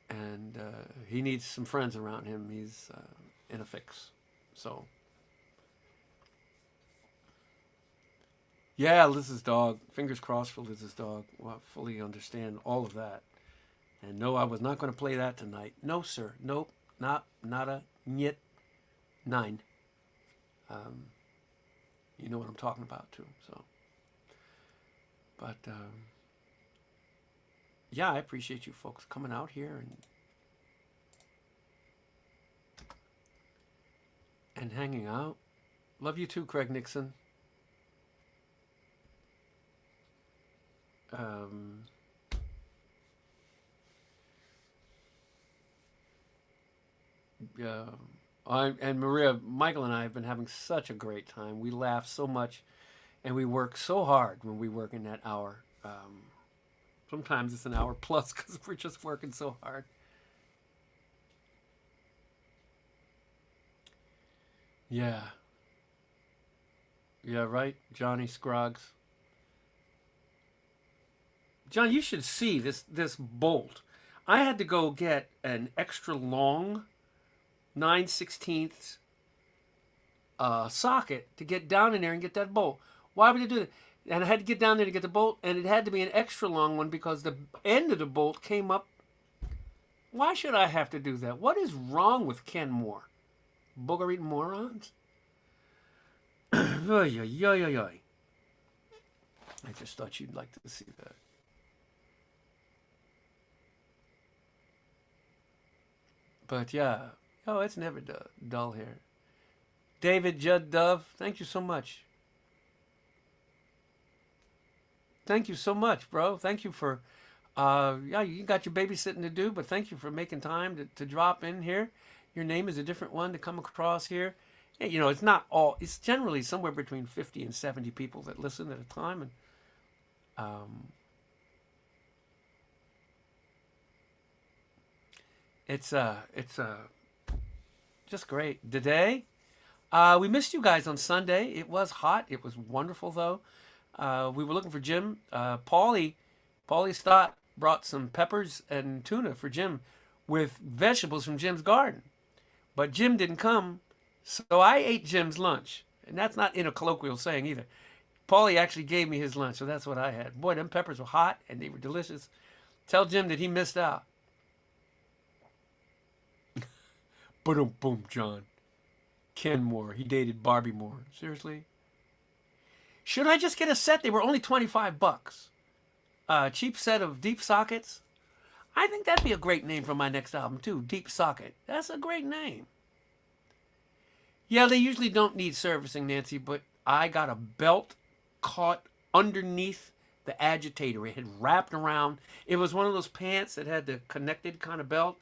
[SPEAKER 3] And he needs some friends around him. He's in a fix. So. Yeah, Liz's dog. Fingers crossed for Liz's dog. Well, I fully understand all of that. And no, I was not going to play that tonight. No, sir. Nope. Nada. Nyet. 9. You know what I'm talking about, too. So. But, yeah, I appreciate you folks coming out here and hanging out. Love you too, Craig Nixon. And Maria, Michael and I have been having such a great time. We laugh so much, and we work so hard when we work in that hour. Sometimes it's an hour plus because we're just working so hard. Yeah. Yeah, right, Johnny Scroggs. John, you should see this bolt. I had to go get an extra long 9/16 socket to get down in there and get that bolt. Why would you do that? And I had to get down there to get the bolt, and it had to be an extra long one because the end of the bolt came up. Why should I have to do that? What is wrong with Ken Moore? Booger-eating morons? Oy, oy, oy, oy, oy. I just thought you'd like to see that. But yeah, oh, it's never dull here. David Judd Dove, thank you so much. Thank you so much, bro. Thank you for, yeah, you got your babysitting to do, but thank you for making time to drop in here. Your name is a different one to come across here. And, you know, it's not all, it's generally somewhere between 50 and 70 people that listen at a time. And um, it's just great. Today, we missed you guys on Sunday. It was hot. It was wonderful, though. We were looking for Jim. Paulie Stott brought some peppers and tuna for Jim with vegetables from Jim's garden. But Jim didn't come, so I ate Jim's lunch. And that's not in a colloquial saying either. Paulie actually gave me his lunch, so that's what I had. Boy, them peppers were hot and they were delicious. Tell Jim that he missed out. Boom, boom, John. Ken Moore. He dated Barbie Moore. Seriously? Should I just get a set? They were only 25 bucks. Cheap set of deep sockets. I think that'd be a great name for my next album too. Deep Socket. That's a great name. Yeah, they usually don't need servicing, Nancy, but I got a belt caught underneath the agitator. It had wrapped around. It was one of those pants that had the connected kind of belt,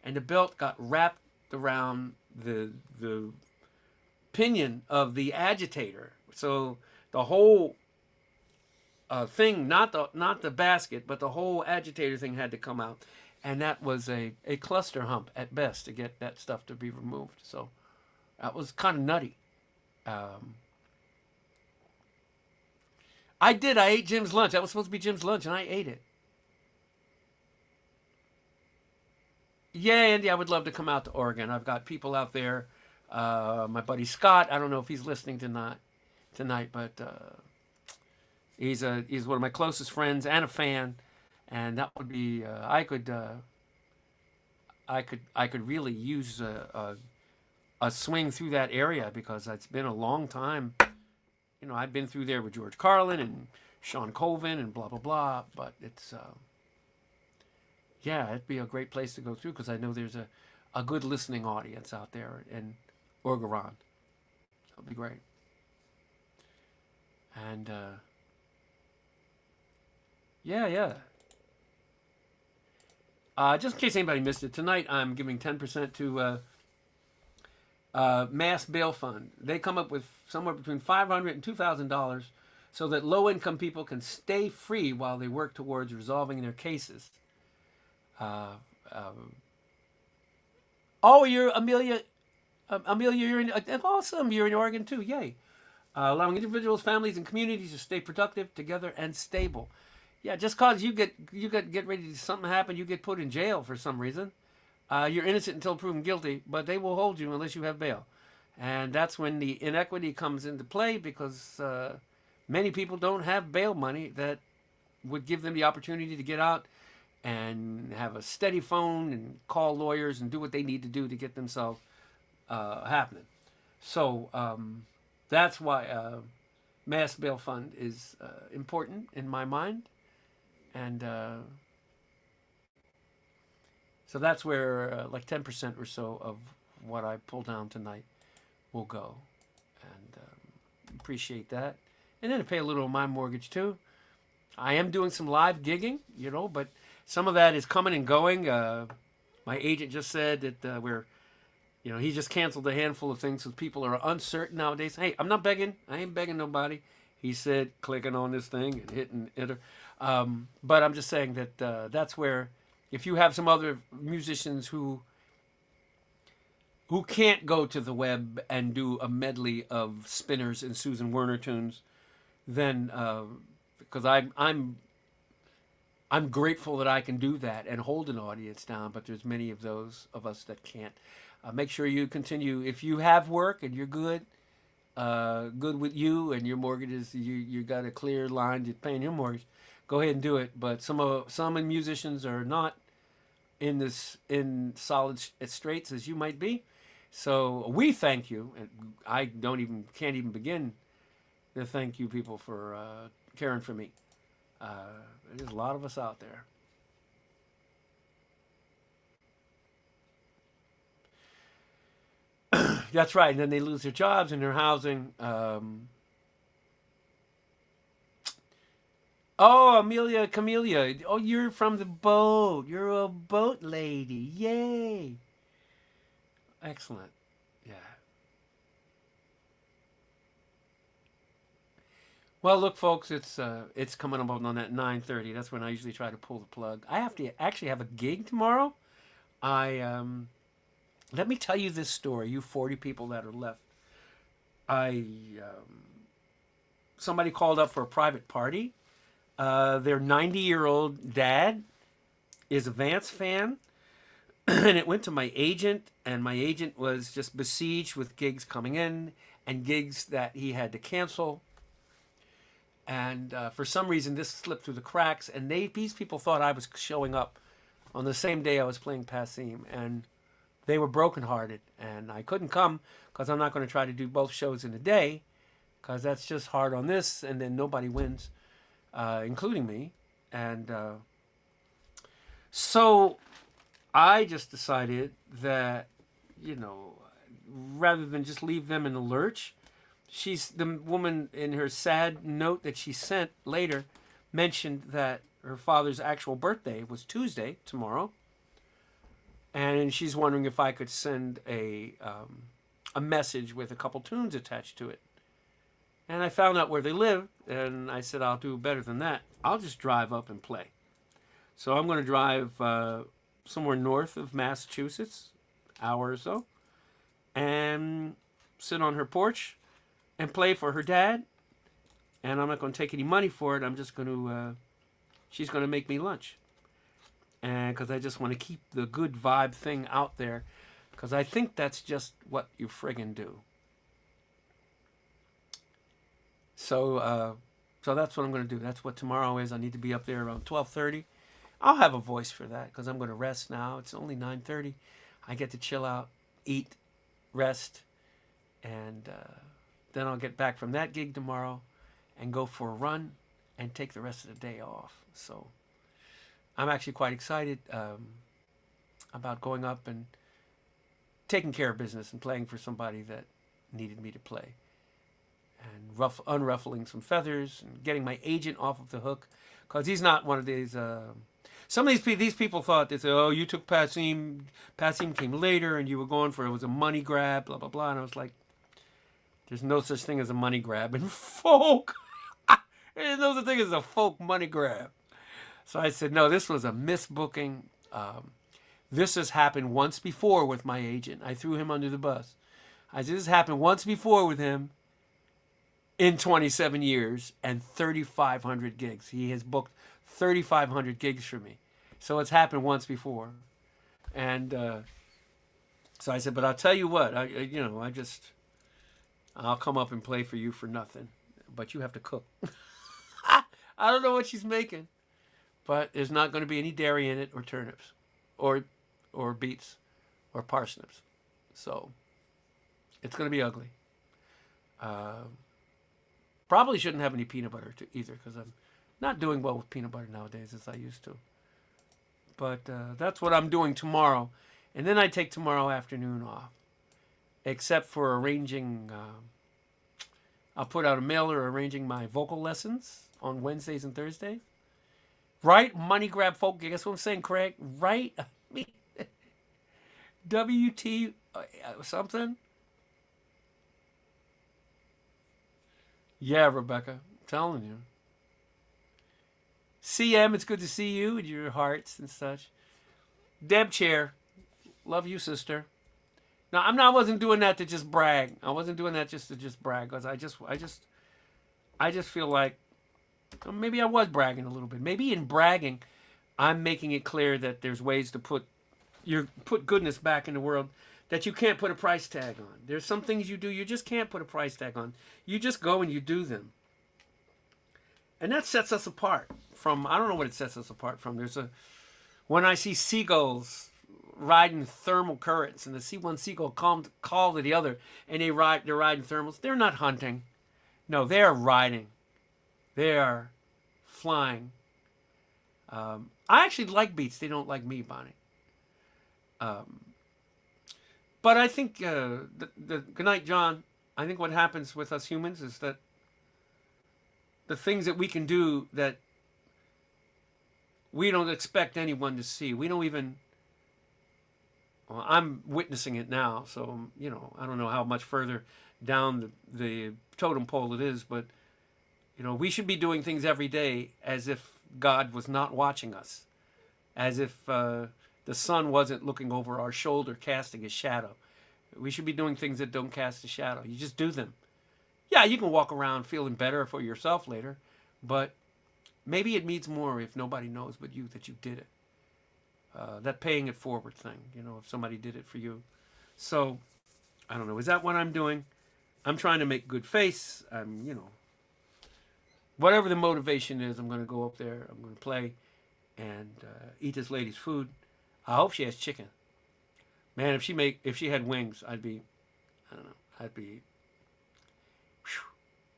[SPEAKER 3] and the belt got wrapped around the pinion of the agitator. So the whole thing, not the basket, but the whole agitator thing had to come out, and that was a cluster hump at best to get that stuff to be removed. So that was kind of nutty. I ate Jim's lunch. That was supposed to be Jim's lunch, and I ate it. Yeah, Andy, I would love to come out to Oregon. I've got people out there. My buddy Scott. I don't know if he's listening tonight, but he's one of my closest friends and a fan, and that would be I could really use a swing through that area because it's been a long time. You know, I've been through there with George Carlin and Sean Colvin and blah blah blah, but it's yeah, it'd be a great place to go through because I know there's a good listening audience out there in Oregon. That would be great. And yeah. Just in case anybody missed it, tonight I'm giving 10% to Mass Bail Fund. They come up with somewhere between $500 and $2,000 so that low-income people can stay free while they work towards resolving their cases. Oh, you're Amelia. Amelia, you're in awesome. You're in Oregon too. Yay! Allowing individuals, families, and communities to stay productive, together, and stable. Yeah, just cause you get ready to something happen, you get put in jail for some reason. You're innocent until proven guilty, but they will hold you unless you have bail, and that's when the inequity comes into play because many people don't have bail money that would give them the opportunity to get out and have a steady phone and call lawyers and do what they need to do to get themselves happening. So that's why Mass Bail Fund is important in my mind. And so that's where like 10% or so of what I pull down tonight will go. And appreciate that. And then to pay a little of my mortgage too. I am doing some live gigging, you know, but some of that is coming and going. My agent just said that he just canceled a handful of things because people are uncertain nowadays. Hey, I'm not begging. I ain't begging nobody. He said clicking on this thing and hitting enter. But I'm just saying that that's where if you have some other musicians who can't go to the web and do a medley of Spinners and Susan Werner tunes, then because I'm grateful that I can do that and hold an audience down, but there's many of those of us that can't. Make sure you continue. If you have work and you're good with you and your mortgage is you got a clear line to paying your mortgage, go ahead and do it. But some musicians are not in solid straits as you might be. So we thank you, and I can't even begin to thank you people for caring for me. There's a lot of us out there. That's right. And then they lose their jobs and their housing. Oh, Amelia, Camelia. Oh, you're from the boat. You're a boat lady. Yay. Excellent. Yeah. Well, look, folks, it's coming up on that 9:30. That's when I usually try to pull the plug. I have to actually have a gig tomorrow. I Let me tell you this story. You 40 people that are left. I Somebody called up for a private party. Their 90-year-old dad is a Vance fan, and it went to my agent, and my agent was just besieged with gigs coming in and gigs that he had to cancel. And for some reason, this slipped through the cracks, and these people thought I was showing up on the same day I was playing Passim, and they were brokenhearted, and I couldn't come because I'm not going to try to do both shows in a day, because that's just hard on this, and then nobody wins, including me. And so I just decided that, you know, rather than just leave them in the lurch, the woman in her sad note that she sent later mentioned that her father's actual birthday was Tuesday, tomorrow, and she's wondering if I could send a message with a couple tunes attached to it. And I found out where they live, and I said, I'll do better than that. I'll just drive up and play. So I'm going to drive somewhere north of Massachusetts, hour or so, and sit on her porch and play for her dad. And I'm not going to take any money for it. I'm just going to, she's going to make me lunch. And because I just want to keep the good vibe thing out there, because I think that's just what you friggin' do. So that's what I'm going to do. That's what tomorrow is. I need to be up there around 12:30. I'll have a voice for that because I'm going to rest now. It's only 9:30. I get to chill out, eat, rest, and then I'll get back from that gig tomorrow and go for a run and take the rest of the day off. So I'm actually quite excited about going up and taking care of business and playing for somebody that needed me to play. And unruffling some feathers and getting my agent off of the hook, because he's not one of these. Some of these people thought they said, "Oh, you took Passim. Passim came later, and you were going for it was a money grab, blah blah blah." And I was like, "There's no such thing as a money grab in folk. There's no such thing as a folk money grab." So I said, "No, this was a misbooking. This has happened once before with my agent. I threw him under the bus. I said, this happened once before with him." In 27 years and 3,500 gigs. He has booked 3,500 gigs for me. So it's happened once before. And so I said, but I'll tell you what, I'll come up and play for you for nothing. But you have to cook. I don't know what she's making. But there's not going to be any dairy in it or turnips or beets or parsnips. So it's going to be ugly. Probably shouldn't have any peanut butter either, because I'm not doing well with peanut butter nowadays as I used to. But that's what I'm doing tomorrow. And then I take tomorrow afternoon off, except for arranging, I'll put out a mailer arranging my vocal lessons on Wednesdays and Thursdays. Right? Money grab folk. You guess what I'm saying, Craig? Right? I mean, WT something? Yeah, Rebecca, I'm telling you. CM, it's good to see you and your hearts and such. Deb Chair, love you, sister. Now, I wasn't doing that to just brag. I wasn't doing that just to brag, because I just feel like maybe I was bragging a little bit. Maybe in bragging, I'm making it clear that there's ways to put goodness back in the world that you can't put a price tag on. There's some things you do you just can't put a price tag on. You just go and you do them. And that sets us apart from, I don't know what it sets us apart from. When I see seagulls riding thermal currents, and see one seagull call to the other, and they're riding thermals, they're not hunting. No, they're riding. They are flying. I actually like beats. They don't like me, Bonnie. But I think, good night, John. I think what happens with us humans is that the things that we can do that we don't expect anyone to see. We don't even. Well, I'm witnessing it now, so you know I don't know how much further down the totem pole it is, but you know we should be doing things every day as if God was not watching us, as if the sun wasn't looking over our shoulder casting a shadow. We should be doing things that don't cast a shadow. You just do them. Yeah, you can walk around feeling better for yourself later, but maybe it means more if nobody knows but you that you did it. That paying it forward thing, you know, if somebody did it for you. So, I don't know. Is that what I'm doing? I'm trying to make good face. I'm, you know, whatever the motivation is, I'm going to go up there. I'm going to play and eat this lady's food. I hope she has chicken. Man, if she had wings, I'd be, I don't know, I'd be,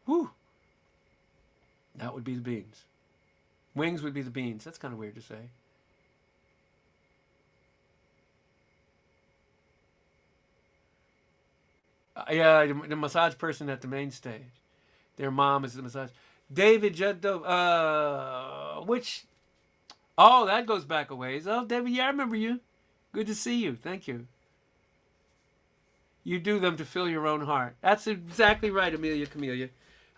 [SPEAKER 3] whew. That would be the beans. Wings would be the beans. That's kind of weird to say. Yeah, the massage person at the main stage. Their mom is the massage. David Juddo, oh, that goes back a ways. Oh, David, yeah, I remember you. Good to see you. Thank you. You do them to fill your own heart. That's exactly right, Amelia Camelia.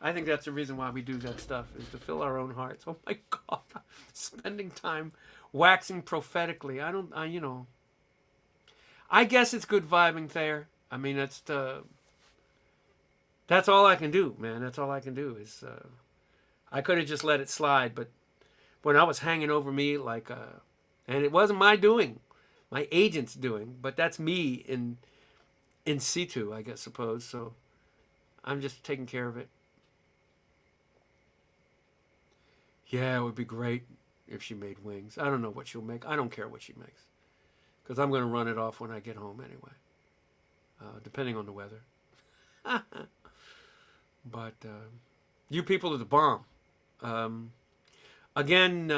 [SPEAKER 3] I think that's the reason why we do that stuff, is to fill our own hearts. Oh my God. Spending time waxing prophetically. You know. I guess it's good vibing there. I mean, that's all I can do, man. That's all I can do is, I could have just let it slide, but when I was hanging over me like, and it wasn't my doing, my agent's doing, but that's me in situ, I guess, suppose. So I'm just taking care of it. Yeah, it would be great if she made wings. I don't know what she'll make. I don't care what she makes, because I'm going to run it off when I get home anyway, depending on the weather. But you people are the bomb. Again,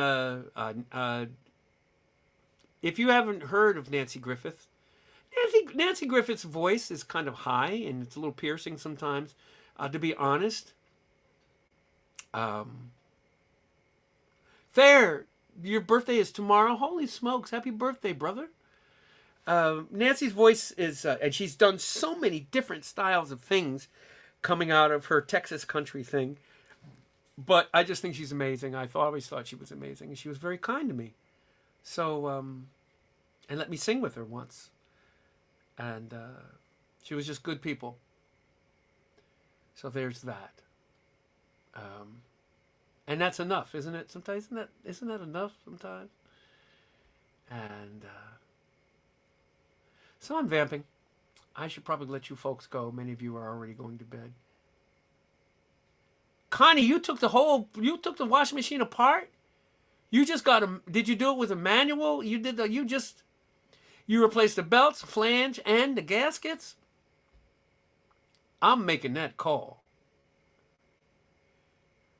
[SPEAKER 3] if you haven't heard of Nancy Griffith, Nancy Griffith's voice is kind of high and it's a little piercing sometimes. To be honest, there, your birthday is tomorrow. Holy smokes! Happy birthday, brother. Nancy's voice is, and she's done so many different styles of things coming out of her Texas country thing. But I just think she's amazing. Always thought she was amazing. And she was very kind to me. So, and let me sing with her once. And she was just good people. So there's that. And that's enough, isn't it? Sometimes, isn't that enough sometimes? And so I'm vamping. I should probably let you folks go. Many of you are already going to bed. Connie, you took the washing machine apart? You just did you do it with a manual? You replaced the belts, flange, and the gaskets? I'm making that call.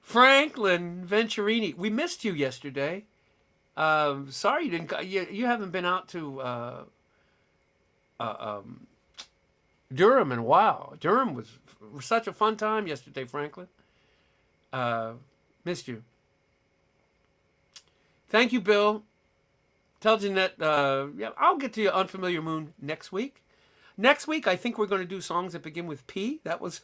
[SPEAKER 3] Franklin Venturini, we missed you yesterday. Sorry you didn't. You haven't been out to Durham in a while. Durham was such a fun time yesterday, Franklin. Missed you. Thank you, Bill. Tell Jeanette, yeah, I'll get to your Unfamiliar Moon next week. Next week, I think we're going to do songs that begin with P. That was...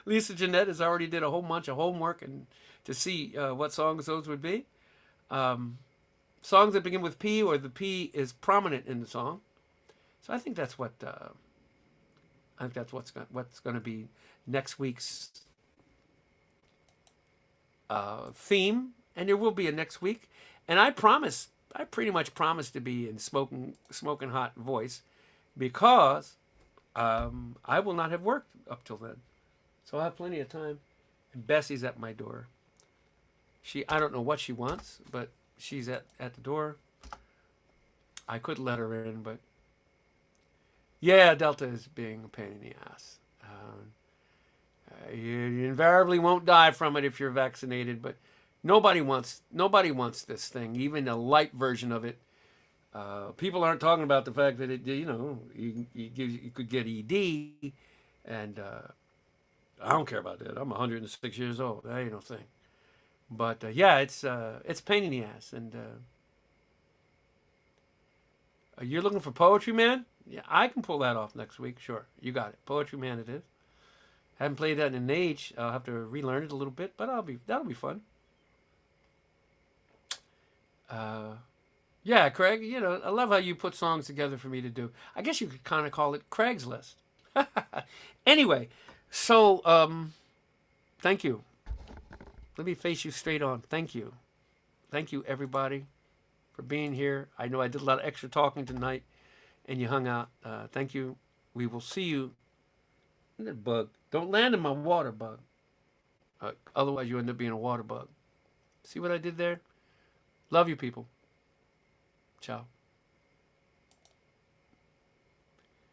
[SPEAKER 3] Lisa Jeanette has already did a whole bunch of homework and to see what songs those would be. Songs that begin with P, or the P is prominent in the song. So I think that's what's going to be next week's theme, and there will be a next week. And I pretty much promise to be in smoking hot voice, because I will not have worked up till then. So I'll have plenty of time. And Bessie's at my door. I don't know what she wants, but she's at the door. I could let her in, but yeah, Delta is being a pain in the ass. You invariably won't die from it if you're vaccinated, but nobody wants this thing, even a light version of it. People aren't talking about the fact that you could get ED, and I don't care about that. I'm 106 years old. That ain't no thing. But yeah, it's a pain in the ass. And you're looking for Poetry Man? Yeah, I can pull that off next week. Sure, you got it. Poetry Man, it is. Haven't played that in an age. I'll have to relearn it a little bit, but that'll be fun. Yeah, Craig. You know, I love how you put songs together for me to do. I guess you could kind of call it Craig's List. Anyway, so thank you. Let me face you straight on. Thank you. Thank you, everybody, for being here. I know I did a lot of extra talking tonight, and you hung out. Thank you. We will see you. That bug. Don't land in my water, bug. Otherwise, you end up being a water bug. See what I did there? Love you, people. Ciao.